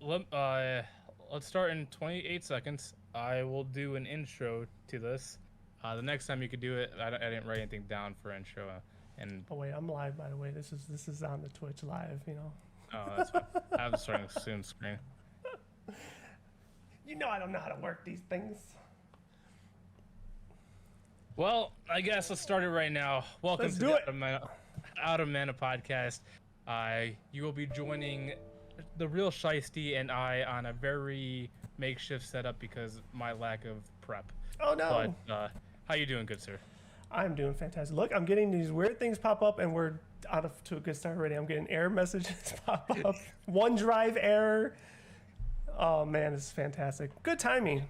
let's start in 28 seconds. I will do an intro to this. The next time you could do it, I didn't write anything down for intro, and Oh wait, I'm live by the way. This is on the Twitch live. oh, that's fine. I'm starting to soon screen. You know I don't know how to work these things. Well, I guess let's start it right now. Welcome Let's to do the it. Out of Mana podcast. You will be joining the real Shiesty and I on a very makeshift setup because my lack of prep. Oh But no, how you doing, good sir? I'm doing fantastic. Look, I'm getting these weird things pop up, and we're out of to a good start already. I'm getting error messages pop up. OneDrive error. Oh man, this is fantastic. Good timing.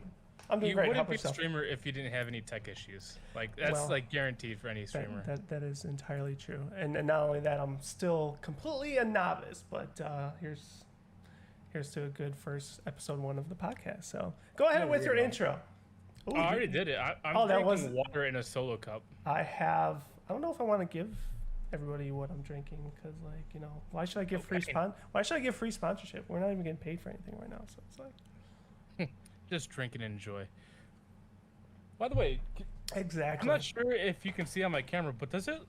I'm doing You great. How wouldn't about be a yourself? streamer if you didn't have any tech issues. Like that's Well, like guaranteed for any that, streamer. that is entirely true. And not only that, I'm still completely a novice. But here's to a good first episode 1 of the podcast. So go ahead with your weirdo. intro. Ooh, I already did it. I'm Oh, that drinking was. water in a solo cup. I have. I don't know if I want to give everybody what I'm drinking because, why should I give free Okay. Why should I give free sponsorship? We're not even getting paid for anything right now, so it's like Just drink and enjoy. By the way, I'm exactly. not sure if you can see on my camera, but does it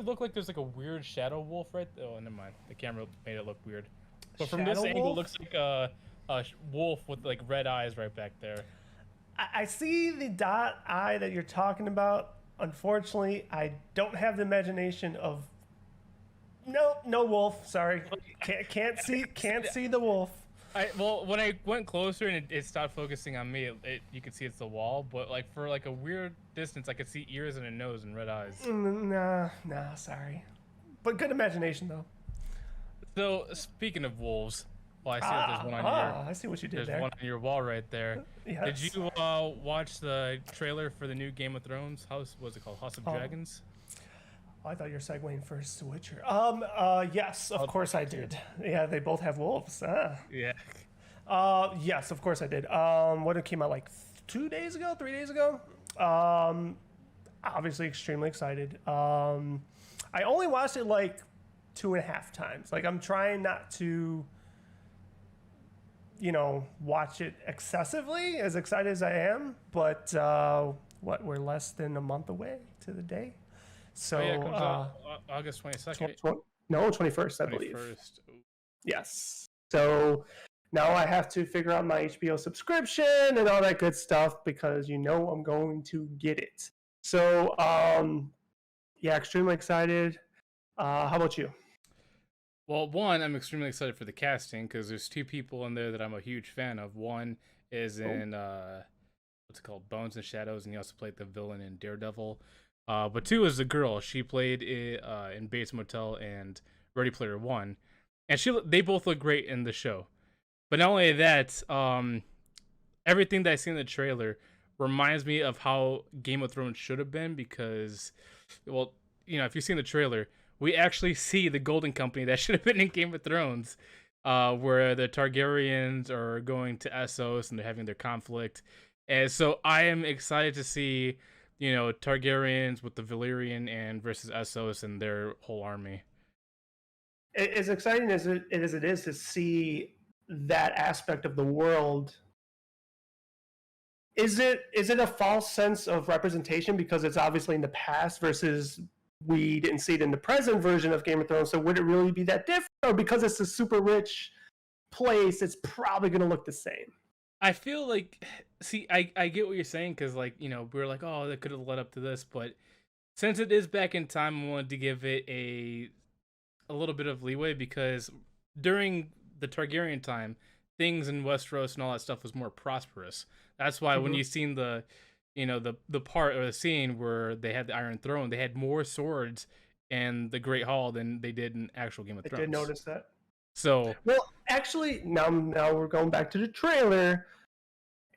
look like there's like a weird shadow wolf right there? Oh, never mind. The camera made it look weird. But from this Shadow angle, it Wolf? looks like a wolf with like red eyes right back there. I see the dot eye that you're talking about. Unfortunately, I don't have the imagination of. No wolf. Sorry, can't see the wolf. Well, when I went closer and it stopped focusing on me, you could see it's the wall. But like for like a weird distance, I could see ears and a nose and red eyes. Nah, sorry. But good imagination though. So speaking of wolves, well, I see that there's one on your I see what you did there's there. one on your wall right there. Did Yes. you watch the trailer for the new Game of Thrones? What's it called? House of Dragons? Oh, I thought you were segueing for Switcher. Yes, of Oh, course I did. Yeah, they both have wolves. Yeah. Yes, of course I did. What it came out like 2 days ago, 3 days ago. Obviously extremely excited. I only watched it like 2.5 times. Like I'm trying not to, watch it excessively. As excited as I am, but we're less than a month away to the day. So Oh yeah, it comes out August 22nd, no, 21st, I believe. 21st. Yes. So now I have to figure out my HBO subscription and all that good stuff because I'm going to get it. So yeah, extremely excited. How about you? Well, one, I'm extremely excited for the casting because there's two people in there that I'm a huge fan of. One is in what's it called, Bones and Shadows, and he also played the villain in Daredevil. But two is the girl. She played in Bates Motel and Ready Player One, and they both look great in the show. But not only that, everything that I see in the trailer reminds me of how Game of Thrones should have been because, well, if you've seen the trailer, we actually see the Golden Company that should have been in Game of Thrones, where the Targaryens are going to Essos and they're having their conflict. And so I am excited to see, Targaryens with the Valyrian and versus Essos and their whole army. As exciting as it is to see that aspect of the world, is it a false sense of representation because it's obviously in the past versus we didn't see it in the present version of Game of Thrones? So would it really be that different, or because it's a super rich place, it's probably going to look the same? I feel like, see, I get what you're saying because, like, we were like, oh, that could have led up to this, but since it is back in time, I wanted to give it a little bit of leeway because during the Targaryen time, things in Westeros and all that stuff was more prosperous. That's why when you seen the part or the scene where they had the Iron Throne, they had more swords in the Great Hall than they did in actual Game of I Thrones. did notice that. So, well, actually, now we're going back to the trailer,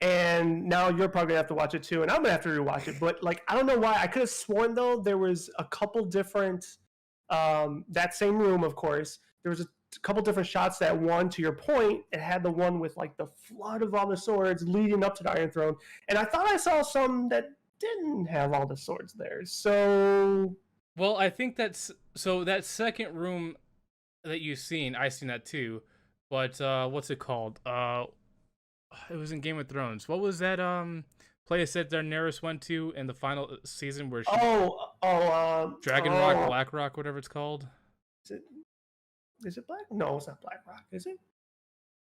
and now you're probably gonna have to watch it too, and I'm gonna have to rewatch it. But like, I don't know why. I could have sworn though there was a couple different, that same room, of course. There was a couple different shots. That one, to your point, it had the one with like the flood of all the swords leading up to the Iron Throne, and I thought I saw some that didn't have all the swords there. So, well, I think that's so that second room that you've seen, I seen that too. But what's it called? It was in Game of Thrones. What was that place that Daenerys went to in the final season where she Dragon Rock, Black Rock, whatever it's called? Is it, is it Black? No, it's not Black Rock, is it?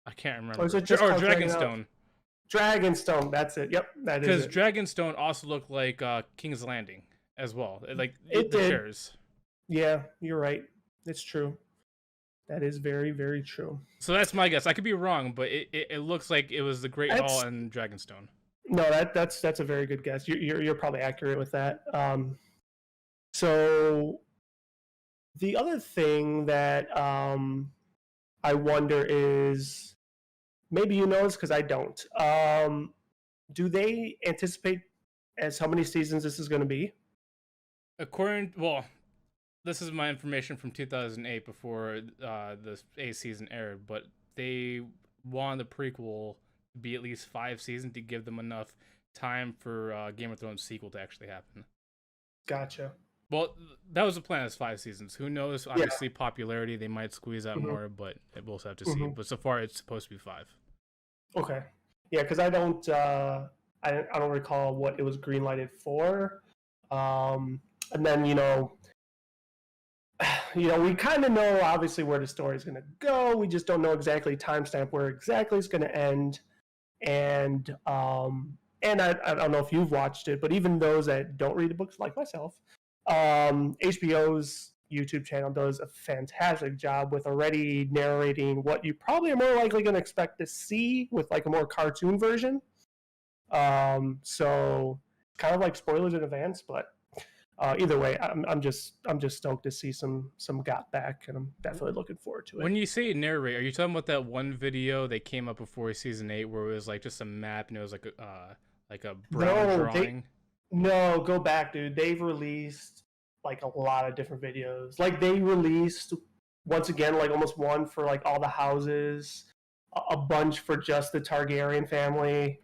I can't remember. Or is it just Dragonstone? Dragonstone, that's it. Yep, that is it. Because Dragonstone also looked like King's Landing as well. Like it the did. chairs. Yeah, you're right. It's true. That is very, very true. So that's my guess. I could be wrong, but it looks like it was the Great Hall and Dragonstone. No, that's a very good guess. You're probably accurate with that. So the other thing that I wonder is, maybe you know this because I don't. Do they anticipate as how many seasons this is going to be? This is my information from 2008 before the 8th season aired, but they wanted the prequel to be at least 5 seasons to give them enough time for Game of Thrones sequel to actually happen. Gotcha. Well, that was the plan, is 5 seasons. Who knows? Obviously, popularity, they might squeeze out more, but we'll have to see. But so far, it's supposed to be 5. Okay. Yeah, because I don't recall what it was greenlighted for. And then we kind of know obviously where the story is going to go. We just don't know exactly timestamp where exactly it's going to end. And I don't know if you've watched it, but even those that don't read the books, like myself, HBO's YouTube channel does a fantastic job with already narrating what you probably are more likely going to expect to see with like a more cartoon version. So kind of like spoilers in advance, but either way, I'm just stoked to see some Got back, and I'm definitely looking forward to it. When you say narrate, are you talking about that one video that came up before season 8 where it was like just a map and it was like a brown drawing? No, go back, dude. They've released like a lot of different videos. Like they released once again like almost one for like all the houses, a bunch for just the Targaryen family.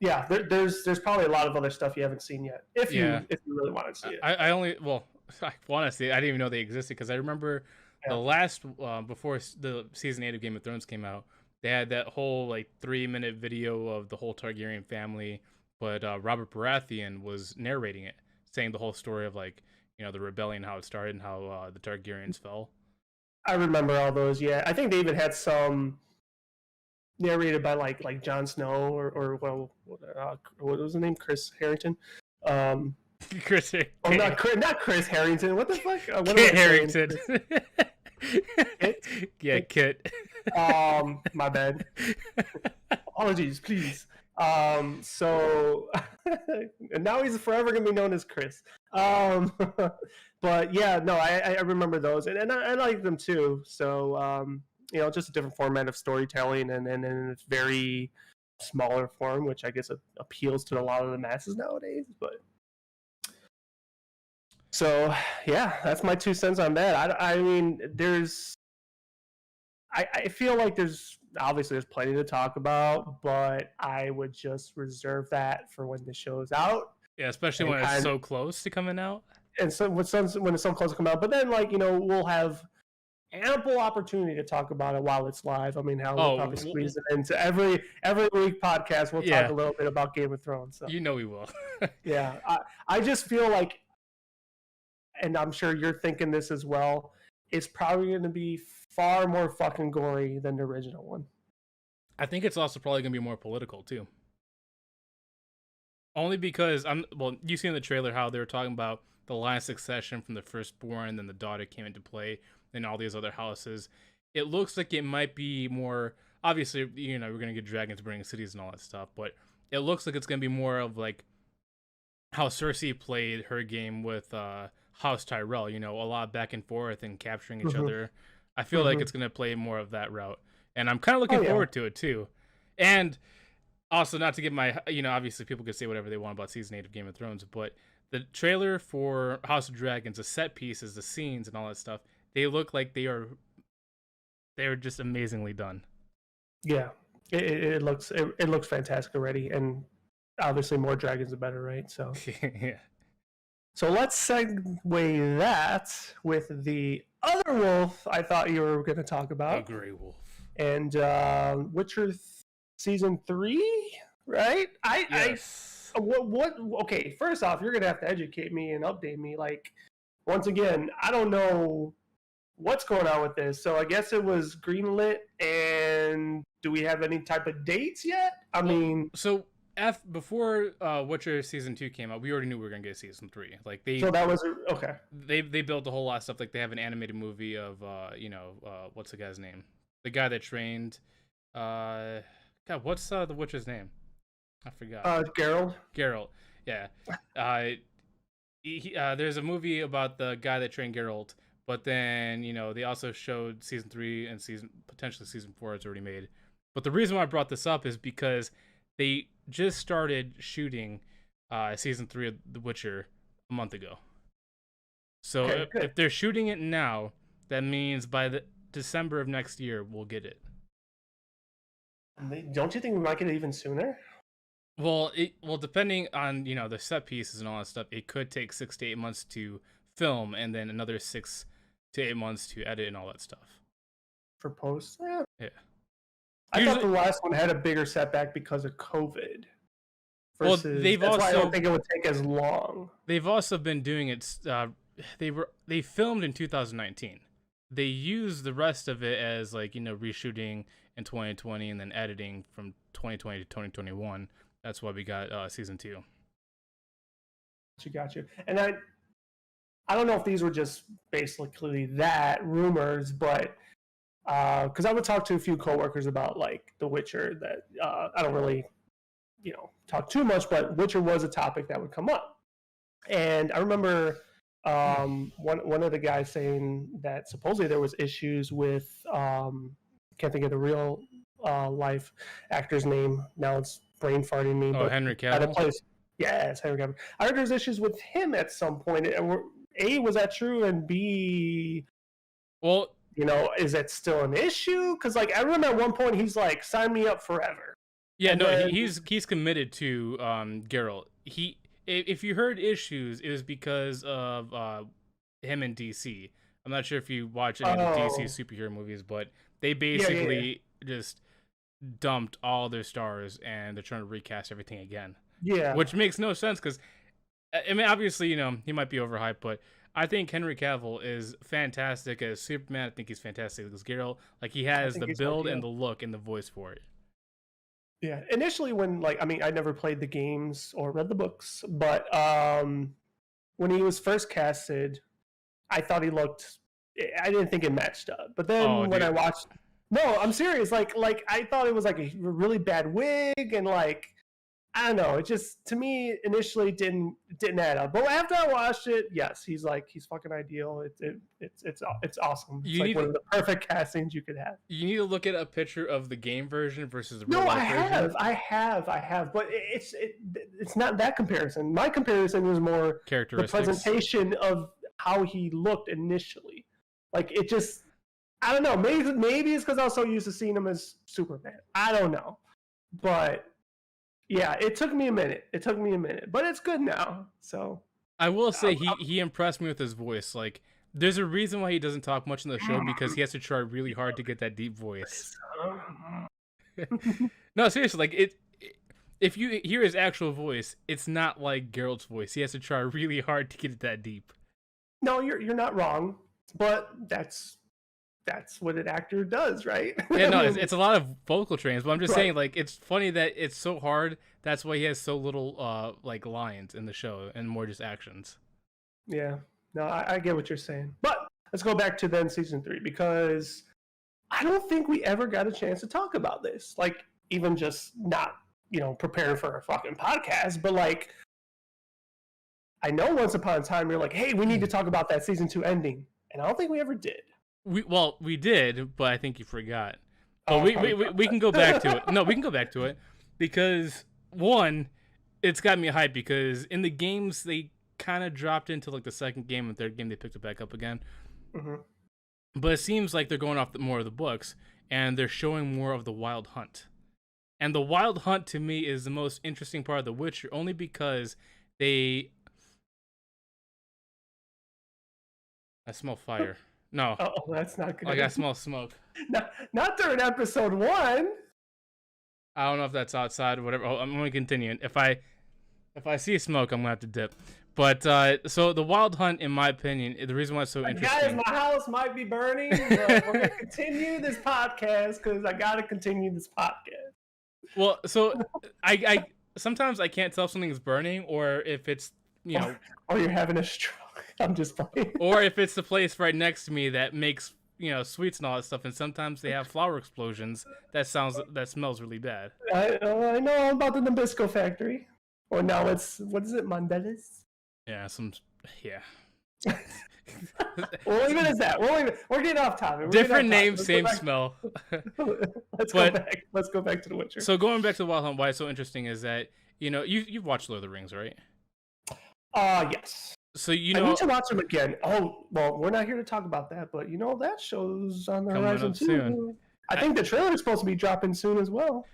Yeah, there's probably a lot of other stuff you haven't seen yet. If you really want to see it. I want to see it. I didn't even know they existed because I remember the last before the season 8 of Game of Thrones came out, they had that whole like 3-minute video of the whole Targaryen family, but Robert Baratheon was narrating it, saying the whole story of like the rebellion, how it started, and how the Targaryens fell. I remember all those. Yeah, I think they even had some narrated by like Jon Snow or what was the name? Chris Harrington. Chris. Oh, not Chris Harrington. What the fuck? Kit Harrington. Kit? Yeah, Kit. My bad. Apologies, please. So and now he's forever gonna be known as Chris. But yeah, no, I remember those, and I like them too. So just a different format of storytelling, and it's very smaller form, which I guess appeals to a lot of the masses nowadays. But so yeah, that's my 2 cents on that. I mean, I feel like there's plenty to talk about, but I would just reserve that for when the show's out. Yeah, especially when it's so close to coming out. And so when it's so close to come out, but then we'll have ample opportunity to talk about it while it's live. I mean, we'll probably squeeze it into every week podcast. We'll talk a little bit about Game of Thrones. So. We will. Yeah, I just feel like, and I'm sure you're thinking this as well, it's probably going to be far more fucking gory than the original one. I think it's also probably going to be more political too. Only because you see in the trailer how they were talking about the line of succession from the firstborn, then the daughter came into play, and all these other houses. It looks like it might be more, obviously, we're going to get dragons burning cities and all that stuff, but it looks like it's going to be more of like how Cersei played her game with House Tyrell, a lot back and forth and capturing each other. I feel like it's going to play more of that route. And I'm kind of looking forward to it too. And also, not to get my, obviously people could say whatever they want about season 8 of Game of Thrones, but the trailer for House of Dragons, the set pieces, the scenes and all that stuff, they look like they're just amazingly done. Yeah, it looks fantastic already, and obviously more dragons the better, right? So yeah. So let's segue that with the other wolf I thought you were going to talk A about, gray wolf. and Witcher season 3, right? Yes. What? Okay, first off, you're going to have to educate me and update me. Like, once again, I don't know what's going on with this. So I guess it was greenlit, and do we have any type of dates yet? I mean, so before Witcher season 2 came out, we already knew we were gonna get season 3. Like so that was okay. they built a whole lot of stuff. Like they have an animated movie of what's the guy's name? The guy that trained God, what's the Witcher's name? I forgot. Geralt. Geralt. Yeah. There's a movie about the guy that trained Geralt, but then they also showed season 3 and potentially season 4 is already made. But the reason why I brought this up is because they just started shooting season 3 of The Witcher a month ago. So Okay, if they're shooting it now, that means by the December of next year we'll get it. Don't you think we might get it even sooner? Well, depending on the set pieces and all that stuff, it could take 6 to 8 months to film, and then another 6 to 8 months to edit and all that stuff. For post, Yeah. I thought the last one had a bigger setback because of COVID. Well, That's why I don't think it would take as long. They've also been doing it. They filmed in 2019. They used the rest of it as reshooting in 2020 and then editing from 2020 to 2021. That's why we got season 2. Got you. And I don't know if these were just basically that rumors, but because I would talk to a few coworkers about like The Witcher that I don't really talk too much, but Witcher was a topic that would come up. And I remember one of the guys saying that supposedly there was issues with can't think of the real life actor's name now, it's brain farting me. Oh, Henry Cavill. Yes, Henry Cavill. I heard there's issues with him at some point. A, was that true? And B, well, is that still an issue? Because I remember at one point he's like, "Sign me up forever." Yeah, and no, he's committed to Geralt. If you heard issues, it was because of him and DC. I'm not sure if you watch any of the DC superhero movies, but they basically just dumped all their stars and they're trying to recast everything again. Yeah, which makes no sense because, I mean, obviously, he might be overhyped, but I think Henry Cavill is fantastic as Superman. I think he's fantastic as Geralt. Like, he has the build and the look and the voice for it. Yeah, initially when I never played the games or read the books, but when he was first casted, I thought he looked. I didn't think it matched up, but then when I watched, no, I'm serious. Like I thought it was like a really bad wig and I don't know. It just, to me, initially didn't add up. But after I watched it, yes, he's fucking ideal. It's awesome. It's one of the perfect castings you could have. You need to look at a picture of the game version versus the real life version. I have. But it's not that comparison. My comparison was more the presentation of how he looked initially. Like, it just, I don't know. Maybe it's because I was so used to seeing him as Superman. I don't know, but. Yeah, it took me a minute. But it's good now. So I will say he impressed me with his voice. Like, there's a reason why he doesn't talk much in the show because he has to try really hard to get that deep voice. No, seriously, like if you hear his actual voice, it's not like Geralt's voice. He has to try really hard to get it that deep. No, you're not wrong, but that's what an actor does, right? Yeah, no, it's a lot of vocal trains, but I'm just saying, like, it's funny that it's so hard. That's why he has so little, lines in the show and more just actions. Yeah, no, I get what you're saying. But let's go back to then season 3, because I don't think we ever got a chance to talk about this. Like, even just not, preparing for a fucking podcast, but I know once upon a time you're like, hey, we need to talk about that season 2 ending. And I don't think we ever did. We did, but I think you forgot. But we can go back to it. No, we can go back to it because one, it's got me hyped because in the games they kind of dropped into the second game and third game they picked it back up again. Mm-hmm. But it seems like they're going off more of the books and they're showing more of the Wild Hunt. And the Wild Hunt to me is the most interesting part of The Witcher only because I smell fire. No, Oh, that's not good. like I smell smoke. Not during episode 1. I don't know if that's outside or whatever. I'm going to continue. If I see smoke, I'm going to have to dip. But so the Wild Hunt, in my opinion, the reason why it's so interesting. Guys, my house might be burning, but we're going to continue this podcast because I got to continue this podcast. Well, so I sometimes I can't tell if something's burning or if it's, you know. Or you're having a stroke. I'm just playing. Or if it's the place right next to me that makes, you know, sweets and all that stuff, and sometimes they have flower explosions. That smells really bad. I know about the Nabisco factory. Or now it's, what is it, Mondelez? Yeah, yeah. We'll leave it as that. We're getting off topic. Different name, same smell. Let's go back. Let's go back to The Witcher. So going back to the Wild Hunt, why it's so interesting is that, you know, you've watched Lord of the Rings, right? Yes. So you I know, need to watch them again. Oh, well, we're not here to talk about that, but you know that show's on the horizon too. Soon. I think the trailer is supposed to be dropping soon as well.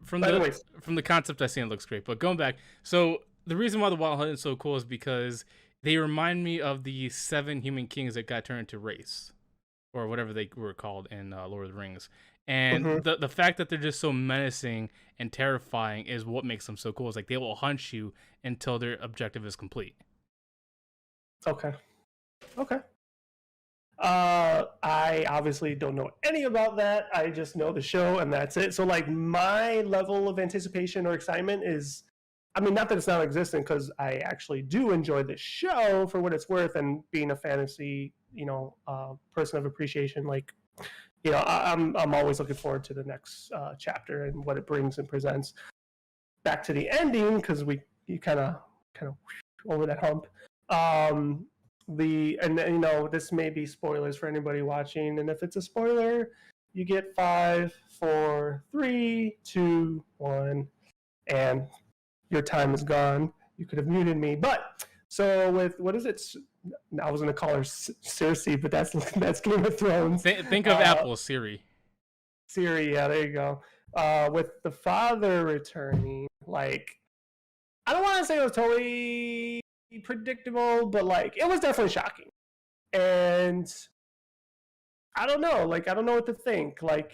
From the concept I see, it looks great. But going back, so the reason why the Wild Hunt is so cool is because they remind me of the 7 human kings that got turned into wraiths, or whatever they were called in Lord of the Rings. And the fact that they're just so menacing and terrifying is what makes them so cool. It's like they will hunt you until their objective is complete. Okay. I obviously don't know any about that. I just know the show and that's it. So like my level of anticipation or excitement is, I mean, not that it's not existent because I actually do enjoy the show for what it's worth, and being a fantasy, person of appreciation, like, I'm always looking forward to the next chapter and what it brings and presents. Back to the ending, because you kind of over that hump. This may be spoilers for anybody watching, and if it's a spoiler, you get 5, 4, 3, 2, 1, and your time is gone. You could have muted me, but so with what is it? I was going to call her Cersei, but that's Game of Thrones. Think of Apple Siri. Siri, yeah, there you go. With the father returning, like, I don't want to say it was totally predictable, but like it was definitely shocking, and I don't know what to think. Like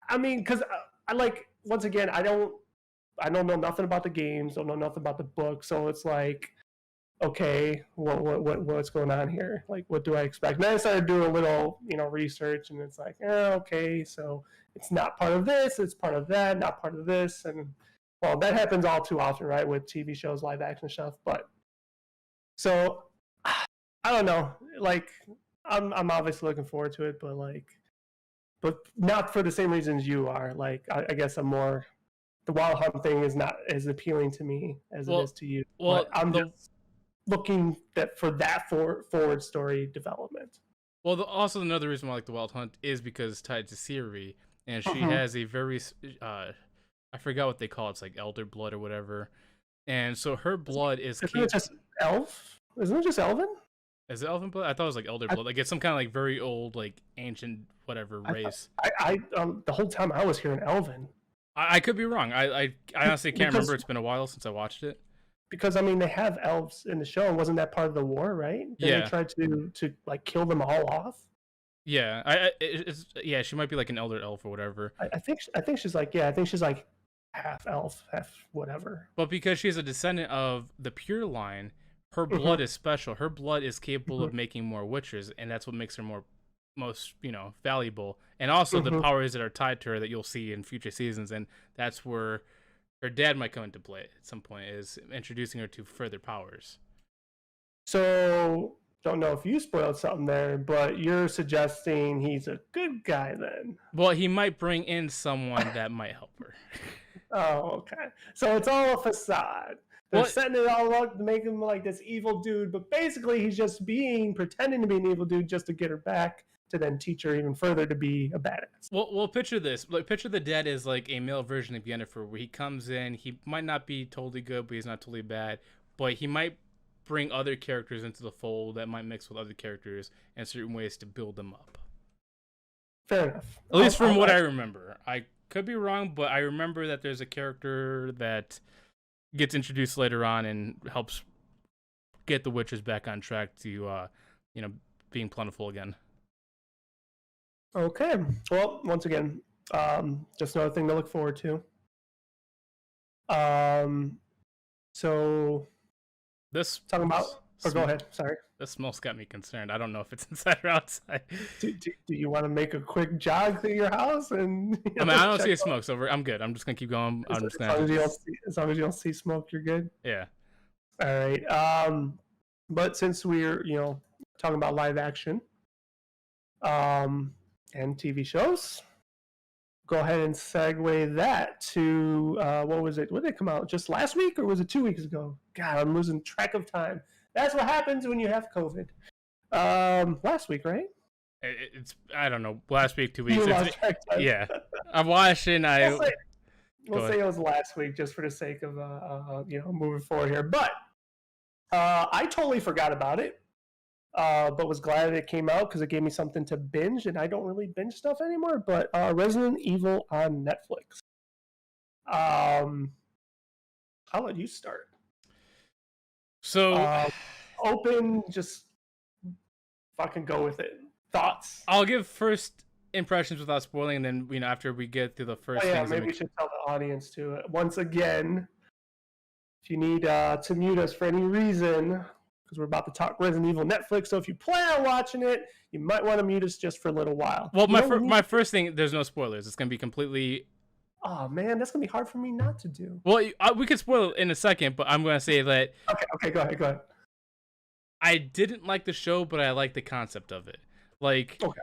because I like, once again, I don't know nothing about the games, don't know nothing about the book, so it's like, okay, what's going on here? Like, what do I expect? And then I started doing a little research, and it's like, okay, so it's not part of this, it's part of that, not part of this, and well, that happens all too often, right, with TV shows, live action stuff. But so I don't know. Like, I'm obviously looking forward to it, but not for the same reasons you are. Like, I guess the Wild Hunt thing is not as appealing to me as it is to you. Well, but I'm just looking for that forward story development. Well, also another reason why I like the Wild Hunt is because it's tied to Ciri, and she has a very I forgot what they call it. It's like elder blood or whatever. And so her blood is... Isn't it just elf? Isn't it just elven? Is it elven blood? I thought it was like elder blood. Like it's some kind of like very old, like ancient whatever race. I the whole time I was hearing elven. I could be wrong. I honestly can't remember. It's been a while since I watched it. Because I mean, they have elves in the show, and wasn't that part of the war, right? They tried to like kill them all off. Yeah, she might be like an elder elf or whatever. I think she's like half elf, half whatever. But because she's a descendant of the pure line, her blood is special. Her blood is capable of making more witches, and that's what makes her most valuable. And also the powers that are tied to her that you'll see in future seasons, and that's where her dad might come into play at some point, is introducing her to further powers. So, don't know if you spoiled something there, but you're suggesting he's a good guy then. Well, he might bring in someone that might help her. Oh, okay. So it's all a facade. They're setting it all up to make him like this evil dude, but basically he's just pretending to be an evil dude just to get her back, to then teach her even further to be a badass. Well, picture this. Like, picture the dad as like a male version of Yennefer, where he comes in, he might not be totally good, but he's not totally bad, but he might bring other characters into the fold that might mix with other characters in certain ways to build them up. Fair enough. At least from what I remember. I could be wrong, but I remember that there's a character that gets introduced later on and helps get the witches back on track to being plentiful again. Okay. Well, once again, just another thing to look forward to. So This talking about. Or go ahead. Sorry. This smells got me concerned. I don't know if it's inside or outside. Do you want to make a quick jog through your house and? I mean, I don't see smoke, so I'm good. I'm just gonna keep going. As long as you don't see smoke, you're good. Yeah. All right. But since we're talking about live action, and TV shows, go ahead and segue that to what was it? When did it come out? Just last week, or was it 2 weeks ago? God, I'm losing track of time. That's what happens when you have COVID. Last week, right? It's I don't know. Last week, 2 weeks. You lost track of time. Yeah, I'm watching. We'll say it was last week, just for the sake of moving forward here. But I totally forgot about it. But was glad it came out because it gave me something to binge, and I don't really binge stuff anymore. But Resident Evil on Netflix. I'll let you start. So open, just fucking go with it. Thoughts? I'll give first impressions without spoiling, and then after we get through the first. Maybe we should tell the audience too. Once again, if you need to mute us for any reason, because we're about to talk Resident Evil Netflix. So if you plan on watching it, you might want to mute us just for a little while. Well, my first thing, there's no spoilers. It's going to be completely... Oh, man, that's going to be hard for me not to do. Well, we could spoil it in a second, but I'm going to say that... Okay, go ahead. I didn't like the show, but I like the concept of it. Like, okay.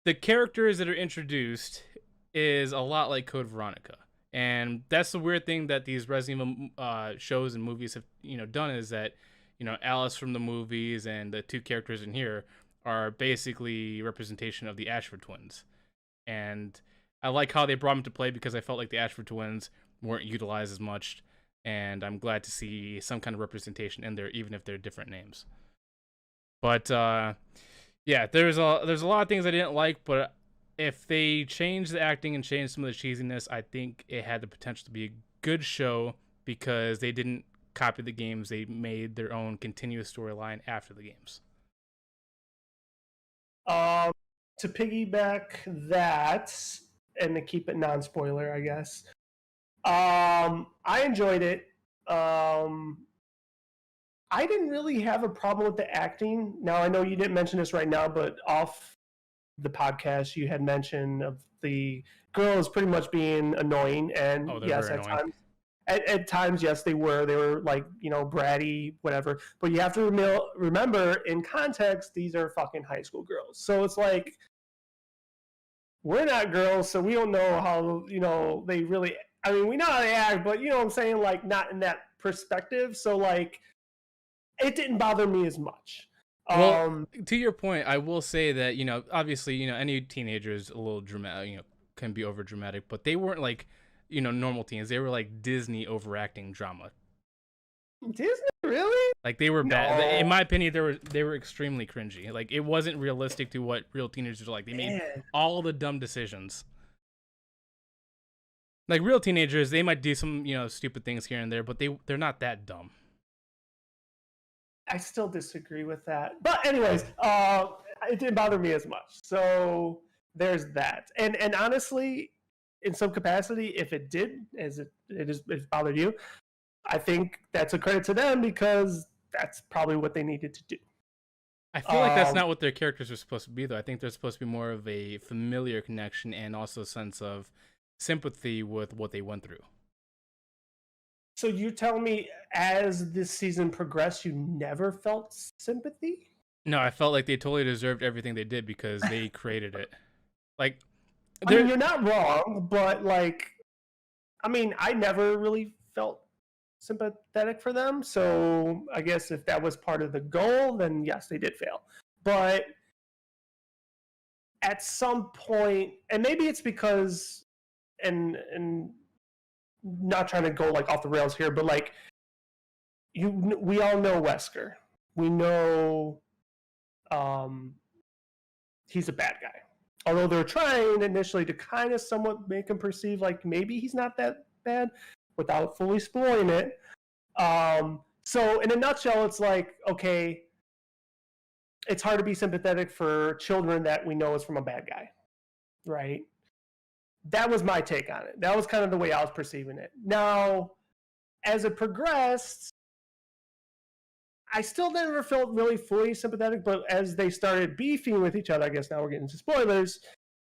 The characters that are introduced is a lot like Code Veronica. And that's the weird thing that these Resident Evil shows and movies have, done, is that Alice from the movies and the two characters in here are basically representation of the Ashford twins. And I like how they brought them to play because I felt like the Ashford twins weren't utilized as much. And I'm glad to see some kind of representation in there, even if they're different names. But yeah, there's a lot of things I didn't like, but if they changed the acting and changed some of the cheesiness, I think it had the potential to be a good show because they didn't copy the games. They made their own continuous storyline after the games. To piggyback that and to keep it non-spoiler, I guess. I enjoyed it. I didn't really have a problem with the acting. Now, I know you didn't mention this right now, but off the podcast, you had mentioned of the girls pretty much being annoying, and yes, at times. At times, yes, they were. They were like, bratty, whatever. But you have to remember, in context, these are fucking high school girls. So it's like, we're not girls, so we don't know how, they really... I mean, we know how they act, but you know what I'm saying? Like, not in that perspective. So, like, it didn't bother me as much. Well, to your point, I will say that, obviously, any teenager is a little dramatic, can be over dramatic, but they weren't like, normal teens. They were like Disney overacting drama. Disney, really? Like they were bad. In my opinion, they were extremely cringy. Like it wasn't realistic to what real teenagers are like. They made all the dumb decisions. Like real teenagers, they might do some, stupid things here and there, but they're not that dumb. I still disagree with that. But anyways, it didn't bother me as much. So there's that. And honestly, in some capacity, if it did, as it bothered you, I think that's a credit to them because that's probably what they needed to do. I feel like that's not what their characters are supposed to be, though. I think they're supposed to be more of a familiar connection and also a sense of sympathy with what they went through. So you tell me, as this season progressed, you never felt sympathy? No, I felt like they totally deserved everything they did because they created it. Like, I mean, you're not wrong, but I never really felt sympathetic for them. So I guess if that was part of the goal, then yes, they did fail. But at some point, and maybe it's because, and not trying to go off the rails here, but we all know Wesker. We know he's a bad guy. Although they're trying initially to kind of somewhat make him perceive like maybe he's not that bad without fully spoiling it. So in a nutshell, it's like, okay, it's hard to be sympathetic for children that we know is from a bad guy, right? That was my take on it. That was kind of the way I was perceiving it. Now, as it progressed, I still never felt really fully sympathetic, but as they started beefing with each other, I guess now we're getting into spoilers.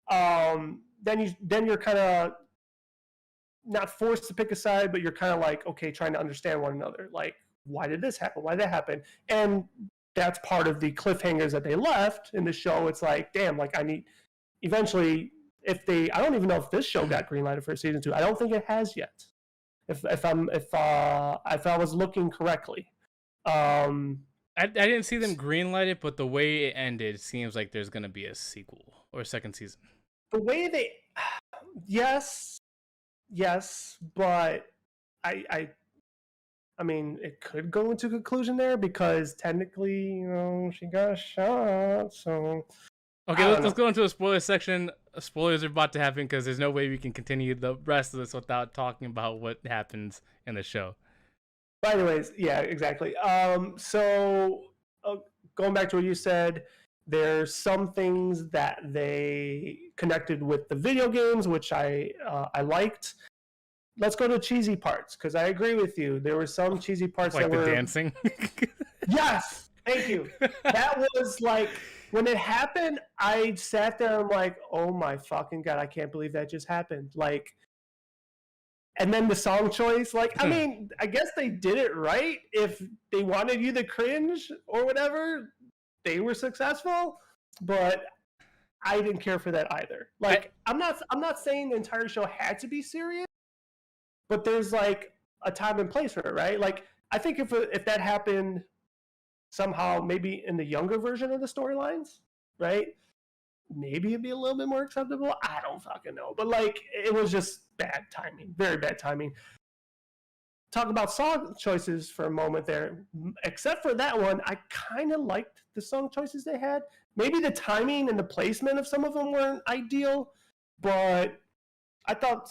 Then you're kind of not forced to pick a side, but you're kind of like, okay, trying to understand one another. Like, why did this happen? Why did that happen? And that's part of the cliffhangers that they left in the show. It's like, damn, like I need eventually I don't even know if this show got greenlighted for season 2. I don't think it has yet. If I was looking correctly. I didn't see them greenlight it, but the way it ended seems like there's gonna be a sequel or a second season. The way they, yes, but I mean, it could go into conclusion there because technically, she got shot. So okay, let's go into a spoiler section. Spoilers are about to happen because there's no way we can continue the rest of this without talking about what happens in the show. But anyways, yeah, exactly. So going back to what you said, there's some things that they connected with the video games, which I liked. Let's go to cheesy parts because I agree with you. There were some cheesy parts like that the were dancing. Yes, thank you. That was like when it happened. I sat there and I'm like, oh my fucking god, I can't believe that just happened. Like. And then the song choice, like, I mean, I guess they did it right. If they wanted you to cringe or whatever, they were successful. But I didn't care for that either. Like, I'm not saying the entire show had to be serious, but there's like a time and place for it, right? Like, I think if that happened somehow, maybe in the younger version of the storylines, right? Maybe it'd be a little bit more acceptable. I don't fucking know. But like, it was just bad timing. Very bad timing. Talk about song choices for a moment there. Except for that one, I kind of liked the song choices they had. Maybe the timing and the placement of some of them weren't ideal, but I thought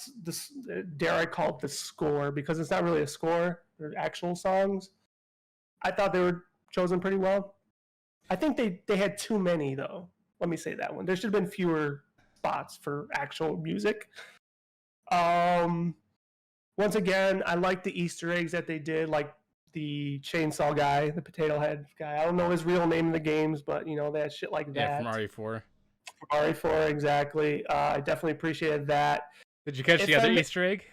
dare I call it the score, because it's not really a score. They're actual songs. I thought they were chosen pretty well. I think they had too many, though. Let me say that one. There should have been fewer spots for actual music. Once again, I like the Easter eggs that they did, like the chainsaw guy, the potato head guy. I don't know his real name in the games, but that shit like that. Yeah, from RE4. From RE4, exactly. I definitely appreciated that. Did you catch the other Easter egg?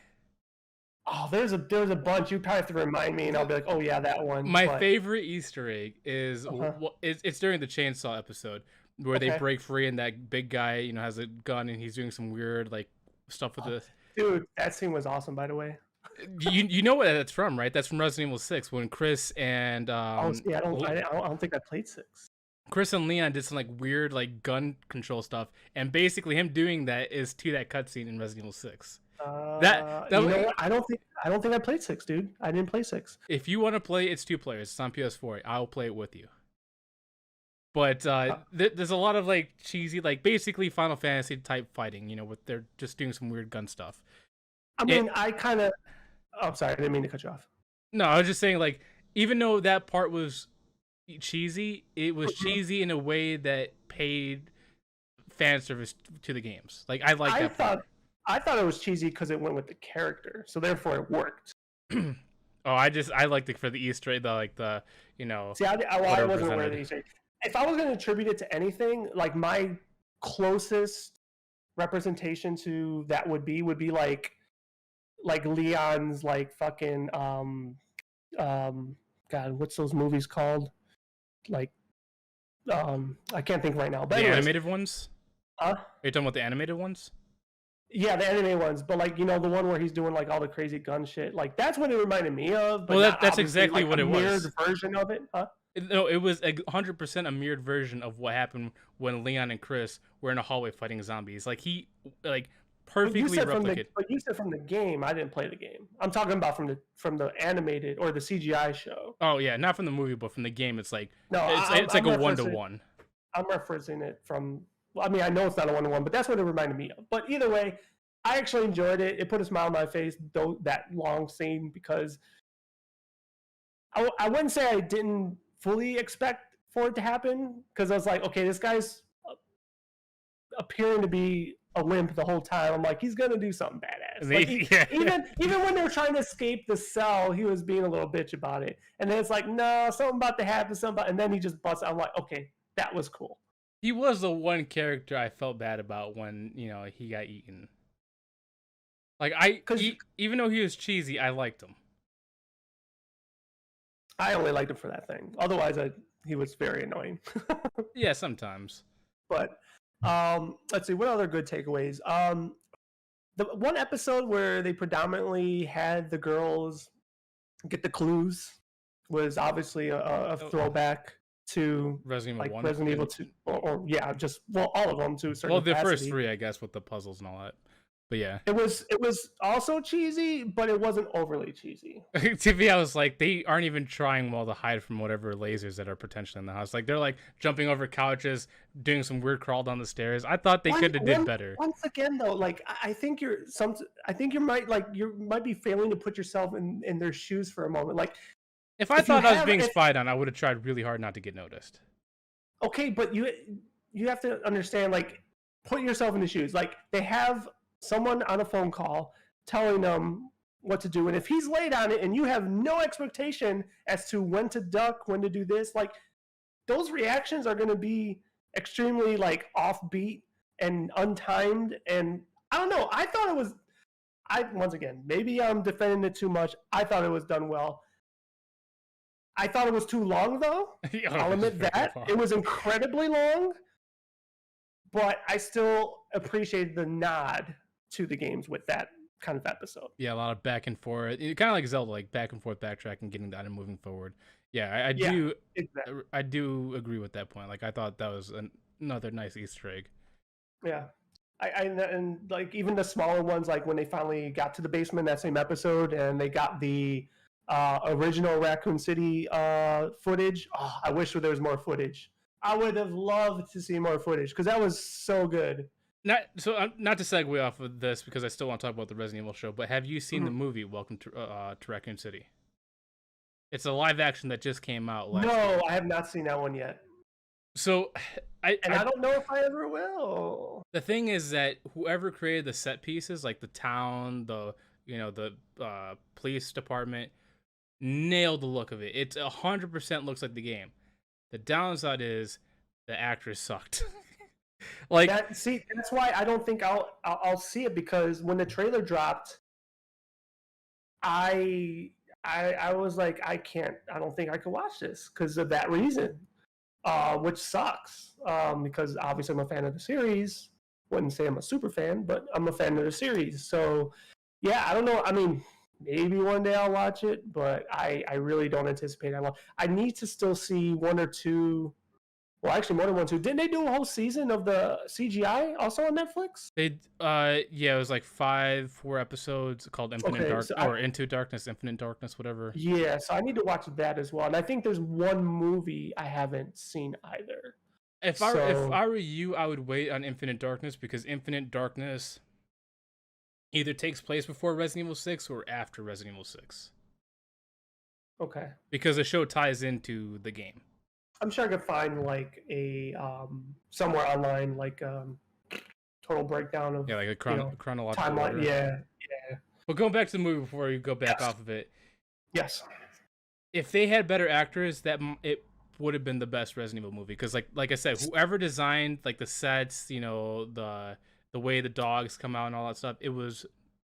Oh, there's a bunch. You probably have to remind me, and I'll be like, oh yeah, that one. My favorite Easter egg is it's during the chainsaw episode where they break free and that big guy has a gun and he's doing some weird like stuff with the. Dude, that scene was awesome, by the way. You know what that's from, right? That's from Resident Evil 6 when Chris and I don't think I played 6. Chris and Leon did some like weird like gun control stuff, and basically him doing that is to that cutscene in Resident Evil 6. That you know what? I don't think I played 6, dude. I didn't play 6. If you want to play, it's 2 players. It's on PS4. I'll play it with you. But there's a lot of like cheesy, like basically Final Fantasy type fighting. With they're just doing some weird gun stuff. I mean, I'm sorry, I didn't mean to cut you off. No, I was just saying, like, even though that part was cheesy, it was cheesy in a way that paid fan service to the games. Like, I like that part. I thought it was cheesy because it went with the character, so therefore it worked. I liked it for the Easter egg, See, I wasn't aware of the Easter egg. If I was going to attribute it to anything, like my closest representation to that would be like Leon's like fucking God, what's those movies called? Like I can't think right now. But the animated ones? Huh? Are you talking about the animated ones? Yeah, the anime ones, but like the one where he's doing like all the crazy gun shit. Like that's what it reminded me of. But well, that's exactly like what it was. Mirrored version of it, huh? No, it was 100% a mirrored version of what happened when Leon and Chris were in a hallway fighting zombies. Like he perfectly replicated. But you said from the game. I didn't play the game. I'm talking about from the animated or the CGI show. Oh yeah, not from the movie, but from the game. It's like it's like a 1-to-1. I'm referencing it from. Well, I mean, I know it's not a 1-to-1, but that's what it reminded me of. But either way, I actually enjoyed it. It put a smile on my face, though that long scene, because I wouldn't say I didn't fully expect for it to happen because I was like, okay, this guy's appearing to be a wimp the whole time. I'm like, he's gonna do something badass. Like even when they're trying to escape the cell, he was being a little bitch about it. And then it's like, no, something about to happen, and then he just busts out. I'm like, okay, that was cool. He was the one character I felt bad about when, he got eaten. Like, even though he was cheesy, I liked him. I only liked him for that thing. Otherwise, he was very annoying. Yeah, sometimes. But let's see, what other good takeaways? The one episode where they predominantly had the girls get the clues was obviously a throwback to Resident Evil 1. Resident Evil 2, or all of them to a certain Well, the capacity. first three, I guess, with the puzzles and all that. But yeah, it was also cheesy, but it wasn't overly cheesy. To me, I was like, they aren't even trying well to hide from whatever lasers that are potentially in the house. Like, they're like jumping over couches, doing some weird crawl down the stairs. I thought they could have did better. Once again, though, like I think you might be failing to put yourself in their shoes for a moment. Like, if I thought I was being spied on, I would have tried really hard not to get noticed. Okay, but you have to understand, like, put yourself in the shoes. Like, they have someone on a phone call telling them what to do, and if he's late on it and you have no expectation as to when to duck, when to do this, like, those reactions are going to be extremely, like, offbeat and untimed. And I don't know, I thought it was, once again, maybe I'm defending it too much. I thought it was done well. I thought it was too long, though. I'll admit that. It was incredibly long, but I still appreciated the nod to the games with that kind of episode. Yeah, a lot of back and forth. Kind of like Zelda, like back and forth, backtracking, getting that and moving forward. Yeah, I do agree with that point. Like, I thought that was another nice Easter egg. Yeah. And like, even the smaller ones, like when they finally got to the basement that same episode and they got the original Raccoon City footage. Oh, I wish there was more footage. I would have loved to see more footage because that was so good. Not to segue off of this because I still want to talk about the Resident Evil show, but have you seen the movie Welcome to Raccoon City? It's a live action that just came out last year. I have not seen that one yet. So, I don't know if I ever will. The thing is that whoever created the set pieces, like the town, the police department, nailed the look of it. It's 100% looks like the game. The downside is the actors sucked. Like, that's why I don't think I'll see it, because when the trailer dropped, I was like, I don't think I could watch this because of that reason, which sucks, because obviously I'm a fan of the series. Wouldn't say I'm a super fan, but I'm a fan of the series. So yeah, I don't know. I mean, maybe one day I'll watch it, but I really don't anticipate I will. I need to still see one or two. Well, actually, more than one, two. Didn't they do a whole season of the CGI also on Netflix? They, yeah, it was like 4 episodes called Into Darkness, Infinite Darkness, whatever. Yeah, so I need to watch that as well. And I think there's one movie I haven't seen either. If I were you, I would wait on Infinite Darkness, because Infinite Darkness either takes place before Resident Evil 6 or after Resident Evil 6. Okay. Because the show ties into the game. I'm sure I could find like a somewhere online, like total breakdown of like a chronological timeline. order. Yeah. Well, going back to the movie before you go back off of it. Yes. If they had better actors, it would have been the best Resident Evil movie. Because like I said, whoever designed like the sets, the way the dogs come out and all that stuff, it was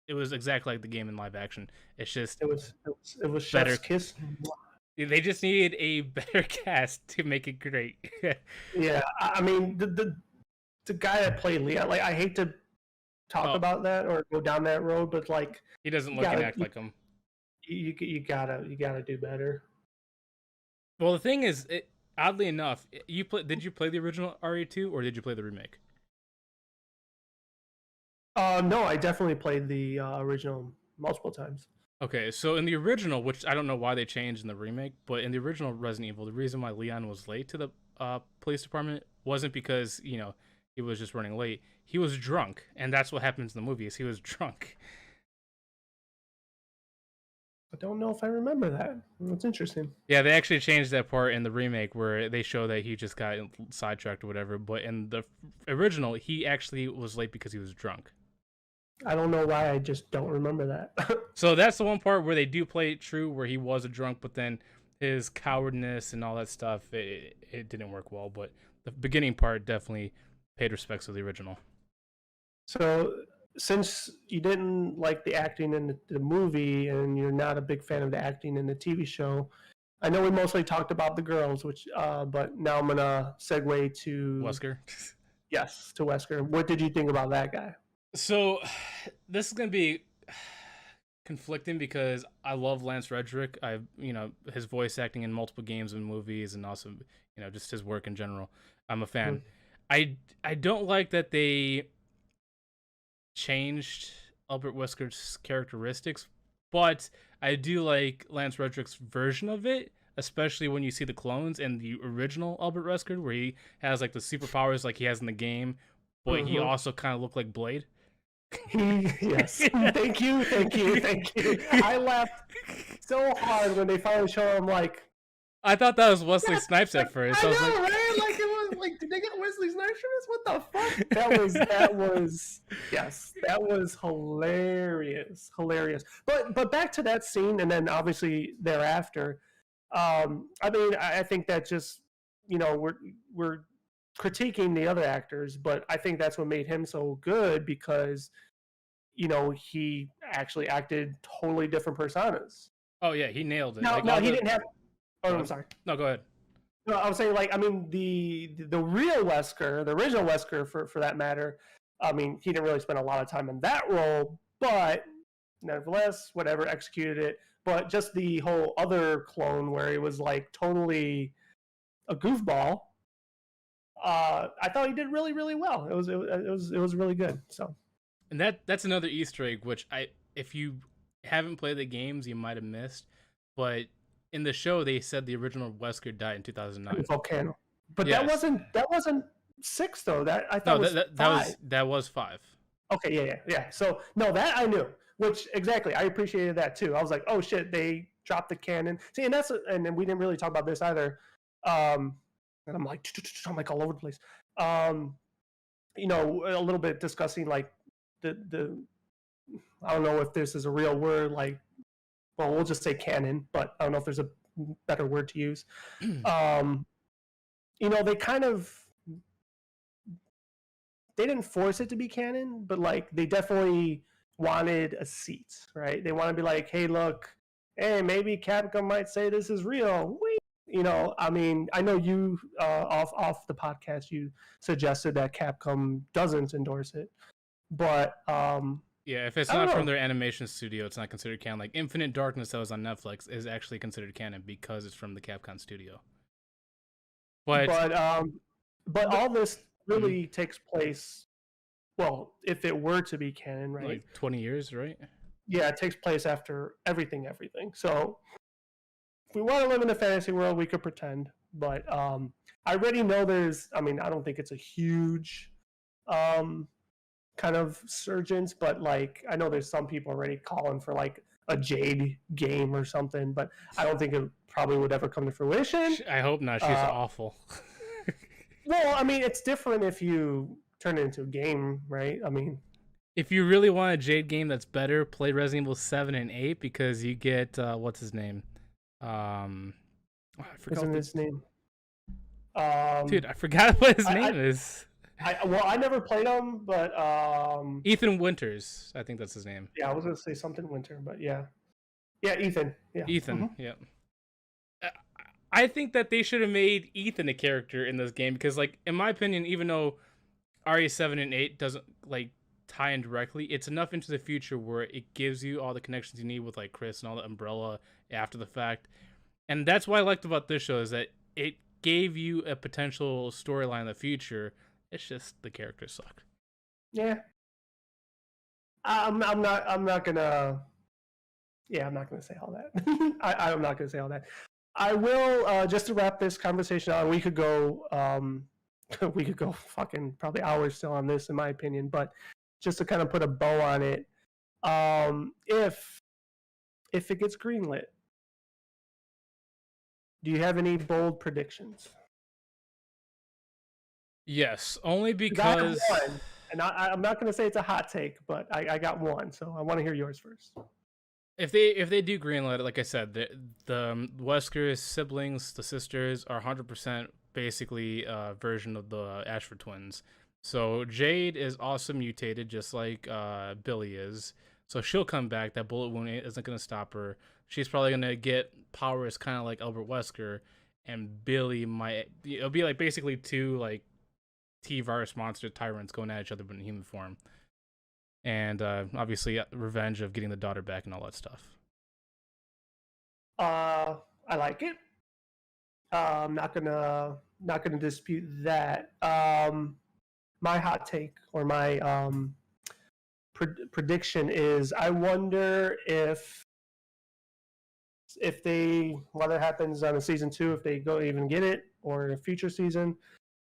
exactly like the game in live action. It's just it was better. Chef's kiss. They just needed a better cast to make it great. Yeah, I mean the guy that played Leon, like, I hate to talk about that or go down that road, but like, he doesn't look and act like him. You gotta do better. Well, the thing is, oddly enough, did you play the original RE2 or did you play the remake? No, I definitely played the original multiple times. Okay, so in the original, which I don't know why they changed in the remake, but in the original Resident Evil, the reason why Leon was late to the police department wasn't because, he was just running late. He was drunk, and that's what happens in the movie, is he was drunk. I don't know if I remember that. That's interesting. Yeah, they actually changed that part in the remake where they show that he just got sidetracked or whatever. But in the original, he actually was late because he was drunk. I don't know why I just don't remember that. So that's the one part where they do play it true, where he was a drunk, but then his cowardness and all that stuff, it didn't work well. But the beginning part definitely paid respects to the original. So, since you didn't like the acting in the movie and you're not a big fan of the acting in the TV show, I know we mostly talked about the girls, which but now I'm gonna segue to Wesker. Yes, to Wesker. What did you think about that guy? So this is gonna be conflicting because I love Lance Reddick. His voice acting in multiple games and movies, and also just his work in general. I'm a fan. I don't like that they changed Albert Wesker's characteristics, but I do like Lance Reddick's version of it, especially when you see the clones and the original Albert Wesker, where he has like the superpowers like he has in the game, but he also kind of looked like Blade. Yes. Thank you. I laughed so hard when they finally show him. Like, I thought that was Wesley Snipes at first. I know, was like, right? Like, it was like, did they get Wesley Snipes for this? What the fuck? Yes, that was hilarious. But back to that scene, and then obviously thereafter. I mean, I think that just we're critiquing the other actors, but I think that's what made him so good because he actually acted totally different personas. Oh yeah, he nailed it. No, he didn't have. Oh, I'm sorry. No, go ahead. No, I was saying, like, I mean, the real Wesker, the original Wesker, for that matter. I mean, he didn't really spend a lot of time in that role, but nevertheless, whatever, executed it. But just the whole other clone where he was like totally a goofball. I thought he did really, really well. It was really good. So, and that's another Easter egg, which if you haven't played the games, you might have missed. But in the show, they said the original Wesker died in 2009. Volcano, but yes. that wasn't 6 though. That I thought that was 5. Okay, yeah. So no, that I knew. Which exactly, I appreciated that too. I was like, oh shit, they dropped the canon. See, and then we didn't really talk about this either. And I'm like all over the place. A little bit discussing like the I don't know if this is a real word, like, well, we'll just say canon, but I don't know if there's a better word to use. They kind of they didn't force it to be canon, but like they definitely wanted a seat, right? They want to be like, hey, look, hey, maybe Capcom might say this is real. I mean, I know you off the podcast you suggested that Capcom doesn't endorse it, but yeah, if it's not from their animation studio, it's not considered canon. Like Infinite Darkness that was on Netflix is actually considered canon because it's from the Capcom studio. But all this really takes place. Well, if it were to be canon, right? Like 20 years, right? Yeah, it takes place after everything. So if we want to live in a fantasy world, we could pretend. But I already know I don't think it's a huge kind of surgence, but like I know there's some people already calling for like a Jade game or something, but I don't think it probably would ever come to fruition. I hope not. She's awful. Well, I mean, it's different if you turn it into a game, right? I mean, if you really want a Jade game that's better, play Resident Evil 7 and 8 because you get what's his name? I forgot his name. Dude, I forgot what his name is. I never played him, but Ethan Winters, I think that's his name. Yeah, I was gonna say something Winter, but yeah, Ethan. Yeah, Ethan. Yeah. I think that they should have made Ethan a character in this game because, like, in my opinion, even though RE7 and 8 doesn't like tie in directly, it's enough into the future where it gives you all the connections you need with like Chris and all the Umbrella after the fact, and that's what I liked about this show is that it gave you a potential storyline in the future. It's just the characters suck. Yeah. I'm not gonna say all that. I'm not gonna say all that. I will just to wrap this conversation on. We could go fucking probably hours still on this, in my opinion. But just to kind of put a bow on it, if if it gets greenlit? Do you have any bold predictions? Yes, only 'Cause I have because one, and I'm not going to say it's a hot take, but I got one, so I want to hear yours first. if they do greenlight it, like I said, the Wesker siblings, the sisters, are 100% basically a version of the Ashford twins. So Jade is also mutated, just like Billy is. So she'll come back. That bullet wound isn't gonna stop her. She's probably gonna get powers kind of like Albert Wesker, and Billy might. It'll be like basically two like T-virus monster tyrants going at each other, but in human form. And obviously, revenge of getting the daughter back and all that stuff. I like it. I'm not gonna dispute that. My hot take or my prediction is I wonder if they, whether it happens on a season 2, if they go even get it, or in a future season,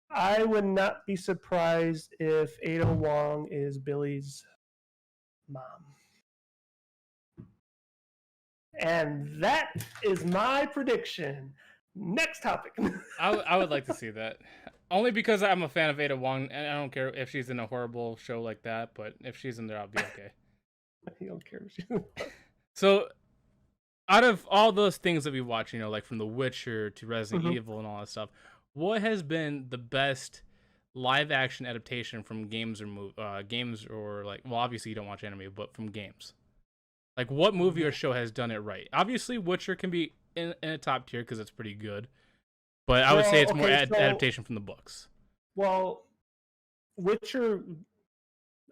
I would not be surprised if Ada Wong is Billy's mom. And that is my prediction. Next topic. I would like to see that. Only because I'm a fan of Ada Wong, and I don't care if she's in a horrible show like that, but if she's in there, I'll be okay. You don't care. So, out of all those things that we watch, like from The Witcher to Resident Evil and all that stuff, what has been the best live-action adaptation from games or like, well, obviously you don't watch anime, but from games? Like, what movie or show has done it right? Obviously, Witcher can be in a top tier because it's pretty good. But I would say it's more adaptation from the books. Well, Witcher,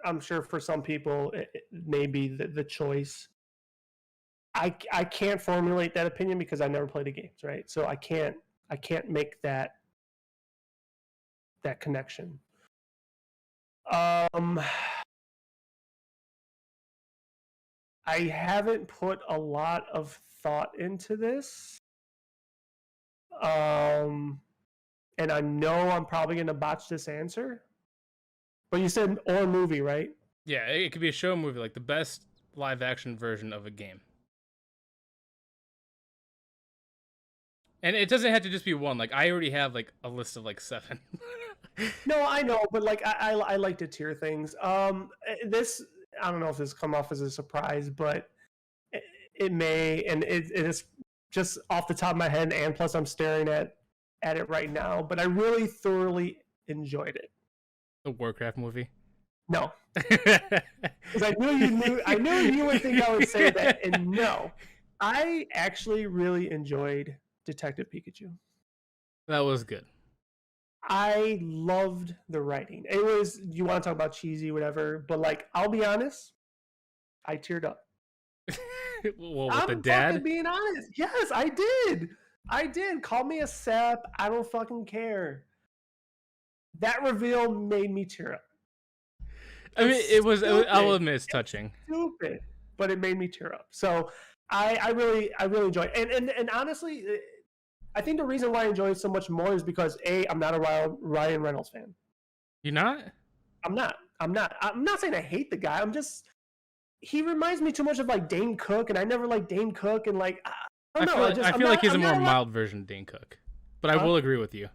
I'm sure for some people, it may be the choice. I can't formulate that opinion because I never played the games, right? So I can't make that connection. I haven't put a lot of thought into this. And I know I'm probably going to botch this answer. But you said or movie, right? Yeah, it could be a show or movie, like the best live action version of a game. And it doesn't have to just be one. Like, I already have like a list of like 7. No, I know, but like I like to tier things. This, I don't know if this come off as a surprise, but it may, and it is just off the top of my head, and plus I'm staring at it right now, but I really thoroughly enjoyed it. The Warcraft movie? No. Because I knew you would think I would say that, and no. I actually really enjoyed Detective Pikachu. That was good. I loved the writing. It was, you want to talk about cheesy, whatever, but like, I'll be honest, I teared up. Well, with the dad? I'm fucking being honest. Yes, I did. Call me a sap. I don't fucking care. That reveal made me tear up. I mean, it was, I will admit, it's touching. Stupid, but it made me tear up. So I really enjoyed it. And honestly, I think the reason why I enjoy it so much more is because I'm not a Ryan Reynolds fan. You're not? I'm not. I'm not saying I hate the guy. He reminds me too much of like Dane Cook, and I never liked Dane Cook, and like I don't know. I feel like he's a more mild version of Dane Cook, but I will agree with you.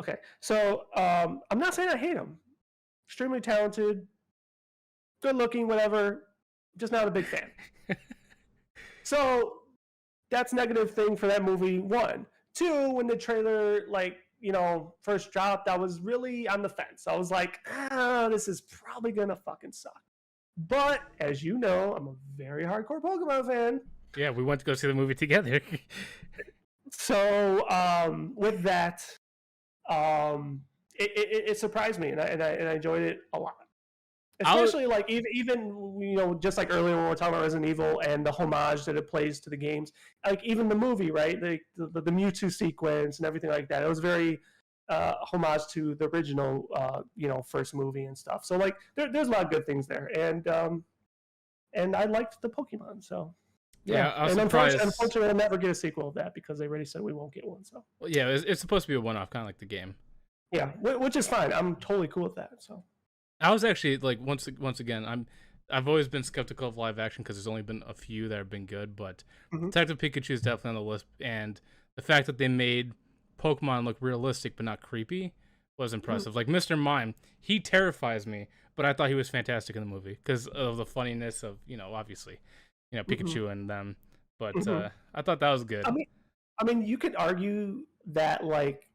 Okay, so I'm not saying I hate him. Extremely talented, good looking, whatever. Just not a big fan. So that's negative thing for that movie. 1, 2. When the trailer first dropped, I was really on the fence. I was like, this is probably gonna fucking suck. But as you know, I'm a very hardcore Pokemon fan. Yeah, we went to go see the movie together. So with that, it surprised me, and I enjoyed it a lot. Especially like even just like earlier when we were talking about Resident Evil and the homage that it plays to the games, like even the movie, right? The Mewtwo sequence and everything like that. It was very homage to the original first movie and stuff. So like there's a lot of good things there, and I liked the Pokemon. So yeah, I was and surprised. Unfortunately, I'll never get a sequel of that because they already said we won't get one. So well, yeah, it's supposed to be a one-off, kind of like the game. Yeah, which is fine. I'm totally cool with that. So I was actually like once again, I've always been skeptical of live action because there's only been a few that have been good, but Mhm. Detective Pikachu is definitely on the list. And the fact that they made Pokemon look realistic but not creepy was Mhm. impressive. Like Mr. Mime, he terrifies me, but I thought he was fantastic in the movie because of the funniness of, obviously, Mhm. Pikachu and them. But Mhm. I thought that was I good. mean, I mean, you could argue that like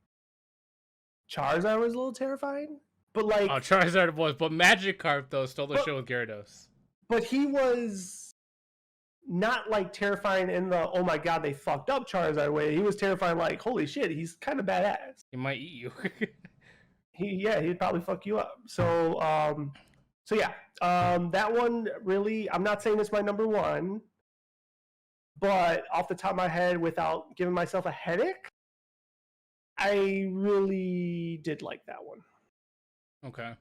Charizard was a little terrifying, but Oh, like, Charizard was, but Magikarp though stole the but show with Gyarados. but he was not like terrifying in the oh my god they fucked up Charizard way. He was terrifying like holy shit he's kind of badass. He might eat you. He'd probably fuck you up. So yeah, that one really. I'm not saying it's my number one, but off the top of my head, without giving myself a headache, I really did like that one. Okay.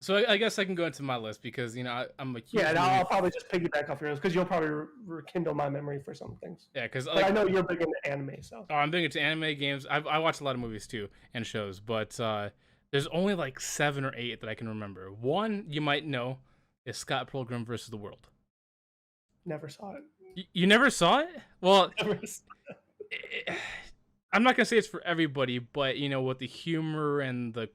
So I guess I can go into my list because I'm a Yeah, huge and movie. I'll probably just piggyback off yours because you'll probably rekindle my memory for some things. Yeah, because But I like know you're big into anime, so I'm big into anime games. I watch a lot of movies too and shows, but there's only like 7 or 8 that I can remember. One you might know is Scott Pilgrim versus the World. never saw it. You never saw it? Well, Never. it, I'm not gonna say it's for everybody, but with the humor and the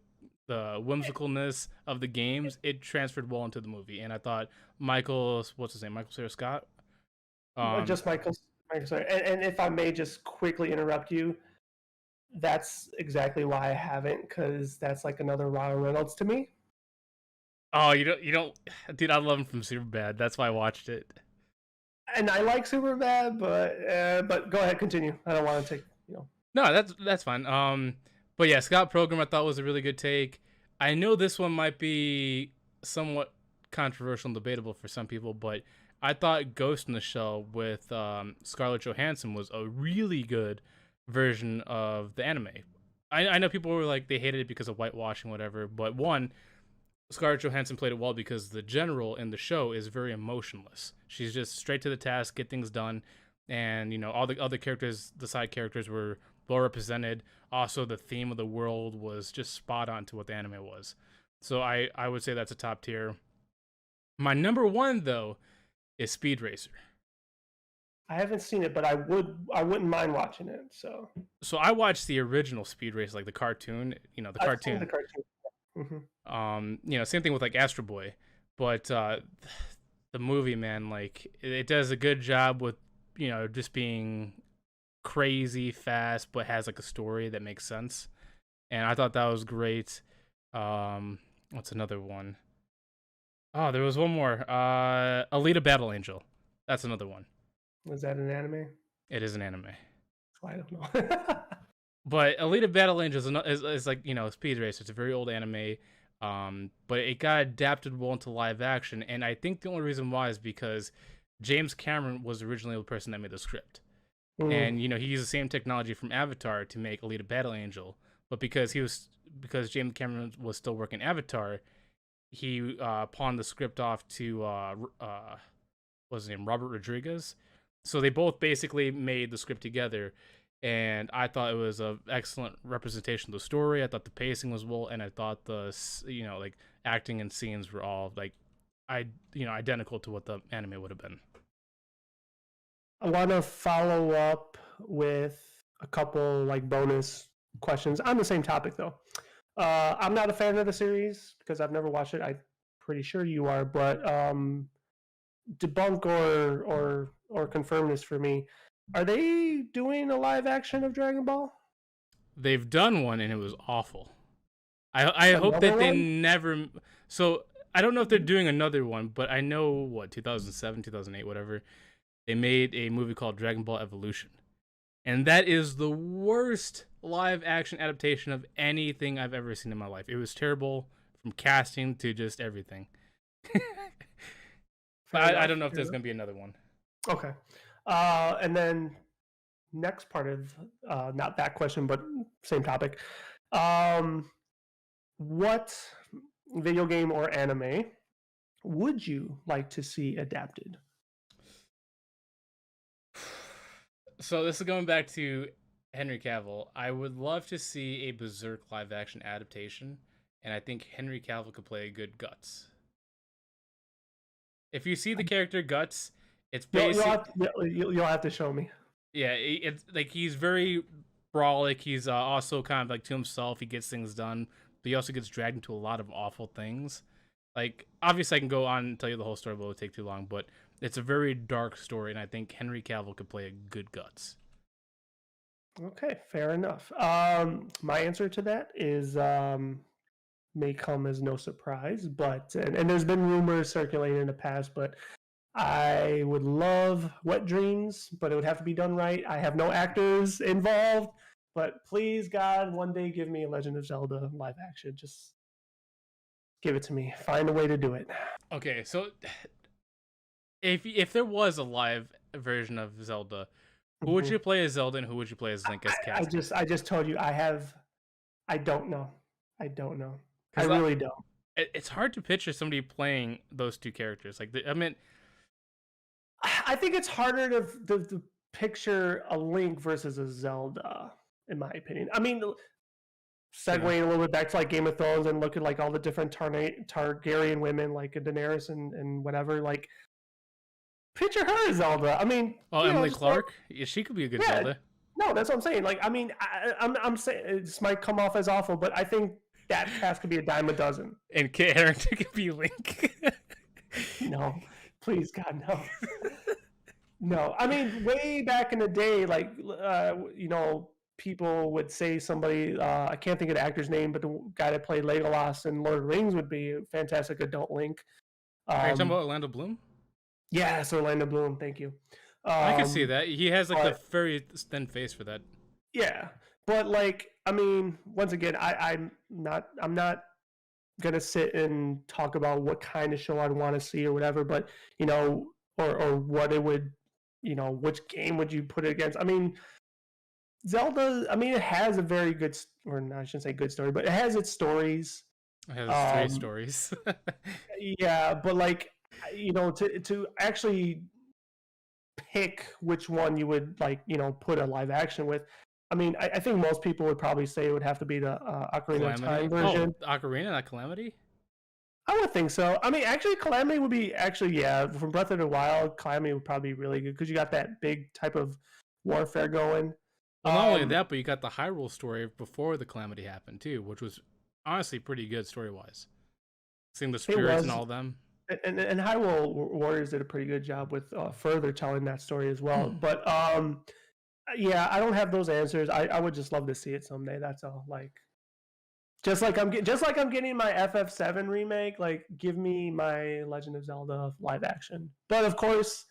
whimsicalness of the games, it transferred well into the movie. And I thought what's his name, Michael Cera Scott. Um, Just Michael, sorry. And if I may just quickly interrupt you, that's exactly why I haven't, because that's like another Ryan Reynolds to me. oh, you don't, dude. I love him from Superbad. That's why I watched it. And I like Superbad, but go ahead, continue. I don't want to take. No, that's fine. But yeah, Scott Pilgrim I thought was a really good take. I know this one might be somewhat controversial and debatable for some people, but I thought Ghost in the Shell with Scarlett Johansson was a really good version of the anime. I know people were like they hated it because of whitewashing, whatever. But one, Scarlett Johansson played it well because the general in the show is very emotionless. She's just straight to the task, get things done, and all the other characters, the side characters, were well represented. Also, the theme of the world was just spot on to what the anime was. So I would say that's a top tier. My number one though is Speed Racer. I haven't seen it, but I wouldn't mind watching it. So So I watched the original Speed Racer, like the cartoon. The I've seen the cartoon. cartoon. Hmm. Same thing with like Astro Boy, but the movie, man, like it does a good job with just being crazy fast, but has like a story that makes sense. And I thought that was great. What's another one? Oh, there was one more. Alita Battle Angel. That's another one. Was that an anime? It is an anime. I don't know. But Alita Battle Angel is like Speed Racer. It's a very old anime, but it got adapted well into live action, and I think the only reason why is because James Cameron was originally the person that made the script, Mm. and he used the same technology from Avatar to make Alita Battle Angel, but because James Cameron was still working Avatar, he pawned the script off to what's his name, Robert Rodriguez. So they both basically made the script together, and I thought it was an excellent representation of the story. I thought the pacing was well, and I thought the like acting and scenes were all like identical to what the anime would have been. I want to follow up with a couple like bonus questions on the same topic though. I'm not a fan of the series because I've never watched it. I'm pretty sure you are, but debunk or confirm this for me. Are they doing a live action of Dragon Ball? They've done one, and it was awful. I hope Another that they one? never. So I don't know if they're doing another one, but I know 2007, 2008, whatever. They made a movie called Dragon Ball Evolution, and that is the worst live action adaptation of anything I've ever seen in my life. It was terrible from casting to just everything. Fair I enough. don't know if Fair there's enough. gonna be another one. Okay. And then next part of not that question, but same topic. Um, what video game or anime would you like to see adapted? So this is going back to Henry Cavill. I would love to see a Berserk live action adaptation, and I think Henry Cavill could play a good Guts. If you see the character Guts, it's You'll basic. have to, you'll have to show me. Yeah, it's like he's very brawlic. He's also kind of like to himself. He gets things done, but he also gets dragged into a lot of awful things. Like, obviously, I can go on and tell you the whole story, but it would take too long. But it's a very dark story, and I think Henry Cavill could play a good Guts. Okay, fair enough. My answer to that is may come as no surprise, but and there's been rumors circulating in the past, but I would love Wet Dreams, but it would have to be done right. I have no actors involved, but please, God, one day give me a Legend of Zelda live action. Just give it to me. Find a way to do it. Okay, so if there was a live version of Zelda, who would you play as Zelda and who would you play as Link as Cast? I just told you I don't know. I don't know. I 'Cause really don't. It's hard to picture somebody playing those two characters. Like, I mean, I think it's harder to picture a Link versus a Zelda, in my opinion. I mean, segueing a little bit back to like Game of Thrones and look at like all the different Targaryen women, like a Daenerys and whatever. Like, picture her as Zelda. I mean, Emily Clark, yeah, she could be a good Zelda. No, that's what I'm saying. Like, I mean, I'm saying this might come off as awful, but I think that cast could be a dime a dozen. And Kit Harington could be Link. No, please, God, no. No, I mean, way back in the day, like, people would say somebody, I can't think of the actor's name, but the guy that played Legolas in Lord of the Rings would be a fantastic adult Link. Are you talking about Orlando Bloom? Yes, Orlando Bloom, thank you. I can see that. He has like a very thin face for that. Yeah, but like, I mean, once again, I'm not gonna sit and talk about what kind of show I'd want to see or whatever, but or what it would, which game would you put it against? I mean, Zelda. I mean, it has a very good, or no, I shouldn't say good story, but it has its stories. It has great stories. Yeah, but like, to actually pick which one you would like, put a live action with. I mean, I think most people would probably say it would have to be the Ocarina of Time version. Oh, Ocarina, not Calamity? I would think so. I mean, actually, Calamity would be from Breath of the Wild. Calamity would probably be really good because you got that big type of warfare going. Well, not only that, but you got the Hyrule story before the Calamity happened too, which was honestly pretty good story wise. Seeing the spirits and all them. And Hyrule Warriors did a pretty good job with further telling that story as well. But yeah, I don't have those answers. I would just love to see it someday. That's all. Like, just like I'm getting my FF7 remake. Like, give me my Legend of Zelda live action. But of course,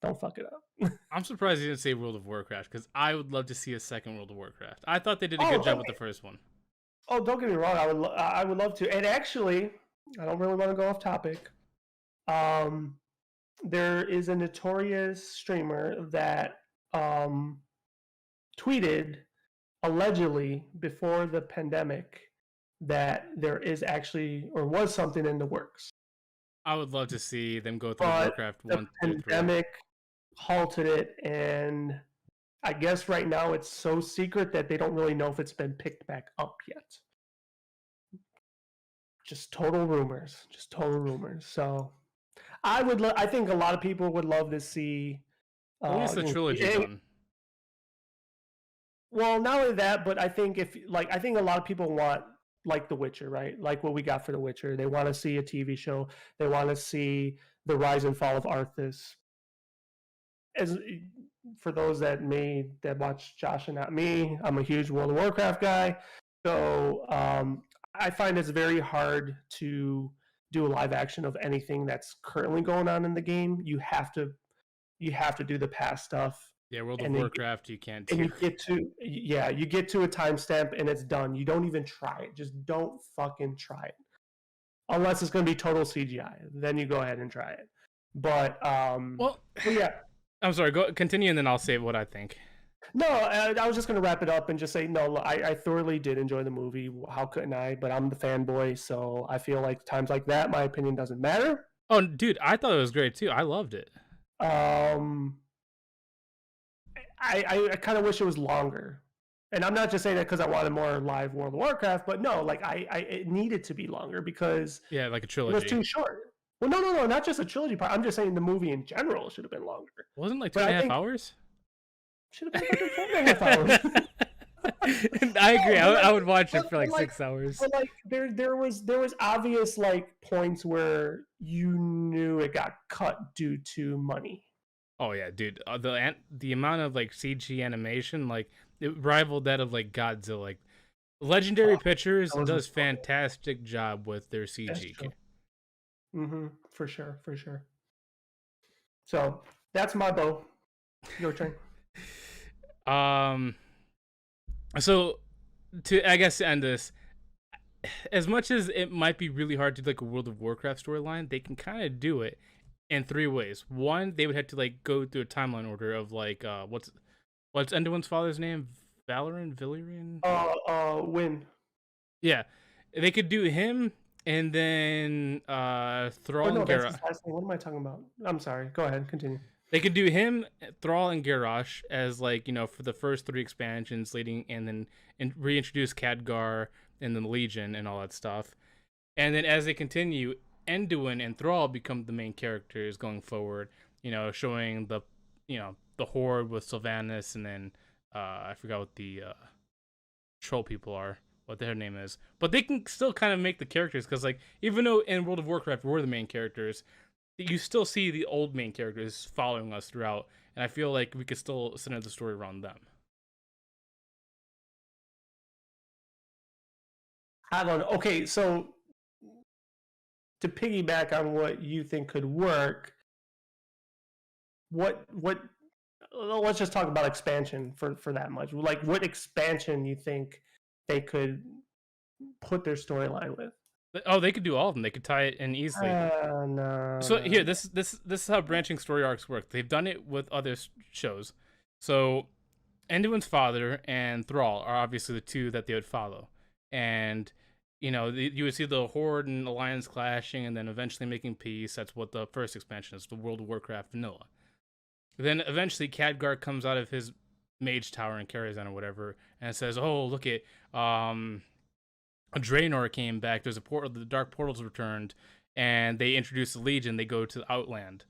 don't fuck it up. I'm surprised you didn't say World of Warcraft because I would love to see a second World of Warcraft. I thought they did a good job with the first one. Oh, don't get me wrong. I would love to. And actually, I don't really want to go off topic. There is a notorious streamer that tweeted allegedly before the pandemic that there is actually or was something in the works. I would love to see them go through Warcraft 1 through 3. The pandemic halted it, and I guess right now it's so secret that they don't really know if it's been picked back up yet. Just total rumors. So I think a lot of people would love to see. At least the trilogy done. Well, not only that, but I think I think a lot of people want like The Witcher, right? Like what we got for The Witcher. They want to see a TV show. They want to see the rise and fall of Arthas. As for those that watch Josh and not me, I'm a huge World of Warcraft guy, so I find it's very hard to do a live action of anything that's currently going on in the game. You have to do the past stuff. Yeah, World of Warcraft, you can't do. And you get to a timestamp and it's done. You don't even try it. Just don't fucking try it. Unless it's going to be total CGI. Then you go ahead and try it. But, yeah. I'm sorry, continue and then I'll say what I think. No, I was just going to wrap it up and just say, no, I thoroughly did enjoy the movie. How couldn't I? But I'm the fanboy, so I feel like times like that, my opinion doesn't matter. Oh, dude, I thought it was great too. I loved it. I kind of wish it was longer. And I'm not just saying that because I wanted more live World of Warcraft, but no, like it needed to be longer because like a trilogy. It was too short. Well, no, not just a trilogy part. I'm just saying the movie in general should have been longer. Wasn't it like But I 2.5 think hours? should have been fucking 4.5 hours. I agree. No, I would watch it for but like 6 hours. But like there was obvious like points where you knew it got cut due to money. Oh yeah, dude. The amount of like CG animation, like it rivaled that of like Godzilla. Like Legendary Pictures that was does incredible. fantastic job with their That's CG. true. For sure, for sure. So that's my bow. Your turn. So to I guess to end this, as much as it might be really hard to do like a World of Warcraft storyline, they can kind of do it in three ways. One, they would have to like go through a timeline order of like what's Enduin's father's name? Valyrian? Win. Yeah. They could do him and then Thrall Oh no, and that's Garrosh. his last name. What am I talking about? I'm sorry. Go ahead, continue. They could do him, Thrall, and Garrosh as like for the first three expansions, leading and then reintroduce Khadgar and then the Legion and all that stuff. And then as they continue, Enduin and Thrall become the main characters going forward. Showing the the Horde with Sylvanas and then I forgot what the troll people are, what their name is, but they can still kind of make the characters because like even though in World of Warcraft we're the main characters, you still see the old main characters following us throughout, and I feel like we could still center the story around them. I don't know. Okay, so to piggyback on what you think could work, what let's just talk about expansion for that much. Like what expansion you think they could put their storyline with? Oh, they could do all of them. They could tie it in easily. No. So here, this is how branching story arcs work. They've done it with other shows. So Enduin's father and Thrall are obviously the two that they would follow, and you would see the Horde and Alliance clashing, and then eventually making peace. That's what the first expansion is, the World of Warcraft vanilla. Then eventually Khadgar comes out of his mage tower and carries on or whatever, and says, "Oh, look at a Draenor came back. There's a portal. The Dark Portal's returned, and they introduce the Legion. They go to Outland,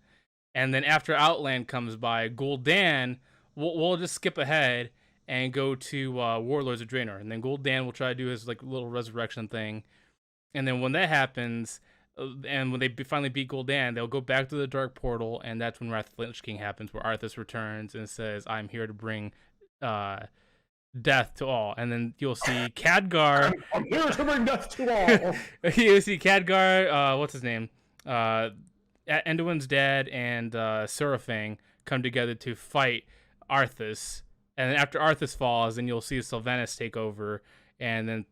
and then after Outland comes by, Gul'dan. We'll just skip ahead and go to Warlords of Draenor, and then Gul'dan will try to do his like little resurrection thing, and then when that happens, and when they finally beat Gul'dan, they'll go back to the Dark Portal, and that's when Wrath of the Lich King happens, where Arthas returns and says, "I'm here to bring." Death to all, and then you'll see Khadgar. I'm here to bring death to all. You'll see Khadgar. What's his name? Enduin's dad and Surafang come together to fight Arthas, and then after Arthas falls, then you'll see Sylvanas take over, and then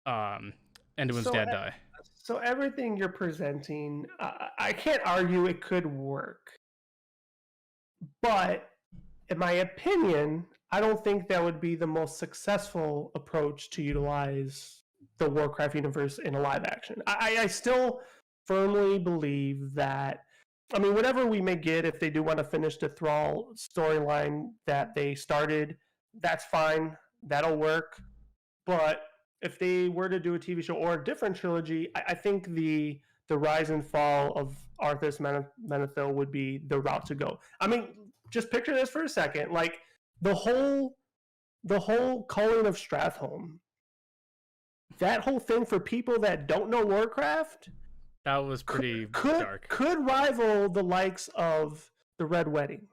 Enduin's dad die. So everything you're presenting, I can't argue it could work, but in my opinion, I don't think that would be the most successful approach to utilize the Warcraft universe in a live action. I still firmly believe that, I mean, whatever we may get, if they do want to finish the Thrall storyline that they started, that's fine. That'll work. But if they were to do a TV show or a different trilogy, I think the rise and fall of Arthas Menethil would be the route to go. I mean, just picture this for a second. Like, the whole culling of Stratholme, that whole thing for people that don't know Warcraft, that was pretty dark. Could rival the likes of the Red Wedding.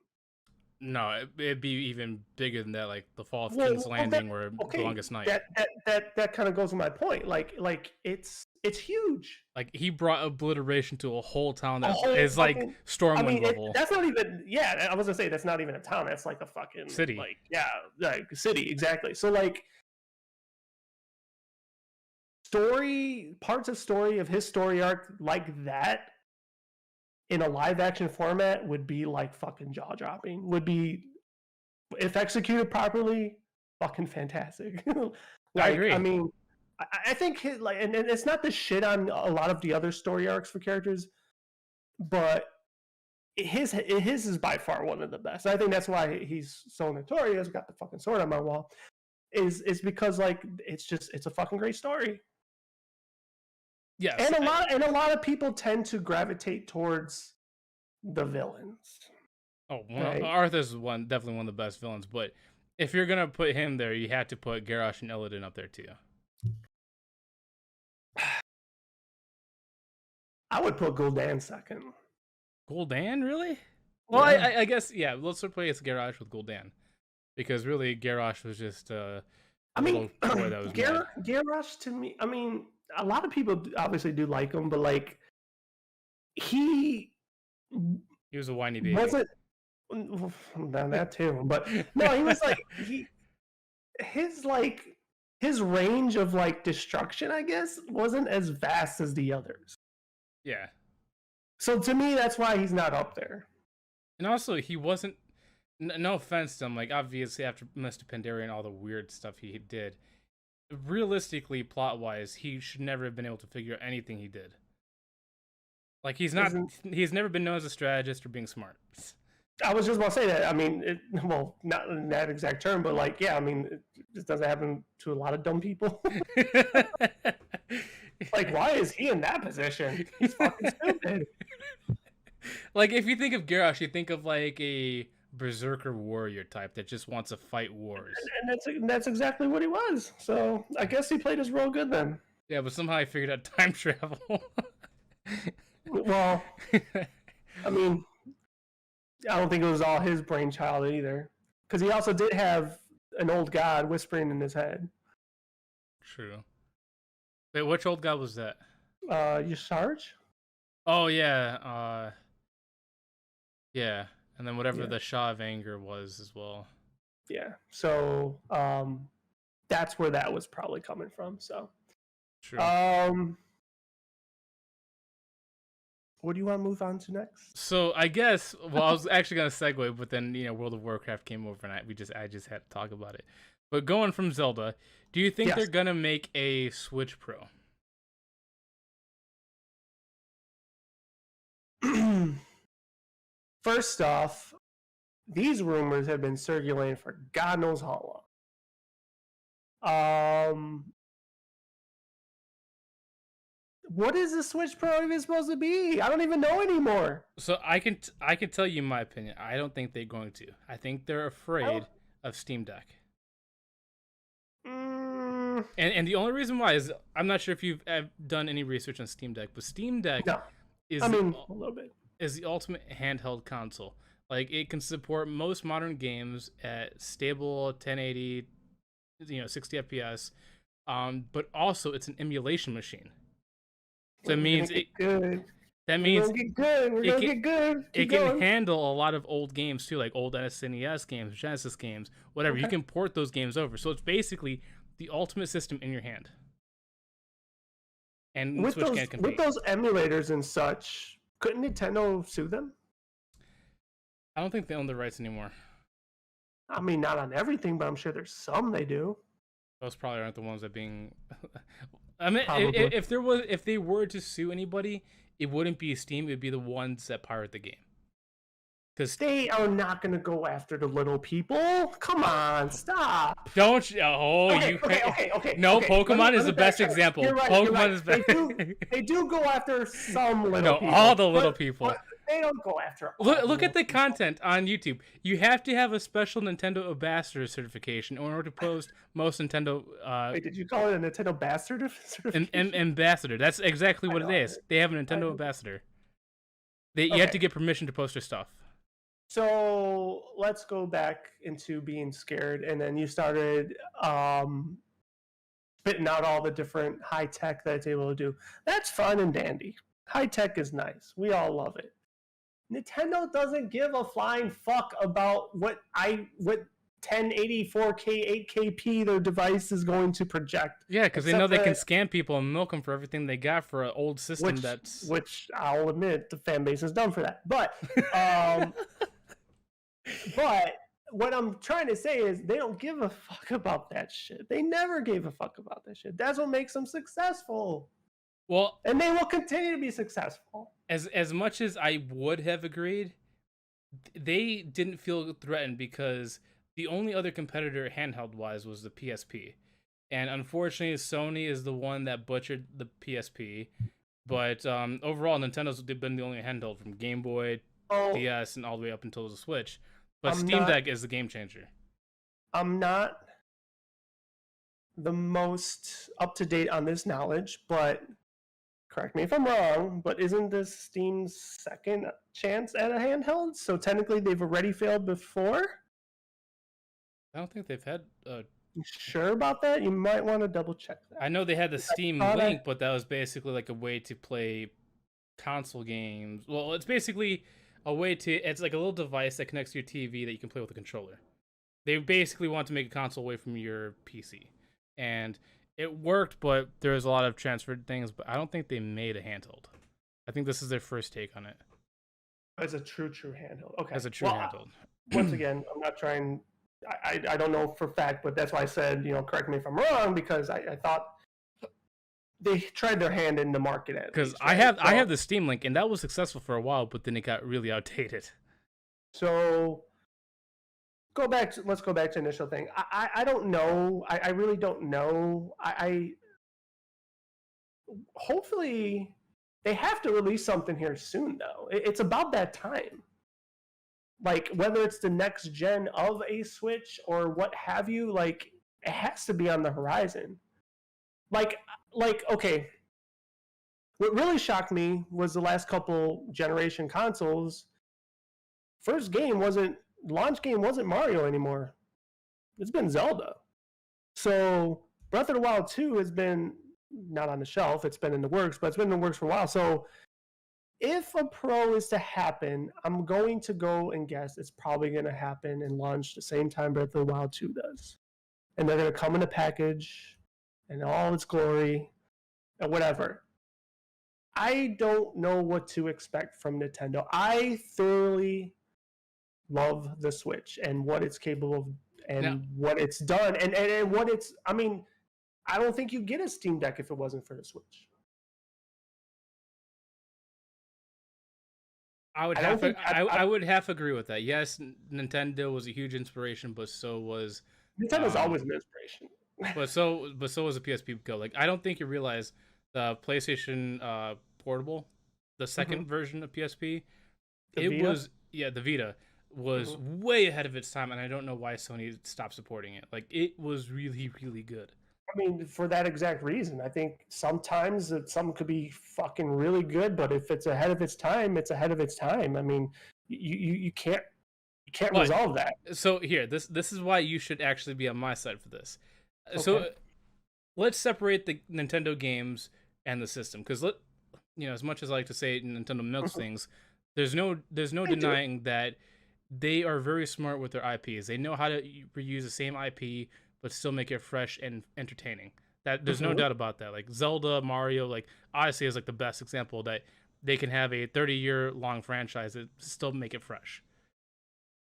No, it'd be even bigger than that, like the Fall of King's Landing or The Longest Night. That kind of goes to my point. Like it's huge. Like he brought obliteration to a whole town that is like Stormwind level. That's not even. Yeah, I was gonna say that's not even a town. That's like a fucking city. Like city exactly. So like parts of his story arc like that in a live action format would be like fucking jaw dropping. Would be, if executed properly, fucking fantastic. I agree. I mean, I think and it's not the shit on a lot of the other story arcs for characters, but his is by far one of the best. I think that's why he's so notorious. Got the fucking sword on my wall. Is because like it's a fucking great story. Yes. And a lot of people tend to gravitate towards the villains. Right? Arthur's definitely one of the best villains, but if you're gonna put him there, you have to put Garrosh and Illidan up there too. I would put Gul'dan second. Gul'dan, really? Well, yeah. I guess, yeah, let's replace Garrosh with Gul'dan. Because really, Garrosh was just I mean, Garrosh to me, I mean, a lot of people obviously do like him, but like, he was a whiny baby. Wasn't that too, but no, he was like his range of like destruction, I guess, wasn't as vast as the others. Yeah. So to me, that's why he's not up there. And also, he wasn't. No offense to him, like obviously after Mr. Pandaria and all the weird stuff he did, realistically, plot-wise, he should never have been able to figure out anything he did. Like he's never been known as a strategist or being smart. I was just about to say that. I mean, well, not in that exact term, but like, yeah, I mean, it just doesn't happen to a lot of dumb people. Like, why is he in that position? He's fucking stupid. Like, if you think of Garrosh, you think of like a berserker warrior type that just wants to fight wars. And that's exactly what he was. So I guess he played his role good then. Yeah, but somehow he figured out time travel. Well, I mean, I don't think it was all his brainchild either, because he also did have an old god whispering in his head. True. Wait, which old god was that? Y'Shaarj? Oh yeah, yeah, and then whatever the Shah of Anger was as well. Yeah, so that's where that was probably coming from. So, true. What do you want to move on to next? So I guess, well, I was actually gonna segue, but then World of Warcraft came over and I just had to talk about it. But going from Zelda, do you think they're gonna make a Switch Pro? First off, these rumors have been circulating for God knows how long. What is the Switch Pro even supposed to be? I don't even know anymore. So I can tell you my opinion. I don't think they're going to. I think they're afraid of Steam Deck. And the only reason why is I'm not sure if you've done any research on Steam Deck, but Steam Deck is a little bit. Is the ultimate handheld console. Like it can support most modern games at stable 1080, 60 FPS, but also it's an emulation machine. So it means it can handle a lot of old games too, like old SNES games, Genesis games, whatever. You can port those games over. So it's basically the ultimate system in your hand. And with those emulators and such, couldn't Nintendo sue them? I don't think they own the rights anymore. I mean, not on everything, but I'm sure there's some they do. Those probably aren't the ones that being. I mean, if they were to sue anybody, it wouldn't be Steam. It would be the ones that pirate the game. Because they are not going to go after the little people. Come on, stop. Don't you? Okay. No, Pokemon is the best example. Pokemon is best. They do go after some little people. All the little people. But they don't go after all Look at the content on YouTube. You have to have a special Nintendo Ambassador certification in order to post most Nintendo... Wait, did you call it a Nintendo Bastard certification? Ambassador. That's exactly what it is. They have a Nintendo Ambassador. You have to get permission to post their stuff. So let's go back into being scared, and then you started spitting out all the different high tech that it's able to do. That's fun and dandy. High tech is nice. We all love it. Nintendo doesn't give a flying fuck about what 1080 4K 8KP their device is going to project. Yeah, because they know they can scam people and milk them for everything they got for an old system. Which I'll admit the fan base is dumb for that. But but what I'm trying to say is they don't give a fuck about that shit. They never gave a fuck about that shit. That's what makes them successful. Well, and they will continue to be successful. As much as I would have agreed, they didn't feel threatened because the only other competitor handheld wise was the PSP. And unfortunately, Sony is the one that butchered the PSP. But overall, Nintendo's been the only handheld from Game Boy, Oh, DS, and all the way up until the Switch. But I'm Steam not. Deck is the game changer. I'm not the most up to date on this knowledge, but correct me if I'm wrong. But isn't this Steam's second chance at a handheld? So technically, they've already failed before. I don't think they've had. You sure about that? You might want to double check I that. know they had the Steam thought Link, but that was basically like a way to play console games. Well, it's basically a way to. It's like a little device that connects to your TV that you can play with a controller. They basically want to make a console away from your PC, and it worked, but there was a lot of transferred things. But I don't think they made a handheld. I think this is their first take on it As a true handheld. Okay. as a true handheld. Once again, I'm not trying. I don't know for a fact, but that's why I said, correct me if I'm wrong, because I thought they tried their hand in the market at Because least. I have the Steam Link, and that was successful for a while, but then it got really outdated. So let's go back to initial thing. I don't know. I really don't know. I hopefully they have to release something here soon though. It's about that time. Like whether it's the next gen of a Switch or what have you, like it has to be on the horizon. Like okay, what really shocked me was the last couple generation consoles. First game wasn't launch game wasn't Mario anymore. It's been Zelda. So Breath of the Wild 2 has been not on the shelf, it's been in the works, but it's been in the works for a while. So if a Pro is to happen, I'm going to go and guess it's probably going to happen and launch the same time Breath of the Wild 2 does. And they're going to come in a package in all its glory and whatever. I don't know what to expect from Nintendo. I thoroughly love the Switch and what it's capable of and what it's done and what it's. I mean, I don't think you'd get a Steam Deck if it wasn't for the Switch. I would half agree with that. Yes, Nintendo was a huge inspiration, but so was Nintendo's always an inspiration. but so was the PSP Go. Like I don't think you realize the PlayStation Portable, the 2nd version of PSP, the Vita was way ahead of its time, and I don't know why Sony stopped supporting it. Like it was really, really good. I mean, for that exact reason, I think sometimes something could be fucking really good, but if it's ahead of its time, it's ahead of its time. I mean, you can't resolve that. So here, this is why you should actually be on my side for this. Okay. So let's separate the Nintendo games and the system, because as much as I like to say Nintendo milks things, there's no denying that they are very smart with their IPs. They know how to reuse the same IP but still make it fresh and entertaining. That there's no doubt about that. Like Zelda, Mario, like Odyssey is like the best example that they can have a 30-year long franchise that still make it fresh.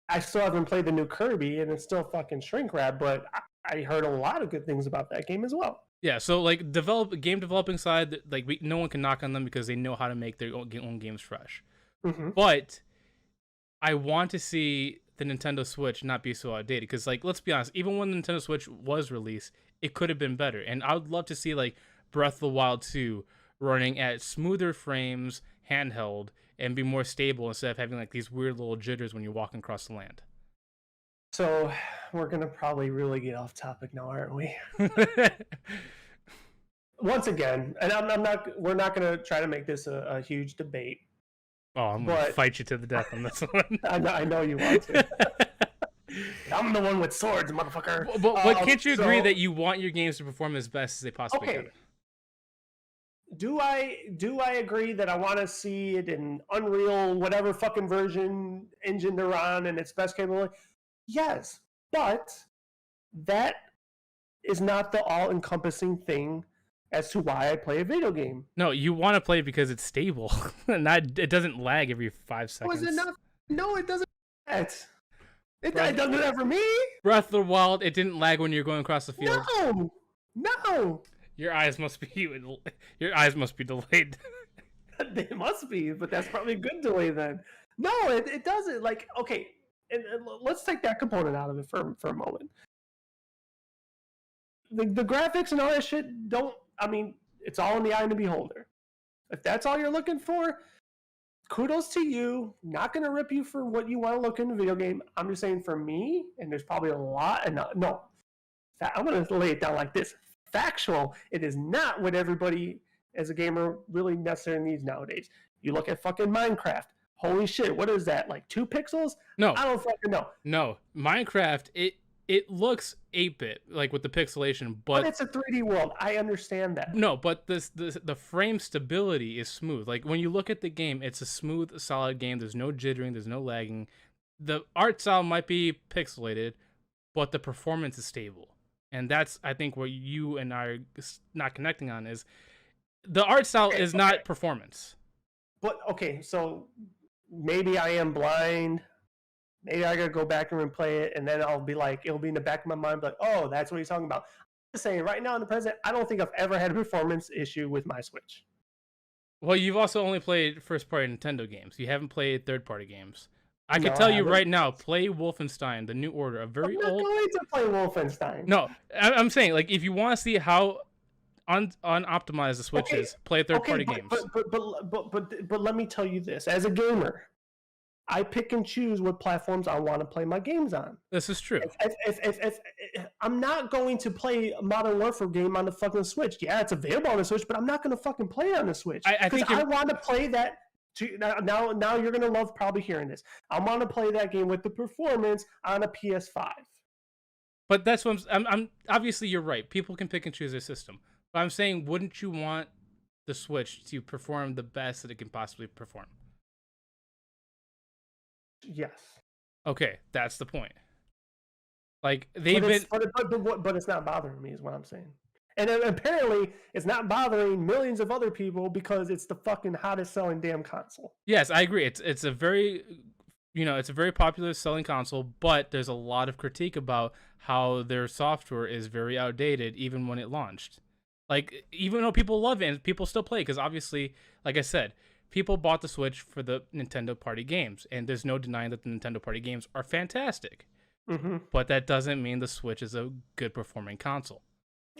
I still haven't played the new Kirby, and it's still fucking shrink wrap, but I heard a lot of good things about that game as well. Yeah, so like game developing side, like no one can knock on them because they know how to make their own games fresh. But I want to see the Nintendo Switch not be so outdated, because like let's be honest, even when the Nintendo Switch was released, it could have been better, and I would love to see like Breath of the Wild 2 running at smoother frames handheld and be more stable instead of having like these weird little jitters when you're walking across the land. So we're gonna probably really get off topic now, aren't we? Once again, and we're not gonna try to make this a huge debate. Oh, I'm gonna fight you to the death on this one. I know you want to. I'm the one with swords, motherfucker. But can't you agree that you want your games to perform as best as they possibly can? Do I agree that I want to see it in Unreal, whatever fucking version engine they're on, and its best capability? Yes, but that is not the all-encompassing thing as to why I play a video game. No, you want to play it because it's stable, it doesn't lag every 5 seconds. Was it not? No, it doesn't. It doesn't that for me. Breath of the Wild, it didn't lag when you're going across the field. No. Your eyes must be delayed. They must be, but that's probably a good delay then. No, it doesn't. Like, okay, and let's take that component out of it for a moment. the graphics and all that shit don't. I mean, it's all in the eye of the beholder. If that's all you're looking for, kudos to you. Not going to rip you for what you want to look in a video game. I'm just saying for me, and there's probably a lot. And no, I'm going to lay it down like this. Factual, it is not what everybody as a gamer really necessarily needs nowadays. You look at fucking Minecraft. Holy shit, what is that? Like 2 pixels? No, I don't fucking know. No, Minecraft, it looks 8-bit, like with the pixelation, but it's a 3D world. I understand that. No, but the frame stability is smooth. Like when you look at the game, it's a smooth, solid game. There's no jittering, there's no lagging. The art style might be pixelated, but the performance is stable. And that's, I think, what you and I are not connecting on is the art style is not performance. But okay, so maybe I am blind. Maybe I gotta go back and replay it, and then I'll be like, it'll be in the back of my mind, like, oh, that's what he's talking about. I'm just saying, right now in the present, I don't think I've ever had a performance issue with my Switch. Well, you've also only played first-party Nintendo games. You haven't played third-party games. I can tell you right now, play Wolfenstein: The New Order, a very old. I'm not going to play Wolfenstein. No, I'm saying, like, if you want to see how unoptimized the Switch is, play third-party games. But let me tell you this: as a gamer, I pick and choose what platforms I want to play my games on. This is true. If I'm not going to play a Modern Warfare game on the fucking Switch. Yeah, it's available on the Switch, but I'm not going to fucking play it on the Switch. Because I want to play that. Now you're going to love probably hearing this. I want to play that game with the performance on a PS5. But that's what I'm obviously you're right. People can pick and choose their system. But I'm saying, wouldn't you want the Switch to perform the best that it can possibly perform? Yes. Okay, that's the point. Like but it's not bothering me, is what I'm saying. And apparently, it's not bothering millions of other people because it's the fucking hottest selling damn console. Yes, I agree. It's a very, it's a very popular selling console, but there's a lot of critique about how their software is very outdated, even when it launched. Like, even though people love it and people still play, because obviously, like I said, people bought the Switch for the Nintendo Party games, and there's no denying that the Nintendo Party games are fantastic. Mm-hmm. But that doesn't mean the Switch is a good performing console.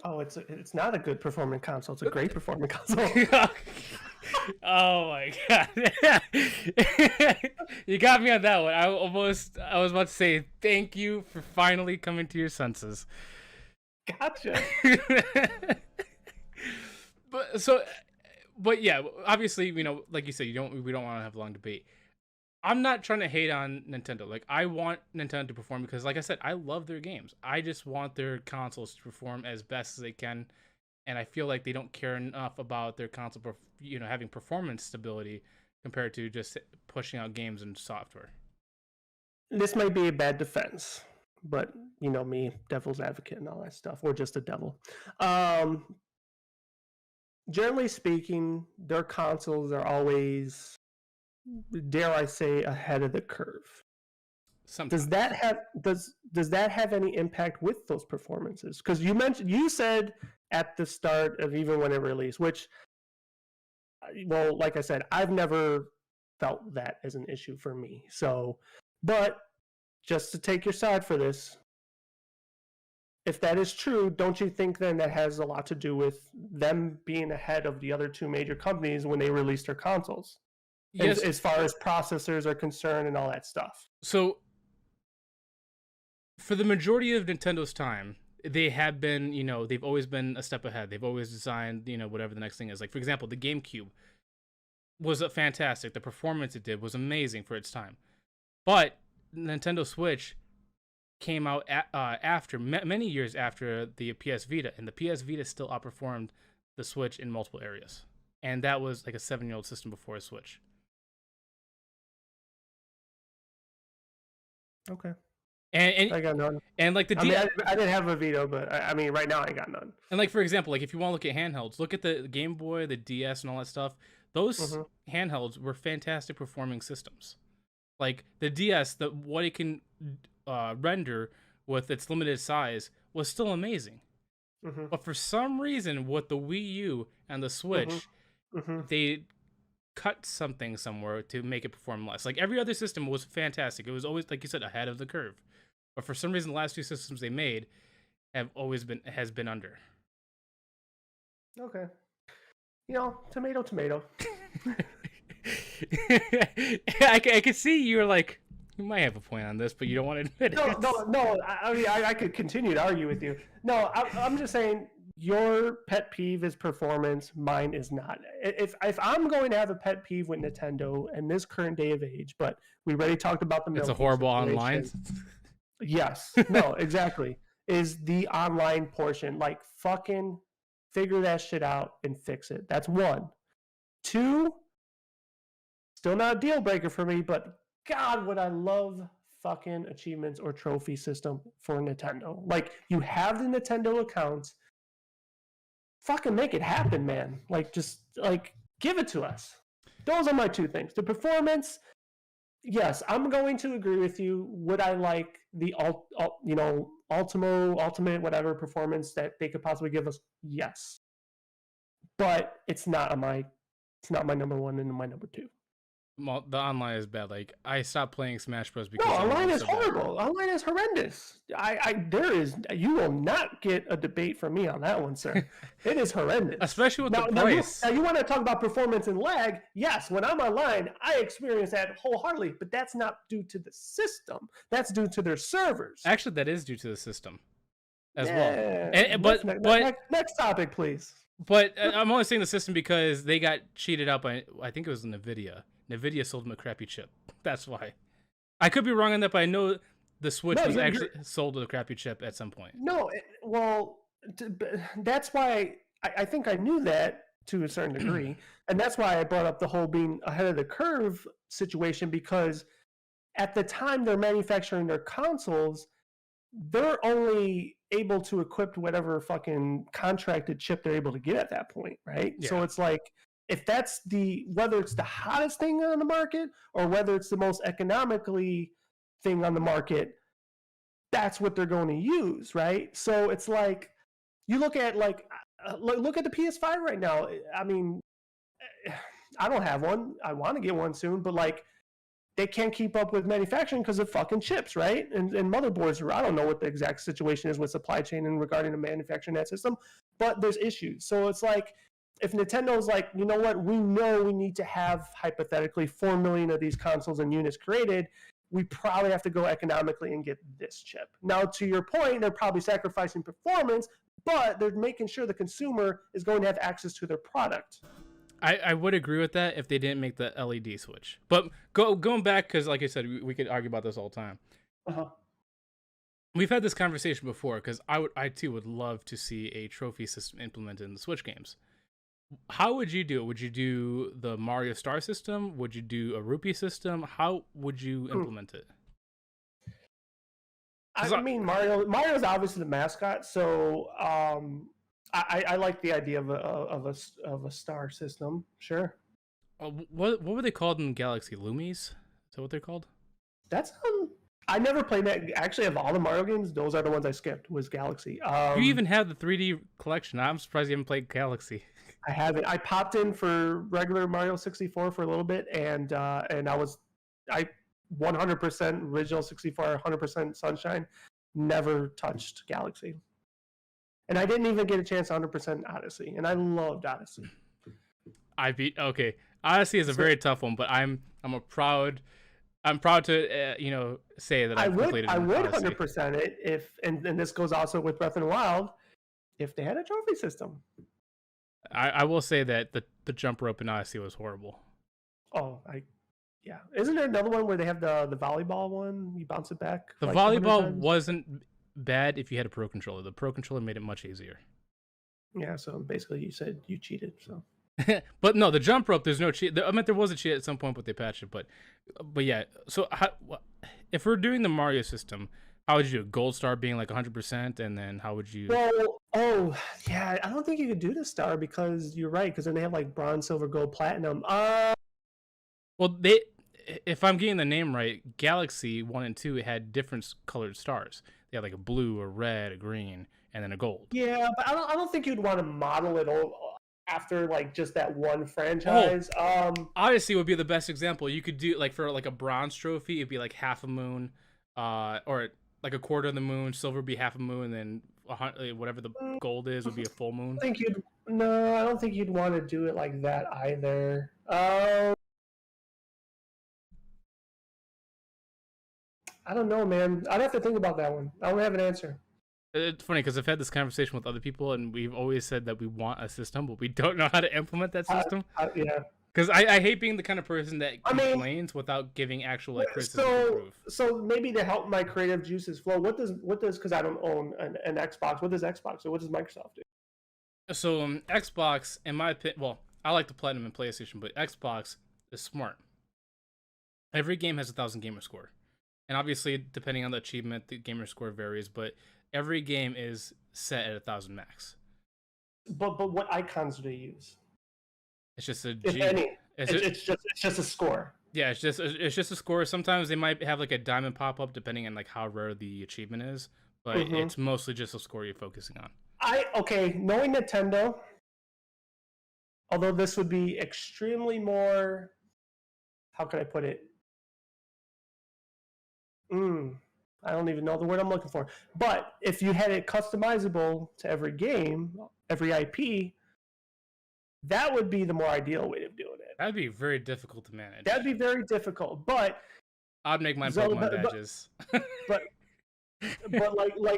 Oh, it's not a good performing console. It's a great performing console. Oh my god! You got me on that one. I was about to say thank you for finally coming to your senses. Gotcha. But yeah, obviously, like you said, we don't want to have a long debate. I'm not trying to hate on Nintendo. Like, I want Nintendo to perform because, like I said, I love their games. I just want their consoles to perform as best as they can, and I feel like they don't care enough about their console, having performance stability compared to just pushing out games and software. This might be a bad defense, but me, devil's advocate and all that stuff, or just a devil. Generally speaking, their consoles are always, dare I say, ahead of the curve. Sometimes. Does that have any impact with those performances? Because you said at the start of even when it released, which, well, like I said, I've never felt that as an issue for me. So, but just to take your side for this, if that is true, don't you think then that has a lot to do with them being ahead of the other two major companies when they released their consoles? Yes. As far as processors are concerned and all that stuff. So, for the majority of Nintendo's time, they have been, they've always been a step ahead. They've always designed, whatever the next thing is. Like, for example, the GameCube was fantastic. The performance it did was amazing for its time. But Nintendo Switch came out after many years after the PS Vita, and the PS Vita still outperformed the Switch in multiple areas. And that was like a 7-year-old system before a Switch. Okay. And I got none. And like I didn't have a Vita, but right now I got none. And like, for example, like if you want to look at handhelds, look at the Game Boy, the DS, and all that stuff. Those handhelds were fantastic performing systems. Like the DS, what it can render with its limited size was still amazing. But for some reason, with the Wii U and the Switch, they cut something somewhere to make it perform less. Like every other system was fantastic. It was always, like you said, ahead of the curve. But for some reason, the last two systems they made, has been under. Okay. You know, tomato, tomato. I can see you're like, you might have a point on this, but you don't want to admit it. No. I mean, I could continue to argue with you. No, I'm just saying your pet peeve is performance. Mine is not. If I'm going to have a pet peeve with Nintendo and this current day of age, but we already talked about the. It's a horrible online. Yes. No. Exactly. Is the online portion like fucking figure that shit out and fix it? That's one. Two. Still not a deal breaker for me, but God, would I love fucking achievements or trophy system for Nintendo. Like, you have the Nintendo accounts. Fucking make it happen, man. Like, just, like, give it to us. Those are my two things. The performance, yes, I'm going to agree with you. Would I like the, ultimate, whatever performance that they could possibly give us? Yes. But it's not my number one and my number two. Well, the online is bad. Like, I stopped playing Smash Bros. Because online is horrible. Online is horrendous. You will not get a debate from me on that one, sir. It is horrendous. Especially with the price. Now you want to talk about performance and lag. Yes, when I'm online, I experience that wholeheartedly, but that's not due to the system. That's due to their servers. Actually, that is due to the system as well. But next topic, please. But I'm only saying the system because they got cheated out by, I think it was NVIDIA. NVIDIA sold them a crappy chip. That's why. I could be wrong on that, but I know the Switch was actually sold with a crappy chip at some point. No, that's why I think I knew that to a certain degree. And that's why I brought up the whole being ahead of the curve situation, because at the time they're manufacturing their consoles, they're only able to equip whatever fucking contracted chip they're able to get at that point, right? Yeah. So it's like, if that's whether it's the hottest thing on the market or whether it's the most economically thing on the market, that's what they're going to use, right? So it's like, you look at look at the PS5 right now. I mean, I don't have one. I want to get one soon, but like, they can't keep up with manufacturing because of fucking chips, right? And motherboards. I don't know what the exact situation is with supply chain and regarding the manufacturing that system, but there's issues. So it's like, if Nintendo's like, you know what, we know we need to have, hypothetically, 4 million of these consoles and units created, we probably have to go economically and get this chip. Now, to your point, they're probably sacrificing performance, but they're making sure the consumer is going to have access to their product. I would agree with that if they didn't make the LED switch. But going back, because like I said, we could argue about this all the time. Uh-huh. We've had this conversation before, because I too would love to see a trophy system implemented in the Switch games. How would you do it? Would you do the Mario Star system? Would you do a rupee system? How would you implement it? I mean, Mario's obviously the mascot, so I like the idea of a star system. Sure. What were they called in Galaxy? Loomies? Is that what they're called? That's I never played that. Actually, of all the Mario games, those are the ones I skipped. Was Galaxy. You even have the 3D collection. I'm surprised you haven't played Galaxy. I haven't. I popped in for regular Mario 64 for a little bit, and I 100% original 64, 100% Sunshine. Never touched Galaxy, and I didn't even get a chance 100% Odyssey, and I loved Odyssey. Okay. Odyssey is a very tough one, but I'm proud to say that I've completed. I would 100% it if, and this goes also with Breath of the Wild, if they had a trophy system. I will say that the jump rope in Odyssey was horrible. Oh, yeah. Isn't there another one where they have the volleyball one? You bounce it back. The volleyball wasn't bad if you had a Pro Controller. The Pro Controller made it much easier. Yeah, so basically you said you cheated. So. But no, the jump rope, there's no cheat. I mean, there was a cheat at some point, but they patched it. But yeah. So if we're doing the Mario system, how would you do it? Gold Star being like 100%, and then how would you? Well, yeah, I don't think you could do the star because you're right. Because then they have like bronze, silver, gold, platinum. Well, if I'm getting the name right, Galaxy 1 and 2 had different colored stars. They had like a blue, a red, a green, and then a gold. Yeah, but I don't think you'd want to model it all after like just that one franchise. Odyssey would be the best example. You could do like for like a bronze trophy, it'd be like half a moon, or like a quarter of the moon, silver would be half a moon, and then whatever the gold is would be a full moon. I don't think you'd want to do it like that either. I don't know, man. I'd have to think about that one. I don't have an answer. It's funny because I've had this conversation with other people, and we've always said that we want a system, but we don't know how to implement that system. Yeah. Because I hate being the kind of person that complains without giving actual like criticism to proof. So maybe to help my creative juices flow, what does because I don't own an Xbox. What does Xbox do? What does Microsoft do? So Xbox, in my opinion, well, I like the Platinum and PlayStation, but Xbox is smart. Every game has 1,000 gamer score, and obviously depending on the achievement, the gamer score varies. But every game is set at 1,000 max. But what icons do they use? It's just a if G. Any. It's just a score. Yeah, it's just a score. Sometimes they might have like a diamond pop up depending on like how rare the achievement is, but it's mostly just a score you're focusing on. Knowing Nintendo, although this would be extremely more, how can I put it? I don't even know the word I'm looking for. But if you had it customizable to every game, every IP, that would be the more ideal way of doing it. That'd be very difficult to manage. That'd be very difficult, but I'd make mine Pokemon badges. But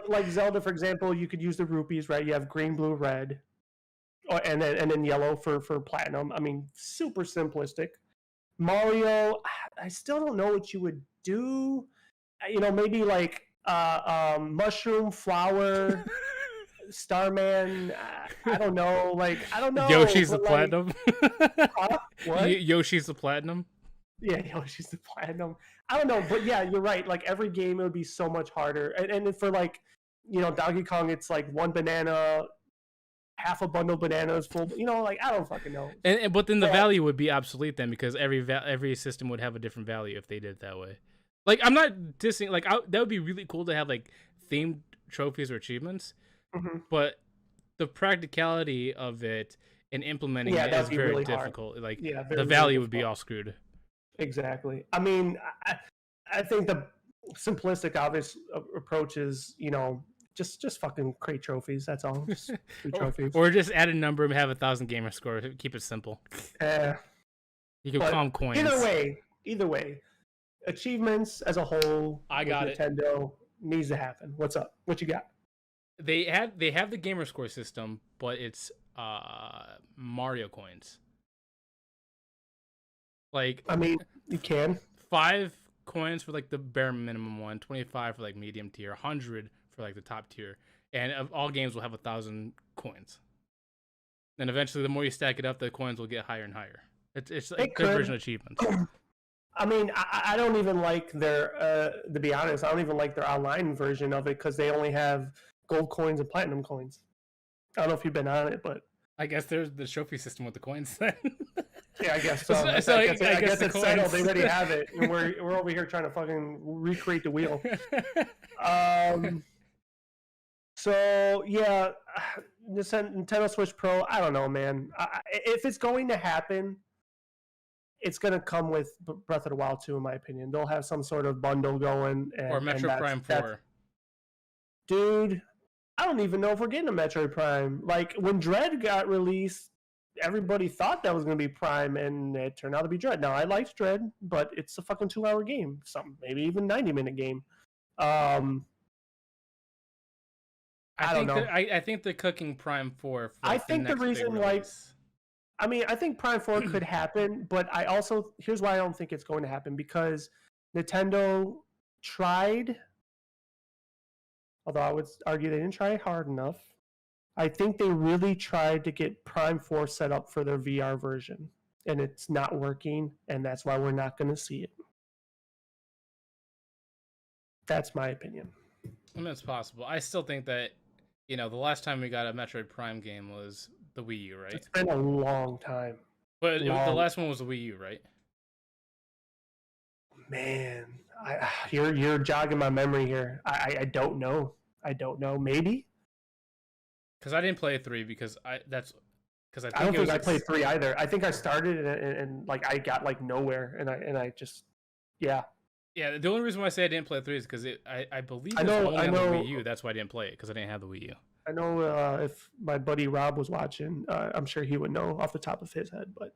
like Zelda, for example, you could use the rupees, right? You have green, blue, red, and then yellow for platinum. I mean, super simplistic. Mario, I still don't know what you would do. You know, maybe like mushroom, flower, Starman. I don't know. Like, I don't know. Yoshi's the platinum. What? Yoshi's the platinum. Yeah, Yoshi's the platinum. I don't know, but yeah, you're right. Like every game, it would be so much harder. And for like, you know, Donkey Kong, it's like one banana, half a bundle of bananas, full. You know, like I don't fucking know. But then the value would be obsolete then because every system would have a different value if they did it that way. Like I'm not dissing. Like that would be really cool to have like themed trophies or achievements, but the practicality of it and implementing it is very really difficult. Hard. Like the value would be all screwed. Exactly. I mean, I think the simplistic, obvious approach is, you know, just fucking create trophies. That's all. Just trophies. Or just add a number and have 1,000 gamer score. Keep it simple. You can call them coins. Either way, achievements as a whole. I got Nintendo needs to happen. What's up? What you got? They have the gamer score system, but it's Mario coins. Like, I mean, you can 5 coins for like the bare minimum one, 25 for like medium tier, 100 for like the top tier, and all games will have 1,000 coins. And eventually, the more you stack it up, the coins will get higher and higher. It's like their version of achievements. I mean, I don't even like their to be honest, I don't even like their online version of it because they only have gold coins and platinum coins. I don't know if you've been on it, but I guess there's the trophy system with the coins then. Yeah, I guess so. I guess it's settled. They already have it, and we're over here trying to fucking recreate the wheel. So yeah, the Nintendo Switch Pro. I don't know, man. If it's going to happen, it's going to come with Breath of the Wild 2, in my opinion. They'll have some sort of bundle going, or Metroid Prime 4. Dude, I don't even know if we're getting a Metroid Prime. Like when Dread got released, everybody thought that was going to be Prime, and it turned out to be Dread. Now, I liked Dread, but it's a fucking 2-hour game. Maybe even 90-minute game. I don't know. I think they're cooking Prime 4 for I think the reason why... I mean, I think Prime 4 could happen, but here's why I don't think it's going to happen, because Nintendo tried, although I would argue they didn't try hard enough. I think they really tried to get Prime 4 set up for their VR version, and it's not working, and that's why we're not going to see it. That's my opinion. I mean, it's possible. I still think that, the last time we got a Metroid Prime game was the Wii U, right? It's been a long time. But the last one was the Wii U, right? Man, you're jogging my memory here. I don't know. Maybe. Because I didn't play 3 because I don't think I played 3 either. I think I started and like I got like nowhere and I just Yeah, the only reason why I say I didn't play 3 is because I believe I it was know, only I on the know, Wii U. That's why I didn't play it because I didn't have the Wii U. I know. If my buddy Rob was watching, I'm sure he would know off the top of his head. But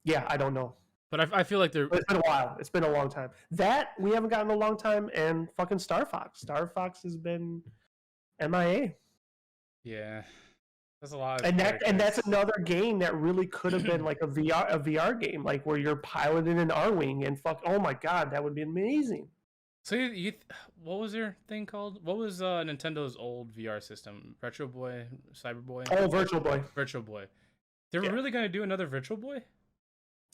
yeah, I don't know. But I feel like they're. But it's been a while. It's been a long time. That we haven't gotten a long time, and fucking Star Fox. Star Fox has been MIA. Yeah, that's a lot. And that's another game that really could have been like a VR game, like where you're piloting an R-wing and fuck. Oh my god, that would be amazing. So what was their thing called? What was Nintendo's old VR system? Retro Boy, Cyber Boy? Oh, Virtual Boy. Virtual Boy. They were really gonna do another Virtual Boy?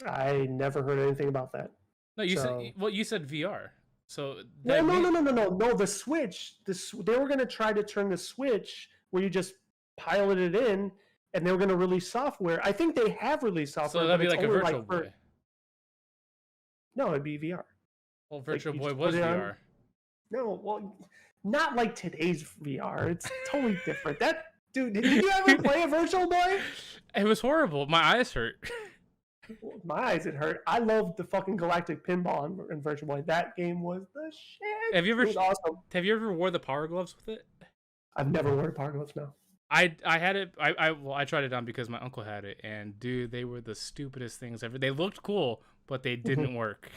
I never heard anything about that. No, you said VR. So no. The Switch. They were gonna try to turn the Switch where you just pilot it in, and they were gonna release software. I think they have released software. So that'd be like a Virtual Boy. No, it'd be VR. Well, Virtual Boy was VR. No, well, not like today's VR. It's totally different. Dude, did you ever play a Virtual Boy? It was horrible. My eyes hurt. My eyes, it hurt. I loved the fucking Galactic Pinball in Virtual Boy. That game was the shit. Have you ever? It was awesome. Have you ever wore the Power Gloves with it? I've never worn Power Gloves. No. I had it. I tried it on because my uncle had it, and dude, they were the stupidest things ever. They looked cool, but they didn't work.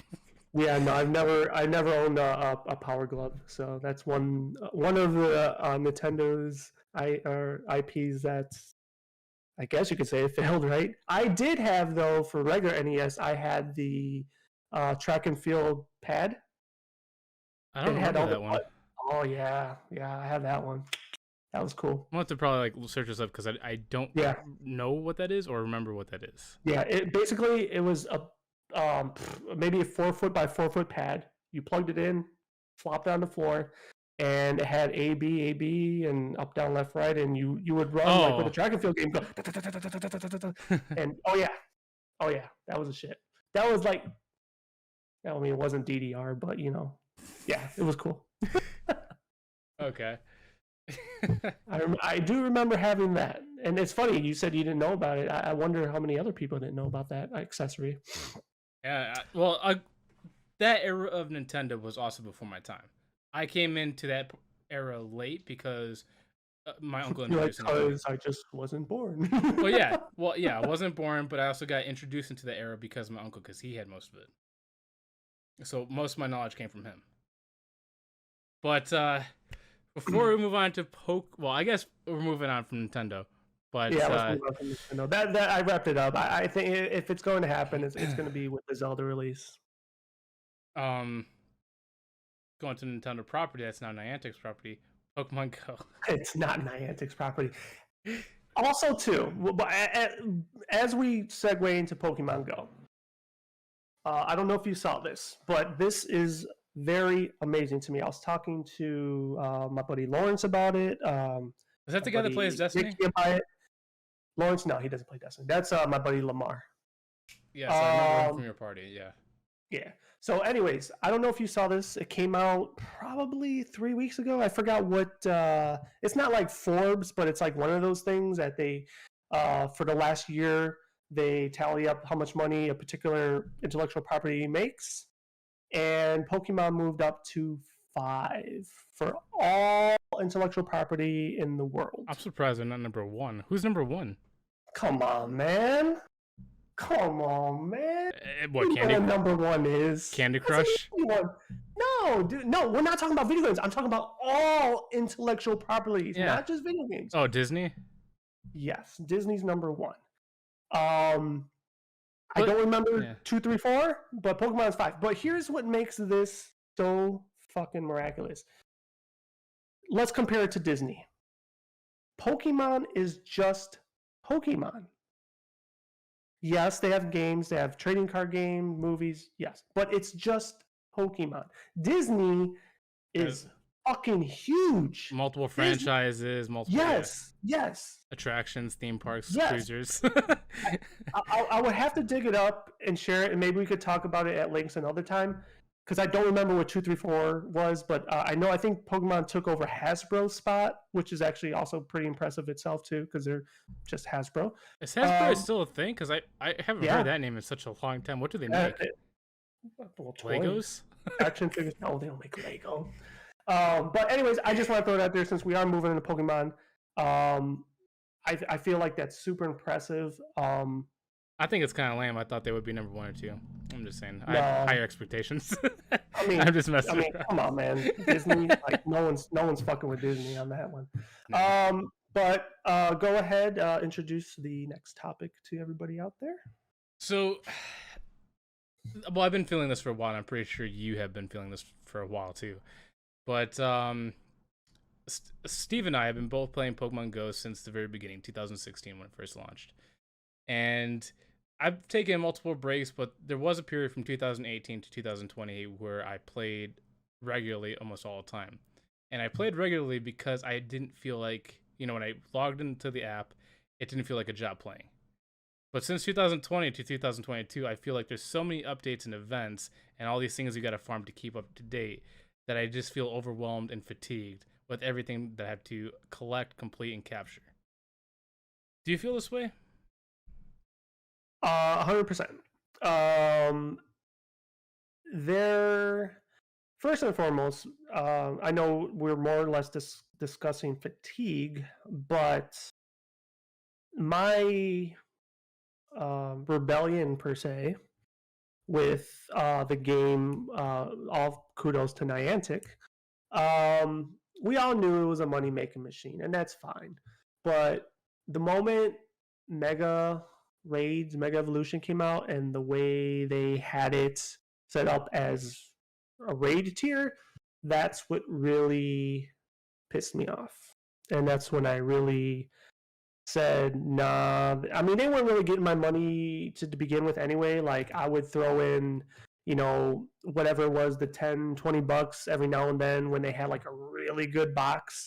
Yeah, no, I've never owned a Power Glove, so that's one of the Nintendo's IPs that's, I guess you could say, it failed, right? I did have, though, for regular NES, I had the track and field pad. I don't remember that one. Oh yeah, I have that one. That was cool. I'll have to probably like search this up because I don't know what that is or remember what that is. Yeah, it was a maybe a 4 foot by 4 foot pad. You plugged it in, flopped on the floor, and it had A B and up down left right, and you would run like with a track and field game, go and oh yeah, that was a shit. That was like, I mean, it wasn't DDR, but yeah, it was cool. Okay. I do remember having that, and it's funny you said you didn't know about it. I wonder how many other people didn't know about that accessory. Yeah, well, that era of Nintendo was also before my time. I came into that era late because my uncle introduced me. Because I just wasn't born. Well, yeah, I wasn't born, but I also got introduced into the era because of my uncle, because he had most of it. So most of my knowledge came from him. But before we move on to well, I guess we're moving on from Nintendo. But yeah, let's move on from Nintendo. That I wrapped it up. I think if it's going to happen, it's going to be with the Zelda release. Going to Nintendo property that's now Niantic's property, Pokemon Go. It's not Niantic's property. Also, too, as we segue into Pokemon Go, I don't know if you saw this, but this is very amazing to me. I was talking to my buddy Lawrence about it. Is that the guy that plays Destiny? Lawrence, no, he doesn't play Destiny. That's my buddy Lamar. Yes, I remember him from your party. Yeah. Yeah. So, anyways, I don't know if you saw this. It came out probably 3 weeks ago. I forgot what. It's not like Forbes, but it's like one of those things that they, for the last year, they tally up how much money a particular intellectual property makes, and Pokemon moved up to 5 for all intellectual property in the world. I'm surprised they're not number 1. Who's number 1? Come on, man. What number 1 is? Candy Crush? No, dude. No, we're not talking about video games. I'm talking about all intellectual properties, not just video games. Oh, Disney? Yes, Disney's number 1. I don't remember 2, 3, 4, but Pokemon's 5. But here's what makes this so fucking miraculous. Let's compare it to Disney. Pokemon is just Pokemon. Yes, they have games, they have trading card game, movies, yes, but it's just Pokemon. Disney is fucking huge. Multiple franchises, multiple yes. attractions, theme parks, cruisers. I would have to dig it up and share it, and maybe we could talk about it at length another time, because I don't remember what 2, 3, 4 was, but I think Pokemon took over Hasbro's spot, which is actually also pretty impressive itself too, because they're just Hasbro. Is Hasbro still a thing? Because I haven't heard that name in such a long time. What do they make? Well, Legos? Action figures? No, they don't make Lego. But anyways, I just want to throw it out there since we are moving into Pokemon. I feel like that's super impressive. I think it's kind of lame. I thought they would be number 1 or 2. I'm just saying. I No. have higher expectations. I mean, I'm just messing I mean, around. come on, man. Disney, like no one's fucking with Disney on that one. No. But go ahead, introduce the next topic to everybody out there. So, well, I've been feeling this for a while. And I'm pretty sure you have been feeling this for a while too. But Steve and I have been both playing Pokemon Go since the very beginning, 2016 when it first launched. And I've taken multiple breaks, but there was a period from 2018 to 2020 where I played regularly almost all the time. And I played regularly because I didn't feel like, when I logged into the app, it didn't feel like a job playing. But since 2020 to 2022, I feel like there's so many updates and events and all these things you got to farm to keep up to date that I just feel overwhelmed and fatigued with everything that I have to collect, complete, and capture. Do you feel this way? 100%. There, first and foremost, I know we're more or less discussing fatigue, but my rebellion per se with the game, all kudos to Niantic. We all knew it was a money making machine, and that's fine. But the moment Mega Raids, Mega Evolution came out, and the way they had it set up as a raid tier, that's what really pissed me off. And that's when I really said, nah. I mean, they weren't really getting my money to begin with anyway. Like, I would throw in, whatever it was, the 10, 20 bucks every now and then when they had like a really good box.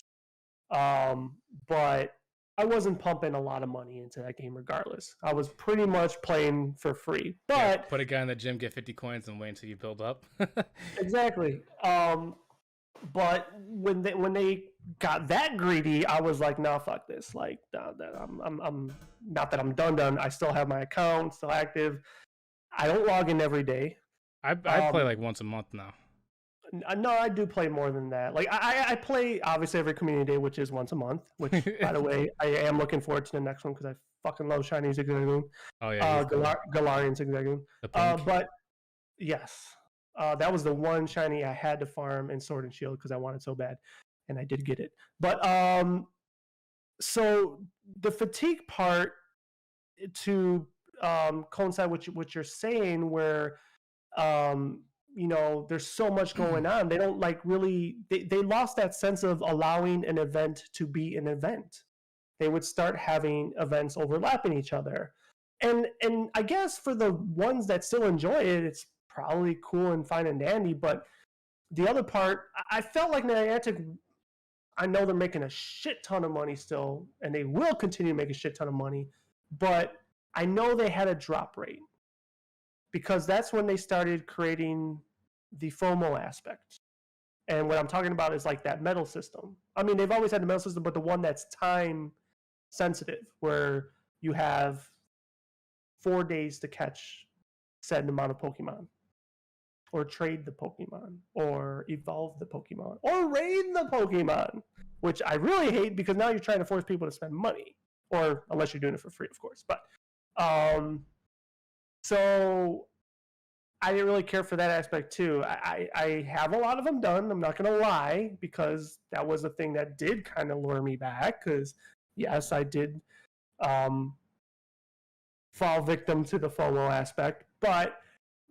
But I wasn't pumping a lot of money into that game regardless. I was pretty much playing for free. But yeah, put a guy in the gym, get 50 coins, and wait until you build up. Exactly. But when they got that greedy, I was like, "No, fuck this!" Like, I'm not that I'm done. I still have my account, still active. I don't log in every day. I play like once a month now. No, I do play more than that. Like, I play obviously every community day, which is once a month. Which, by the way, I am looking forward to the next one because I fucking love Shiny Zigzagoon. Oh yeah, Galarian Zigzagoon. But yes. That was the one shiny I had to farm in Sword and Shield because I wanted so bad, and I did get it. But so the fatigue part, to coincide with what you're saying, where there's so much going on. They don't they lost that sense of allowing an event to be an event. They would start having events overlapping each other, and I guess for the ones that still enjoy it, it's probably cool and fine and dandy. But the other part, I felt like Niantic, I know they're making a shit ton of money still, and they will continue to make a shit ton of money, but I know they had a drop rate because that's when they started creating the FOMO aspect. And what I'm talking about is like that medal system. I mean, they've always had the medal system, but the one that's time sensitive, where you have 4 days to catch said amount of Pokemon, or trade the Pokemon, or evolve the Pokemon, or raid the Pokemon, which I really hate because now you're trying to force people to spend money, or unless you're doing it for free, of course. But so I didn't really care for that aspect too. I have a lot of them done. I'm not going to lie, because that was a thing that did kind of lure me back. Because yes, I did fall victim to the FOMO aspect, but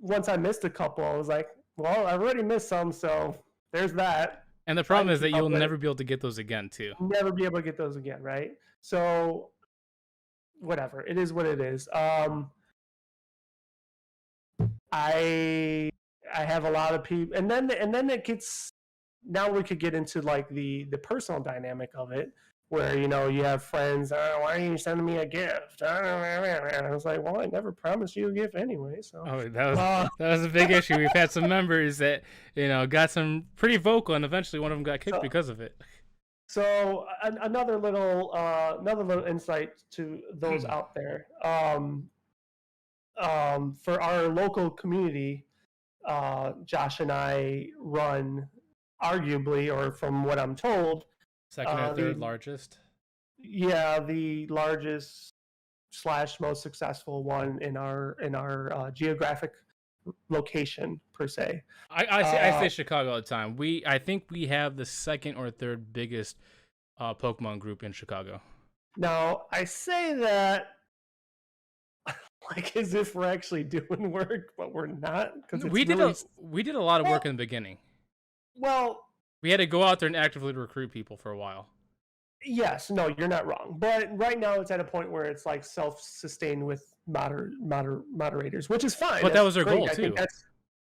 once I missed a couple, I was like, well, I've already missed some, so there's that. And the problem is that you'll never be able to get those again, too. Never be able to get those again, right? So, whatever. It is what it is. I have a lot of people, and then it gets. Now we could get into like the personal dynamic of it, where you have friends. Oh, why are you sending me a gift? And I was like, well, I never promised you a gift anyway. So that was a big issue. We've had some members that got some pretty vocal, and eventually one of them got kicked because of it. So another little insight to those out there. For our local community, Josh and I run, arguably, or from what I'm told, Second or third largest. Yeah, the largest / most successful one in our geographic location per se. I say Chicago all the time. I think we have the second or third biggest Pokemon group in Chicago. Now I say that like as if we're actually doing work, but we're not, because we did a lot of work in the beginning. Well, we had to go out there and actively recruit people for a while. Yes, no, you're not wrong. But right now it's at a point where it's like self-sustained with moderators, which is fine. But that was our goal too.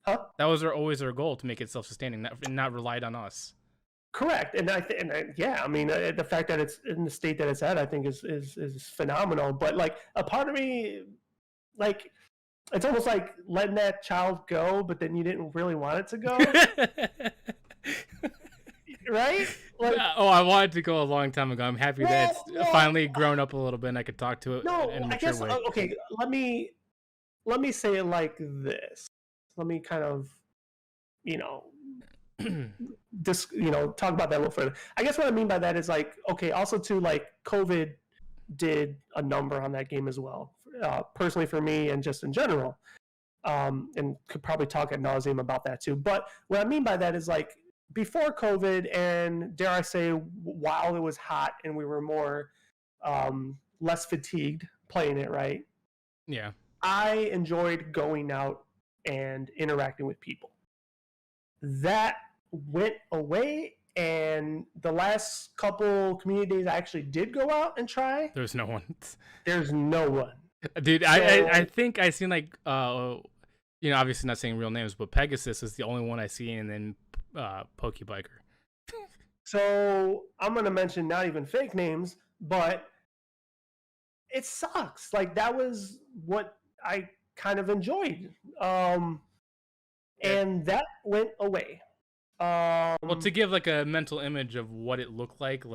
That was always our goal, to make it self-sustaining, not relied on us. Correct, and yeah, I mean, the fact that it's in the state that it's at, I think is phenomenal. But like a part of me, like, it's almost like letting that child go, but then you didn't really want it to go. Right? Like, I wanted to go a long time ago. I'm happy that it's finally grown up a little bit and I could talk to it in a mature way. Okay, let me say it like this. Let me kind of, talk about that a little further. I guess what I mean by that is like, okay, also too, like COVID did a number on that game as well. Personally for me and just in general, and could probably talk ad nauseum about that too. But what I mean by that is like, before COVID, and dare I say, while it was hot and we were more less fatigued playing it, right? Yeah. I enjoyed going out and interacting with people. That went away, and the last couple community days I actually did go out and try. There's no one. There's no one. Dude, so, I think I seen like, obviously not saying real names, but Pegasus is the only one I see, and then Pokebiker. So I'm gonna mention not even fake names, but it sucks. Like that was what I kind of enjoyed, and that went away. Well, to give like a mental image of what it looked like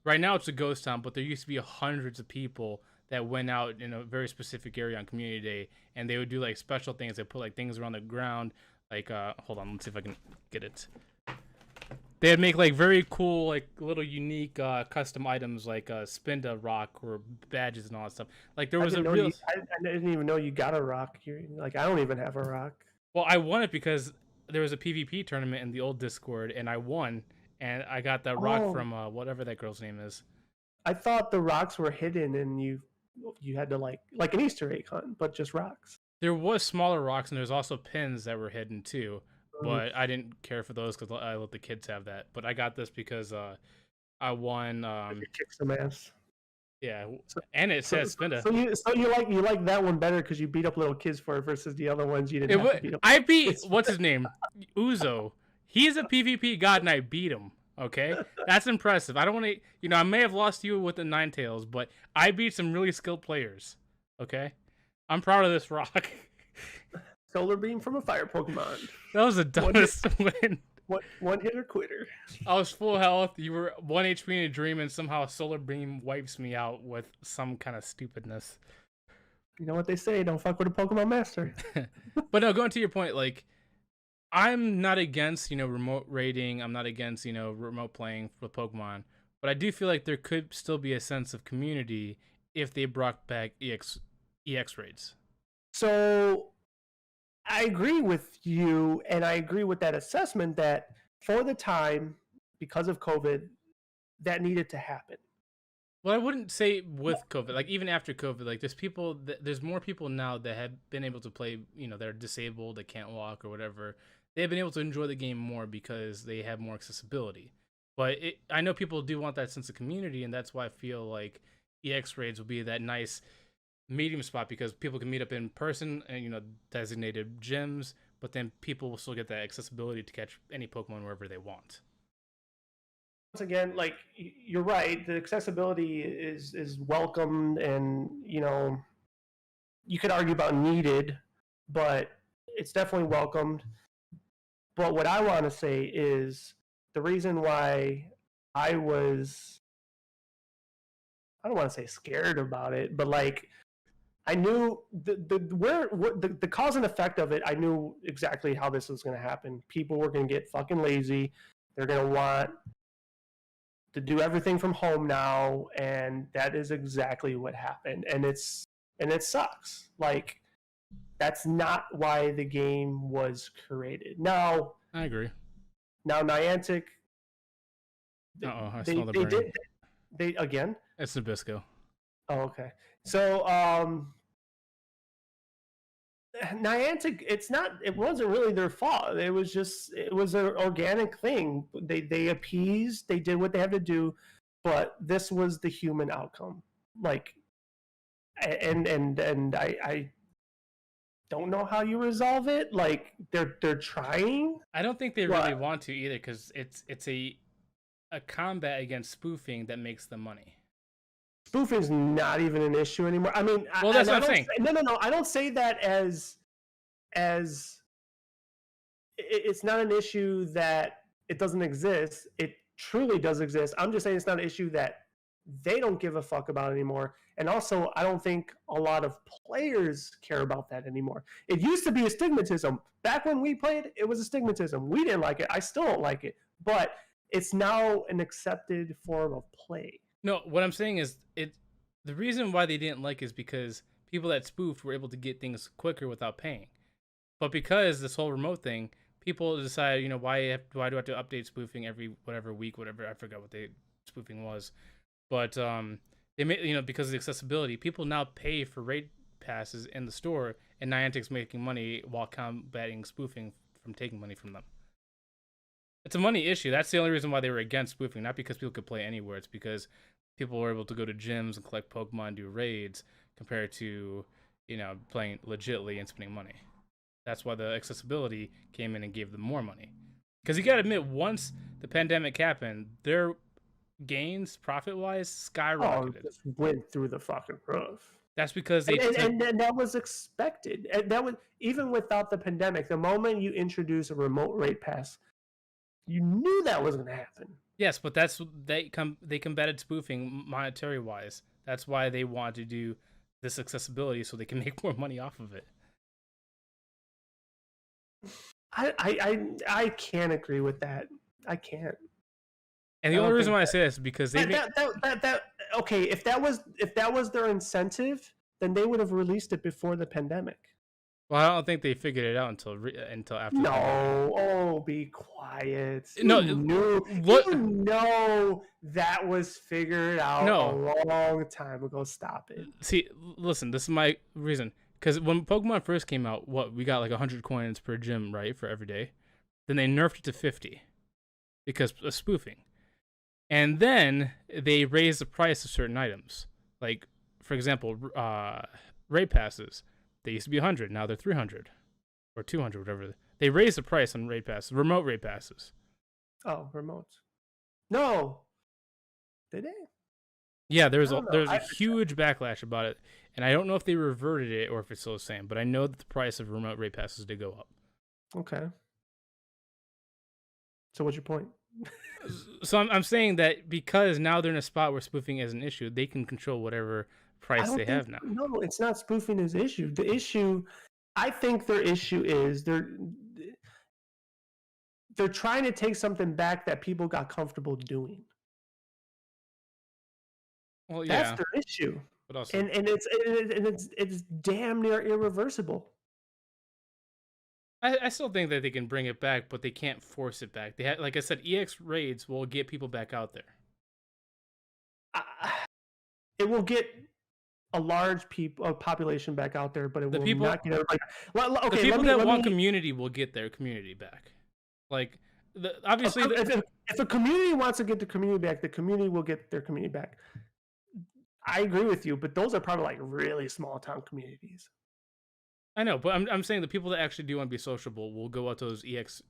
right now it's a ghost town, but there used to be hundreds of people that went out in a very specific area on Community Day, and they would do like special things. They put like things around the ground. Like, hold on, let's see if I can get it. They'd make like very cool, like little unique custom items, like Spinda rock or badges and all that stuff. Like there was I didn't even know you got a rock. Like I don't even have a rock. Well, I won it because there was a PvP tournament in the old Discord, and I won, and I got that rock from whatever that girl's name is. I thought the rocks were hidden, and you had to like an Easter egg hunt, but just rocks. There was smaller rocks, and there's also pins that were hidden too, but I didn't care for those because I let the kids have that. But I got this because I won. You kicked some ass. Yeah, and it says Spinda. So you like that one better because you beat up little kids for it versus the other ones you didn't have to beat up. I beat what's his name, Uzo. He's a PvP god, and I beat him. Okay, that's impressive. I don't want to, I may have lost you with the Ninetales, but I beat some really skilled players. Okay. I'm proud of this rock. Solar Beam from a fire Pokemon. That was the dumbest win. One hitter quitter. I was full health. You were 1 HP in a dream, and somehow Solar Beam wipes me out with some kind of stupidness. You know what they say, don't fuck with a Pokemon Master. But no, going to your point, like, I'm not against, remote raiding. I'm not against, remote playing with Pokemon. But I do feel like there could still be a sense of community if they brought back EX raids. So I agree with you, and I agree with that assessment that for the time, because of COVID, that needed to happen. Well, I wouldn't say with COVID, like even after COVID, like there's more people now that have been able to play, they're disabled, they can't walk or whatever. They've been able to enjoy the game more because they have more accessibility. But I know people do want that sense of community, and that's why I feel like EX raids will be that nice medium spot, because people can meet up in person and designated gyms, but then people will still get that accessibility to catch any Pokemon wherever they want. Once again, like you're right, the accessibility is welcomed, and you could argue about needed, but it's definitely welcomed. But what I want to say is the reason why I don't want to say scared about it, but like I knew the cause and effect of it. I knew exactly how this was going to happen. People were going to get fucking lazy. They're going to want to do everything from home now, and that is exactly what happened. And it sucks. Like, that's not why the game was created. Now, I agree. now Niantic, Uh-oh, I they smell the they burning. did they again. It's Nabisco. Oh, okay. So Niantic, it wasn't really their fault. It was an organic thing. They appeased, they did what they had to do, but this was the human outcome. Like, and I don't know how you resolve it. Like, they're trying. I don't think they What? really want to either, because it's a combat against spoofing that makes them money. Spoofing's not even an issue anymore. I mean, Well, that's what I'm saying. No. I don't say that as it's not an issue that it doesn't exist. It truly does exist. I'm just saying it's not an issue that they don't give a fuck about anymore. And also, I don't think a lot of players care about that anymore. It used to be a stigmatism. Back when we played, it was a stigmatism. We didn't like it. I still don't like it. But it's now an accepted form of play. No, what I'm saying is the reason why they didn't like is because people that spoofed were able to get things quicker without paying. But because this whole remote thing, people decided, why do I have to update spoofing every whatever week, whatever, I forgot what the spoofing was. But they made, because of the accessibility, people now pay for raid passes in the store, and Niantic's making money while combating spoofing from taking money from them. It's a money issue. That's the only reason why they were against spoofing, not because people could play anywhere. It's because people were able to go to gyms and collect Pokemon and do raids compared to, playing legitly and spending money. That's why the accessibility came in and gave them more money. Because you got to admit, once the pandemic happened, their gains, profit-wise, skyrocketed. Just went through the fucking roof. That's because they and that was expected. And that was even without the pandemic. The moment you introduce a remote rate pass, you knew that was going to happen. Yes, but they combated spoofing monetary wise. That's why they want to do this accessibility so they can make more money off of it. I can't agree with that. I can't. And the only reason why I say this is because they okay. If that was their incentive, then they would have released it before the pandemic. Well, I don't think they figured it out until after. No, be quiet. No, you know that was figured out a long time ago. Stop it. See, listen, this is my reason. Because when Pokemon first came out, we got like 100 coins per gym, right, for every day. Then they nerfed it to 50 because of spoofing. And then they raised the price of certain items. Like, for example, raid passes. They used to be 100, now they're 300 or 200, whatever. They raised the price on raid passes, remote raid passes. Oh, remotes. No. Did they? Yeah, there's a huge backlash about it. And I don't know if they reverted it or if it's still the same, but I know that the price of remote raid passes did go up. Okay. So what's your point? So I'm saying that because now they're in a spot where spoofing is an issue, they can control whatever price they have now. No, it's not spoofing his issue. The issue, I think their issue is they're trying to take something back that people got comfortable doing. Well, yeah. That's their issue. But also, and it's damn near irreversible. I still think that they can bring it back, but they can't force it back. They like I said, EX raids will get people back out there. It will get a large population back out there, but it will not get everybody. Okay, the people that want community will get their community back. Like, obviously, if a community wants to get the community back, the community will get their community back. I agree with you, but those are probably like really small town communities. I know, but I'm saying the people that actually do want to be sociable will go out to those EX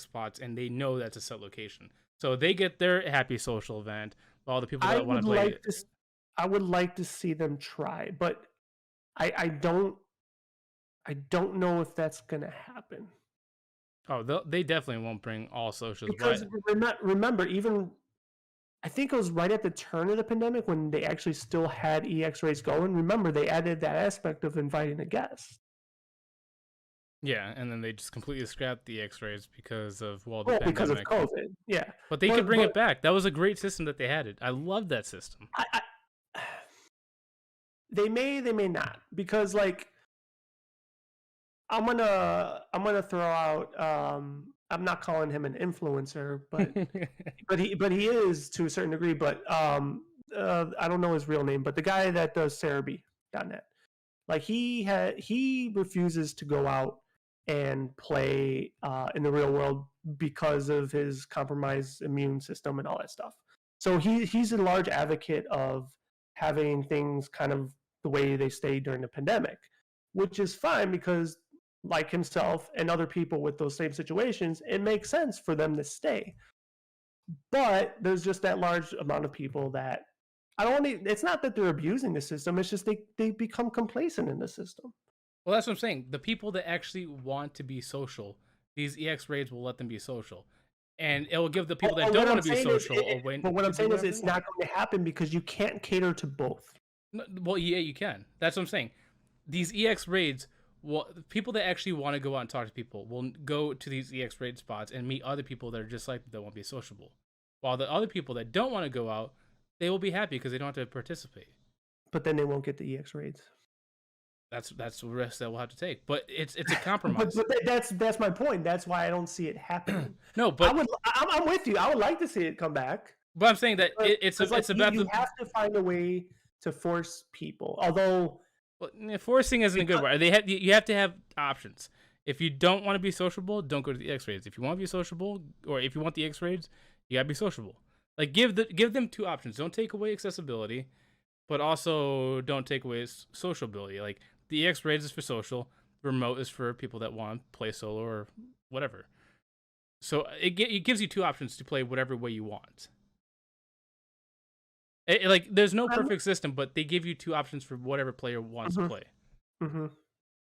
spots, and they know that's a set location, so they get their happy social event. While the people that want to play I would like to see them try, but I don't know if that's gonna happen. Oh, they definitely won't bring all socials. Because remember, even I think it was right at the turn of the pandemic when they actually still had EX raids going. Remember, they added that aspect of inviting a guest. Yeah, and then they just completely scrapped the X-rays because of the because of pandemic. COVID. Yeah, But they could bring it back. That was a great system that they had. I love that system. They may not, because like I'm gonna throw out. I'm not calling him an influencer, but he is to a certain degree. But I don't know his real name, but the guy that does Cerebi.net, like he refuses to go out and play in the real world because of his compromised immune system and all that stuff. So he's a large advocate of having things kind of the way they stayed during the pandemic, which is fine because, like himself and other people with those same situations, it makes sense for them to stay. But there's just that large amount of people that I don't want to, it's not that they're abusing the system, it's just they become complacent in the system. Well, that's what I'm saying. The people that actually want to be social, these EX raids will let them be social. And it will give the people that don't want to be social a way. But what I'm saying is it's not going to happen because you can't cater to both. Well, yeah, you can. That's what I'm saying. These EX raids, well, people that actually want to go out and talk to people will go to these EX raid spots and meet other people that are just like them that won't be sociable. While the other people that don't want to go out, they will be happy because they don't have to participate. But then they won't get the EX raids. That's the risk that we'll have to take. But it's a compromise. but that's my point. That's why I don't see it happening. No, but I'm with you. I would like to see it come back. But I'm saying that it's about you have to find a way to force people. Although forcing isn't a good word. You have to have options. If you don't want to be sociable, don't go to the X raids. If you want to be sociable, or if you want the X raids, you gotta be sociable. Like give them two options. Don't take away accessibility, but also don't take away sociability. Like the EX raids is for social, remote is for people that want to play solo or whatever. So it gives you two options to play whatever way you want. Like there's no perfect system, but they give you two options for whatever player wants to play. Mm-hmm.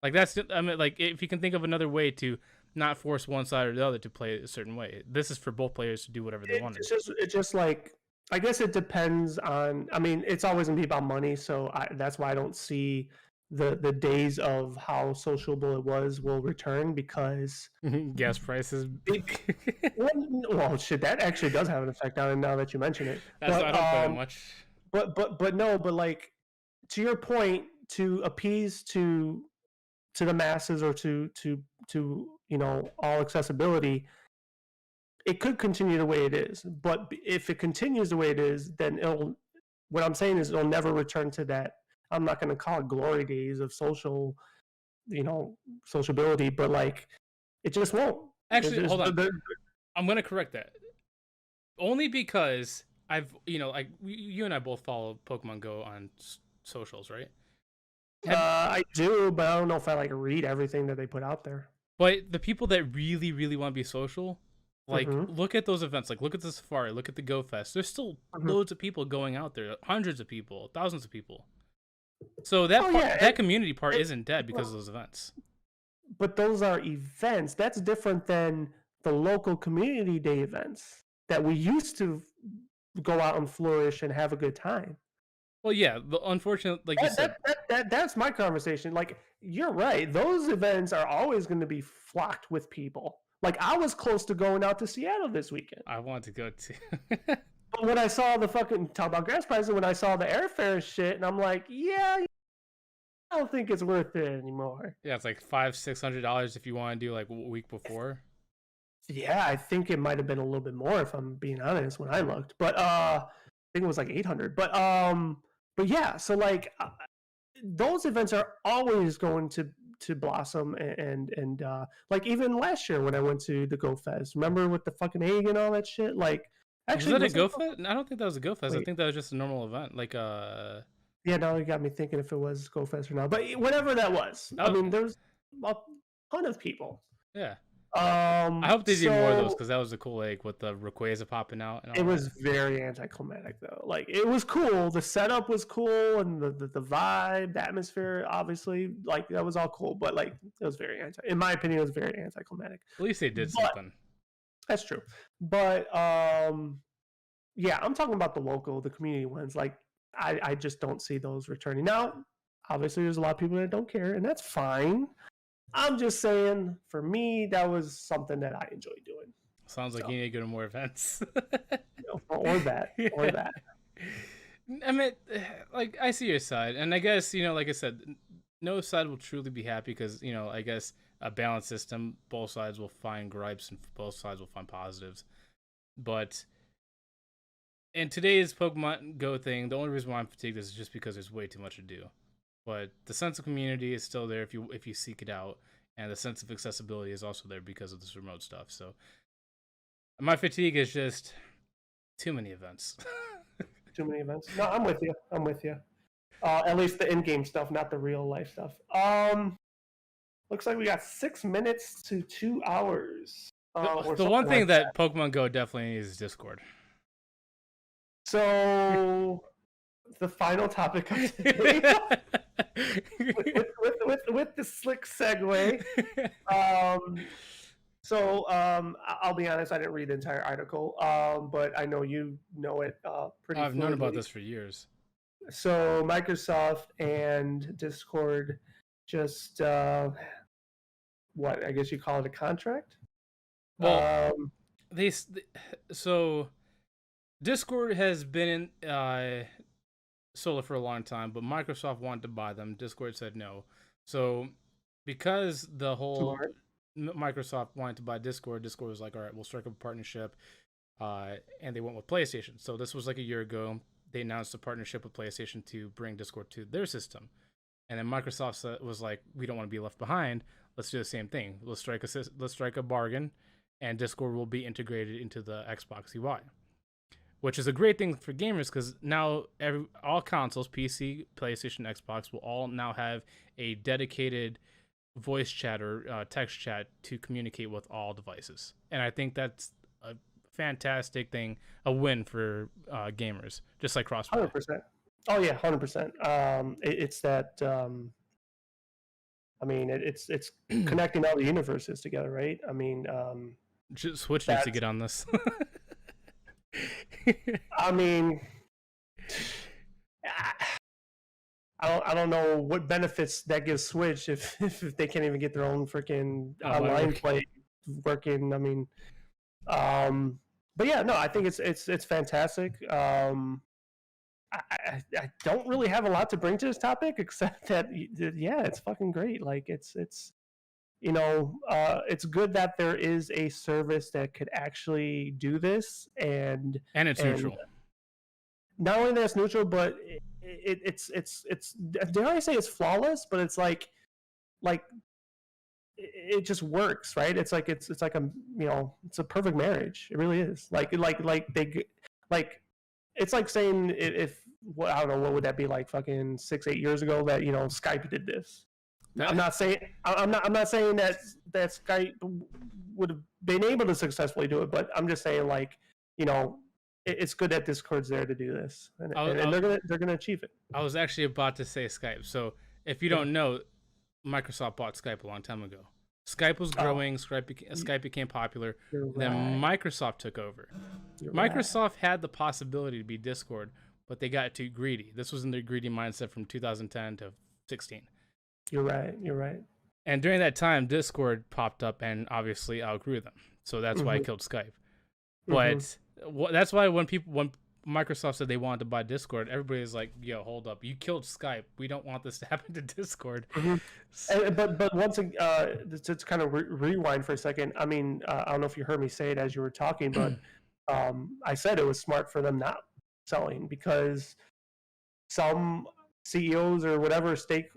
Like that's, I mean, like if you can think of another way to not force one side or the other to play a certain way, this is for both players to do whatever they want. It's just like, I guess it depends on. I mean, it's always gonna be about money, so that's why I don't see the days of how sociable it was will return, because gas prices. Well, shit, that actually does have an effect on it now that you mention it. That's not that much. But like, to your point, to appease to the masses, or to all accessibility, it could continue the way it is. But if it continues the way it is, then what I'm saying is it'll never return to that. I'm not going to call it glory days of sociability, but like, it just won't. Actually, hold on. I'm going to correct that. Only because like you and I both follow Pokemon Go on socials, right? I do, but I don't know if I read everything that they put out there. But the people that really, really want to be social, like, look at those events. Like, look at the Safari, look at the Go Fest. There's still loads of people going out there, hundreds of people, thousands of people. So that community part isn't dead because of those events. But those are events. That's different than the local community day events that we used to go out and flourish and have a good time. Well, yeah, unfortunately, like you said, that's my conversation. Like, you're right. Those events are always going to be flocked with people. Like, I was close to going out to Seattle this weekend. I want to go too. But when I saw the fucking, talk about gas prices, when I saw the airfare shit, and I'm like, yeah, I don't think it's worth it anymore. Yeah, it's like $500-$600 if you want to do like a week before. Yeah, I think it might have been a little bit more, if I'm being honest, when I looked. But I think it was like $800. But yeah, so like those events are always going to blossom, and like even last year when I went to the Go Fest, remember with the fucking egg and all that shit? Like, actually, was that a Go Fest? I don't think that was a Go Fest. Wait. I think that was just a normal event. Like yeah, now you got me thinking if it was Go Fest or not. But whatever that was, I mean, there's a ton of people. Yeah. I hope they do more of those, because that was a cool egg with the Rayquaza popping out. And all it was very anticlimactic though. Like, it was cool. The setup was cool, and the vibe, the atmosphere, obviously, like, that was all cool. But like, it was in my opinion, it was very anticlimactic. At least they did something. That's true. But Yeah, I'm talking about the community ones. Like, I just don't see those returning. Now, obviously, there's a lot of people that don't care, and that's fine. I'm just saying, for me, that was something that I enjoy doing. Sounds like So, you need to go to more events. or that, or Yeah. that. I mean, like I see your side, and I guess like I said, no side will truly be happy because I guess a balanced system, both sides will find gripes and both sides will find positives. But in today's Pokemon Go thing, the only reason why I'm fatigued is just because there's way too much to do. But the sense of community is still there if you seek it out, and the sense of accessibility is also there because of this remote stuff. So my fatigue is just too many events. Too many events. No, I'm with you. I'm with you. At least the in-game stuff, not the real life stuff. Looks like we got 6 minutes to 2 hours. The one thing that Pokemon Go definitely needs is Discord. So the final topic of today, with the slick segue. I'll be honest, I didn't read the entire article, but I know you know it pretty. I've known about this for years. So Microsoft and Discord just what I guess you call it a contract. Well, so Discord has been in solar for a long time, but Microsoft wanted to buy them. Discord said no. So because the whole Microsoft wanted to buy Discord was like, all right, we'll strike up a partnership, and they went with PlayStation. So this was like a year ago. They announced a partnership with PlayStation to bring Discord to their system, and then Microsoft was like, we don't want to be left behind. Let's do the same thing. Let's strike a bargain, and Discord will be integrated into the Xbox UI, which is a great thing for gamers because now all consoles, PC, PlayStation, Xbox, will all now have a dedicated voice chat or text chat to communicate with all devices. And I think that's a fantastic thing, a win for gamers, just like crossplay. 100%. Oh yeah, 100%. It's that. I mean, it's connecting all the universes together, right? I mean, Switch needs to get on this. I mean, I don't know what benefits that gives Switch if they can't even get their own freaking online play working. I mean, but yeah, no, I think it's fantastic. I don't really have a lot to bring to this topic except that yeah, it's fucking great. Like it's it's good that there is a service that could actually do this and it's neutral. Not only that it's neutral, but it's dare I say it's flawless, but it's like it just works, right? It's like it's like a it's a perfect marriage. It really is. It's like saying if I don't know, what would that be like fucking 6-8 years ago that Skype did this. I'm not saying that Skype would have been able to successfully do it, but I'm just saying it's good that Discord's there to do this, and they're gonna achieve it. I was actually about to say Skype. So if you don't know, Microsoft bought Skype a long time ago. Skype was growing. Skype became popular. Then Microsoft took over. Microsoft had the possibility to be Discord, but they got too greedy. This was in their greedy mindset from 2010 to 16. You're right. And during that time, Discord popped up and obviously outgrew them. So that's why it killed Skype. But that's why when Microsoft said they wanted to buy Discord, everybody's like, yo, hold up. You killed Skype. We don't want this to happen to Discord. But once to kind of rewind for a second, I mean, I don't know if you heard me say it as you were talking, but I said it was smart for them not selling because some CEOs or whatever stake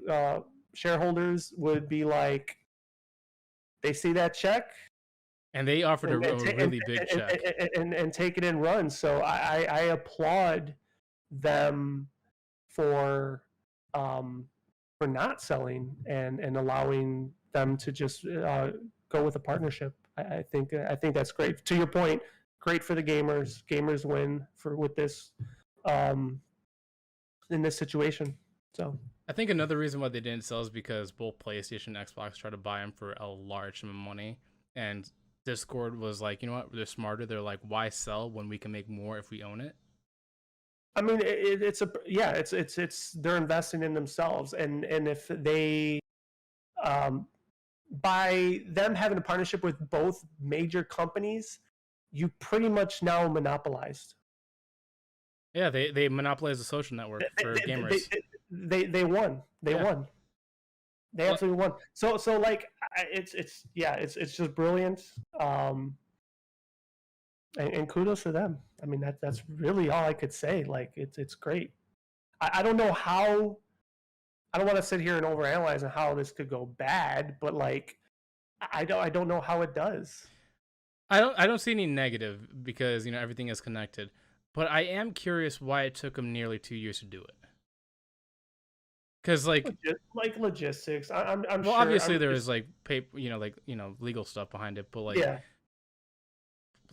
shareholders would be like, they see that check, and they offered a really big check and take it and run. So I applaud them for not selling and allowing them to just go with a partnership. I think that's great. To your point, great for the gamers. Gamers win with this in this situation. So I think another reason why they didn't sell is because both PlayStation and Xbox tried to buy them for a large amount of money, and Discord was like, you know what, they're smarter. They're like, why sell when we can make more if we own it? I mean, it's they're investing in themselves, and if they, um, by them having a partnership with both major companies, you pretty much now monopolized. Yeah, they monopolize the social network for gamers. They won. They Yeah. won. They Well- absolutely won. So like it's just brilliant. And kudos to them. I mean that's really all I could say. Like it's great. I don't know how. I don't want to sit here and overanalyze on how this could go bad, but like I don't know how it does. I don't see any negative because you know everything is connected, but I am curious why it took them nearly 2 years to do it. Because like Logistics. I'm well, sure. obviously there is like paper, legal stuff behind it, but like Yeah.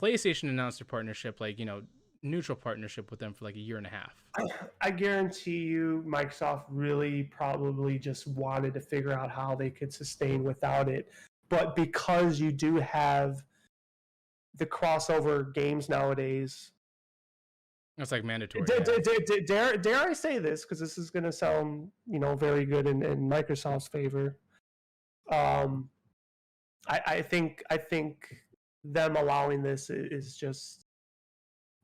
PlayStation announced a partnership, like neutral partnership with them for like a year and a half. I guarantee you, Microsoft really probably just wanted to figure out how they could sustain without it. But because you do have the crossover games nowadays, It's like mandatory. dare I say this, because this is going to sound very good in Microsoft's favor. I think them allowing this is just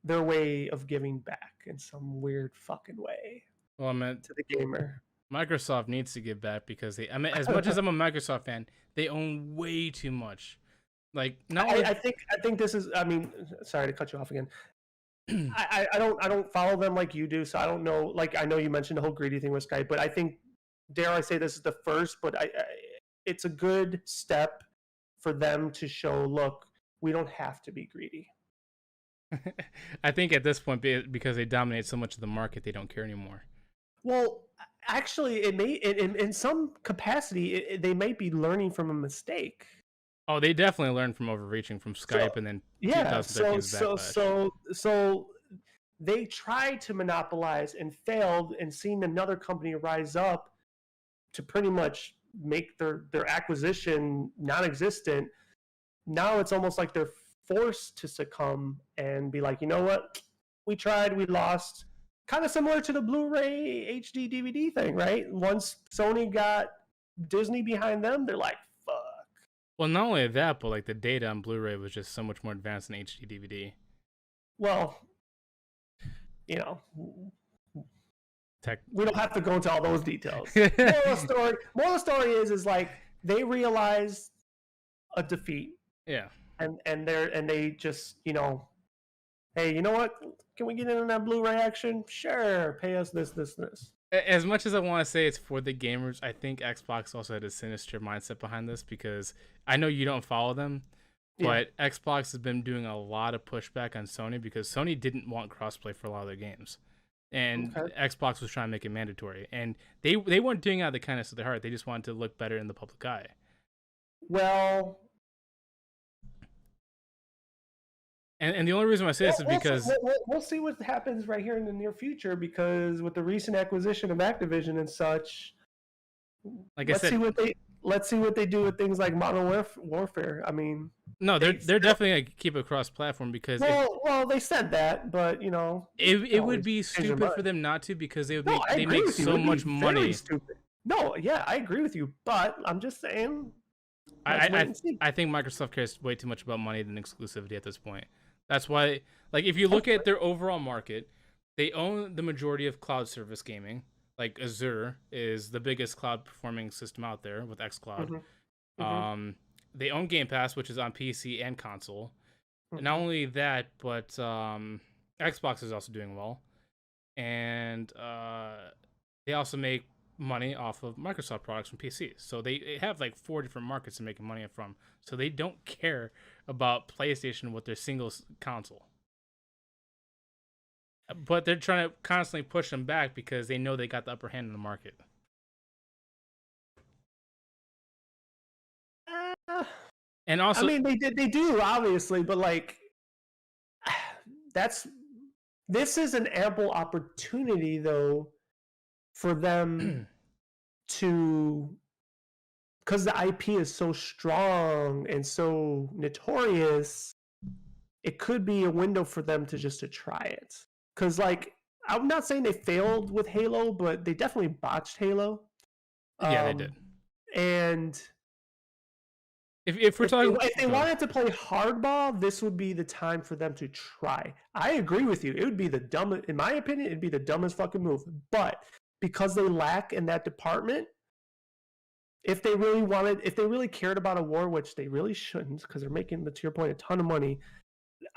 their way of giving back in some weird fucking way. Well, I meant to the gamer. Microsoft needs to give back because as much as I'm a Microsoft fan, they own way too much. Like no, I think this is. I mean, sorry to cut you off again. I don't follow them like you do, so I don't know. Like I know you mentioned the whole greedy thing with Skype, but I think, dare I say, this is the first. But it's a good step for them to show. Look, we don't have to be greedy. I think at this point, because they dominate so much of the market, they don't care anymore. Well, actually, it may in some capacity they might be learning from a mistake. Oh, they definitely learned from overreaching from Skype, and then so they tried to monopolize and failed, and seeing another company rise up to pretty much make their acquisition non-existent. Now it's almost like they're forced to succumb and be like, you know what, we tried, we lost. Kind of similar to the Blu-ray HD DVD thing, right? Once Sony got Disney behind them, they're like, fuck. Well, not only that, but like the data on Blu-ray was just so much more advanced than HD DVD. Well, we don't have to go into all those details. Moral of the story is like they realized a defeat. Yeah. And they just, hey, you know what? Can we get in on that Blu-ray action? Sure, pay us this. As much as I want to say it's for the gamers, I think Xbox also had a sinister mindset behind this, because I know you don't follow them, but Xbox has been doing a lot of pushback on Sony because Sony didn't want crossplay for a lot of their games. And Xbox was trying to make it mandatory. And they weren't doing it out of the kindness of their heart. They just wanted to look better in the public eye. Well... And the only reason I say this is because... We'll see what happens right here in the near future, because with the recent acquisition of Activision and such, let's see what they do with things like Modern Warfare. I mean... No, they're definitely going to keep it cross-platform because... Well, they said that, but, It would be stupid for them not to, because they make so much money. No, yeah, I agree with you, but I'm just saying... I think Microsoft cares way too much about money than exclusivity at this point. That's why, like, if you look at their overall market, they own the majority of cloud service gaming. Like Azure is the biggest cloud performing system out there with xCloud. They own Game Pass, which is on PC and console. And not only that, but Xbox is also doing well, and they also make money off of Microsoft products from PC. So they have like 4 different markets they're making money from. So they don't care about PlayStation with their single console. But they're trying to constantly push them back because they know they got the upper hand in the market. And also, I mean, they do obviously, but like, this is an ample opportunity though for them to because the IP is so strong and so notorious, it could be a window for them to try it. Because like I'm not saying they failed with Halo, but they definitely botched Halo. Yeah, they did. And if we're talking, if they wanted to play hardball, this would be the time for them to try. I agree with you. It would be the dumbest, in my opinion, it'd be the dumbest fucking move. But because they lack in that department, if they really cared about a war, which they really shouldn't, because they're making, to your point, a ton of money.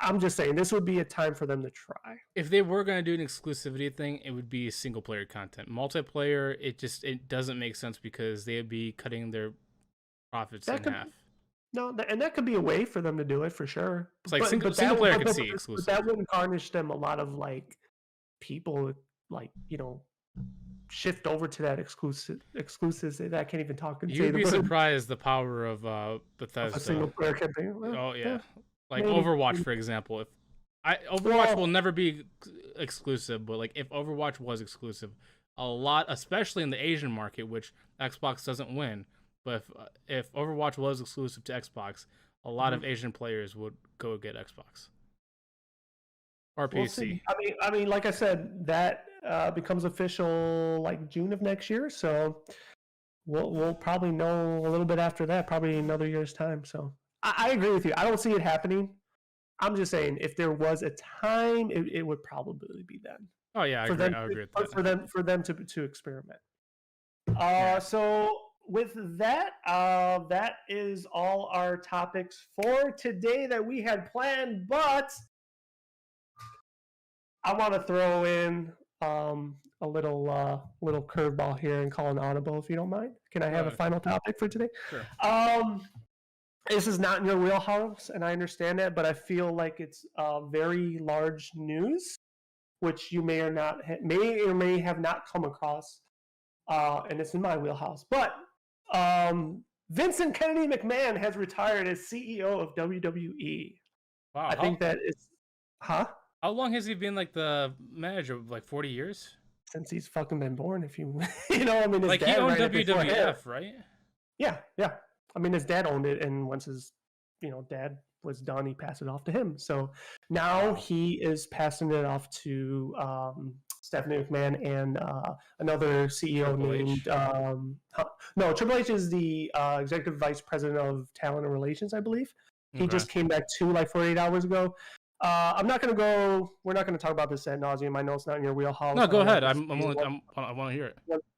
I'm just saying this would be a time for them to try. If they were going to do an exclusivity thing, it would be single player content. Multiplayer, it doesn't make sense because they'd be cutting their profits in half. No, and that could be a way for them to do it for sure. It's like single player could see exclusive. But that wouldn't garnish them a lot of like people, like, you know, shift over to that exclusives. I can't even talk. You'd be surprised the power of Bethesda. A single player campaign. Well, oh yeah. Like maybe. Overwatch, for example. Overwatch will never be exclusive, but like if Overwatch was exclusive, a lot, especially in the Asian market, which Xbox doesn't win, but if Overwatch was exclusive to Xbox, a lot of Asian players would go get Xbox or PC. I mean, like I said, that becomes official like June of next year, so we'll probably know a little bit after that, probably another year's time. So. I agree with you. I don't see it happening. I'm just saying, if there was a time, it would probably be then. Oh yeah, I agree with that. For them to experiment. So with that, that is all our topics for today that we had planned. But I want to throw in a little curveball here and call an audible, if you don't mind. Can I have a final topic for today? Sure. This is not in your wheelhouse, and I understand that, but I feel like it's very large news, which you may or may have not come across, and it's in my wheelhouse. But Vincent Kennedy McMahon has retired as CEO of WWE. Wow, I think that is, How long has he been like the manager? Like 40 years? Since he's fucking been born. If you, you know, I mean, his like dad he owned WWF, right? Yeah. I mean, his dad owned it, and once his, dad was done, he passed it off to him. So now he is passing it off to Stephanie McMahon and another CEO named no, Triple H is the executive vice president of talent and relations, I believe. He just came back to like 48 hours ago. We're not going to talk about this ad nauseum. I know it's not in your wheelhouse. No, go ahead. I want to hear it.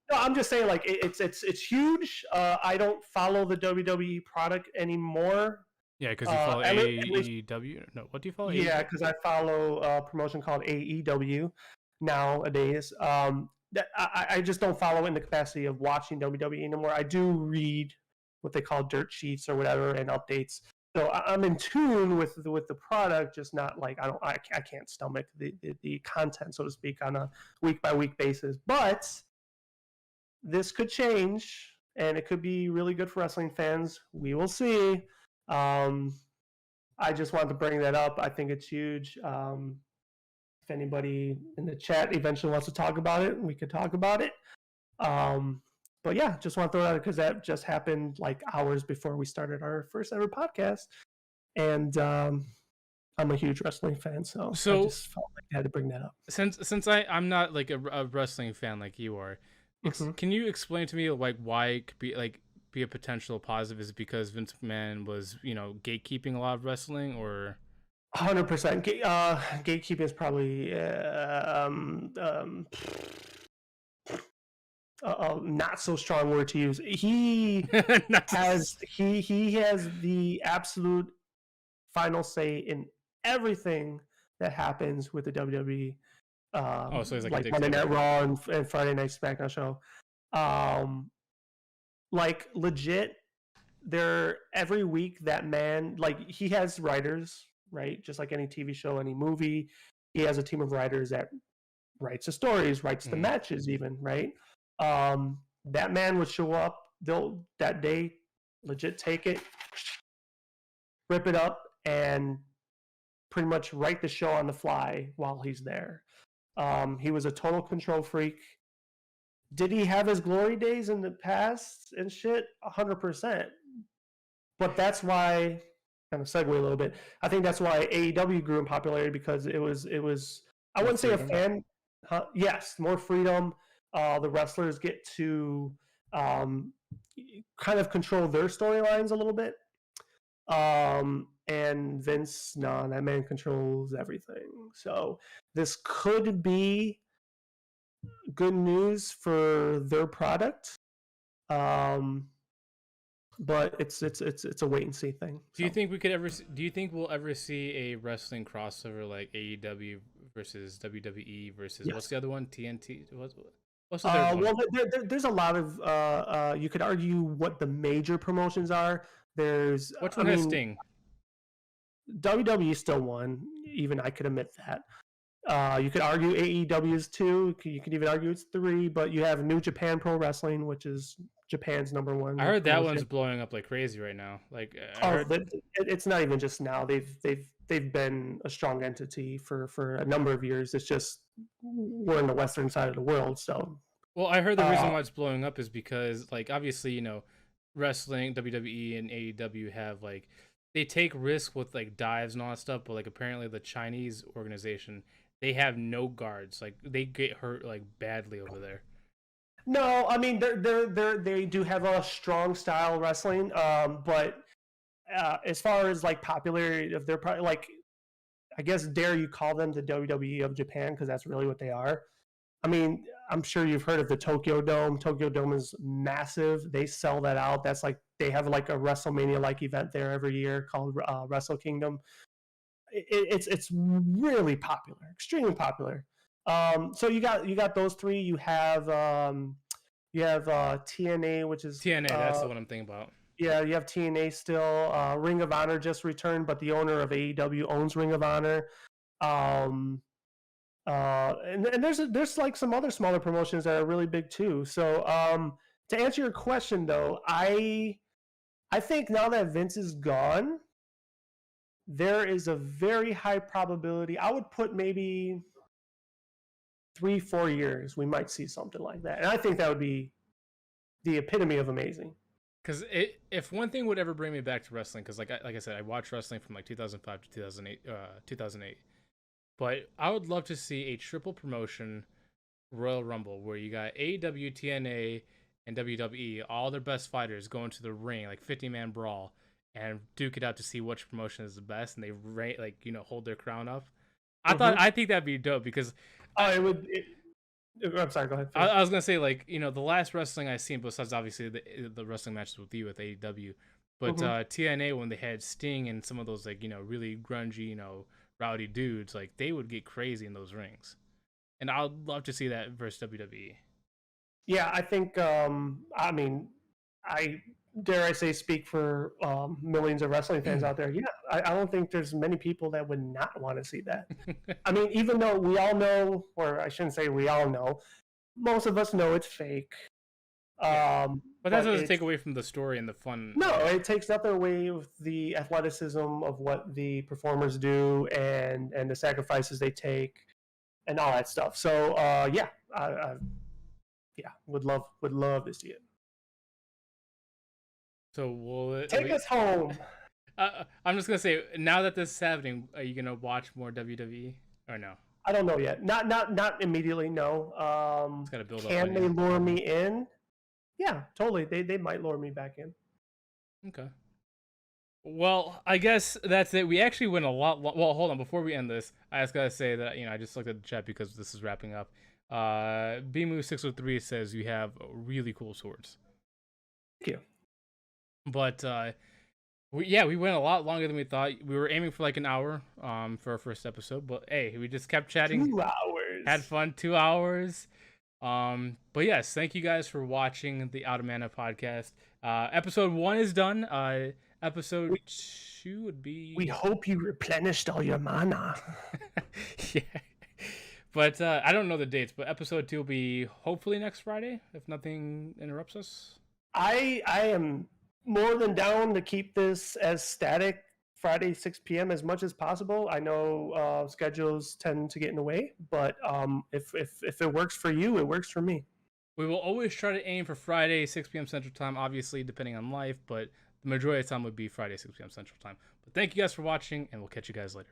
No, I'm just saying, like, it's huge. I don't follow the WWE product anymore. Yeah, because you follow AEW. No, what do you follow? Yeah, because I follow a promotion called AEW nowadays. I just don't follow in the capacity of watching WWE anymore. I do read what they call dirt sheets or whatever and updates. So I'm in tune with the product, just not like I can't stomach the content, so to speak, on a week by week basis. But this could change, and it could be really good for wrestling fans. We will see. I just wanted to bring that up. I think it's huge. If anybody in the chat eventually wants to talk about it, we could talk about it. But yeah, just want to throw it out because that just happened like hours before we started our first ever podcast. And I'm a huge wrestling fan, so I just felt like I had to bring that up. Since I'm not like a wrestling fan like you are, can you explain to me like why it could be a potential positive? Is it because Vince McMahon was gatekeeping a lot of wrestling, or 100%? Gatekeeping is probably not so strong word to use. He has the absolute final say in everything that happens with the WWE. So he's like Monday Night Raw and Friday Night SmackDown show. Like legit, every week that man, like, he has writers, right? Just like any TV show, any movie, he has a team of writers that writes the stories, writes the matches, even, right? That man would show up. They'll that day legit take it, rip it up, and pretty much write the show on the fly while he's there. He was a total control freak. Did he have his glory days in the past and shit? 100%. But that's why, kind of segue a little bit. I think that's why AEW grew in popularity because it was I More wouldn't say a freedom. fan. Yes, more freedom. The wrestlers get to um, kind of control their storylines a little bit. And Vince, no, that man controls everything. So this could be good news for their product. But it's a wait and see thing. Do you think we could ever? Do you think we'll ever see a wrestling crossover like AEW versus WWE versus what's the other one? TNT. What's the third one? Well, there's a lot of you could argue what the major promotions are. There's Which one has Sting? WWE still won. Even I could admit that. You could argue AEW is 2. You could even argue it's 3. But you have New Japan Pro Wrestling, which is Japan's #1. I heard that one's blowing up like crazy right now. Like, it's not even just now. They've been a strong entity for a number of years. It's just we're in the western side of the world, so. Well, I heard the reason why it's blowing up is because, like, obviously, you know, wrestling, WWE and AEW have like they take risks with like dives and all that stuff, but like apparently the Chinese organization, they have no guards. Like they get hurt like badly over there. No, I mean they do have a strong style wrestling, but as far as like popularity of their product, like I guess dare you call them the WWE of Japan because that's really what they are. I mean, I'm sure you've heard of the Tokyo Dome. Tokyo Dome is massive. They sell that out. That's like they have like a WrestleMania like event there every year called Wrestle Kingdom. It's really popular, extremely popular. So you got those 3. You have TNA, which is TNA. That's the one I'm thinking about. Yeah, you have TNA still. Ring of Honor just returned, but the owner of AEW owns Ring of Honor. And there's like some other smaller promotions that are really big too. So to answer your question though, I think now that Vince is gone, there is a very high probability. I would put maybe 3-4 years we might see something like that, and I think that would be the epitome of amazing. Because if one thing would ever bring me back to wrestling, because like I said, I watched wrestling from like 2005 to 2008. But I would love to see a triple promotion Royal Rumble where you got AEW, TNA, and WWE, all their best fighters going to the ring, like 50-man brawl, and duke it out to see which promotion is the best, and they hold their crown up. I think that'd be dope because I'm sorry, go ahead. I was gonna say, like, you know, the last wrestling I seen, besides obviously the wrestling matches with you with AEW, but TNA, when they had Sting and some of those, like, you know, really grungy, you know, rowdy dudes, like they would get crazy in those rings, and I'd love to see that versus WWE. Yeah, I think I mean, I dare I say speak for millions of wrestling fans out there. Yeah, I don't think there's many people that would not want to see that. I mean, even though we all know, or I shouldn't say we all know, most of us know it's fake. Yeah. But that doesn't take away from the story and the fun. No, it takes nothing away with the athleticism of what the performers do and the sacrifices they take and all that stuff. So yeah, would love to see it. So will take us home? I'm just gonna say, now that this is happening, are you gonna watch more WWE or no? I don't know yet. Not immediately. No. It's gotta build up. Can they lure me in? Yeah, totally. They might lure me back in. Okay. Well, I guess that's it. We actually went a lot. Well, hold on. Before we end this, I just gotta say that, you know, I just looked at the chat because this is wrapping up. BMove603 says you have really cool swords. Thank you. But we went a lot longer than we thought. We were aiming for like an hour for our first episode, but hey, we just kept chatting. 2 hours. Had fun. 2 hours. But yes, thank you guys for watching the Out of Mana podcast. Episode 1 is done. Episode 2 would be. We hope you replenished all your mana. Yeah. But I don't know the dates, but episode 2 will be hopefully next Friday, if nothing interrupts us. I am more than down to keep this as static Friday 6 p.m. as much as possible. I know schedules tend to get in the way, but if it works for you, it works for me. We will always try to aim for Friday, 6 p.m. Central Time, obviously, depending on life, but the majority of the time would be Friday, 6 p.m. Central Time. But thank you guys for watching, and we'll catch you guys later.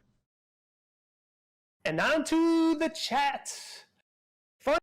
And on to the chat.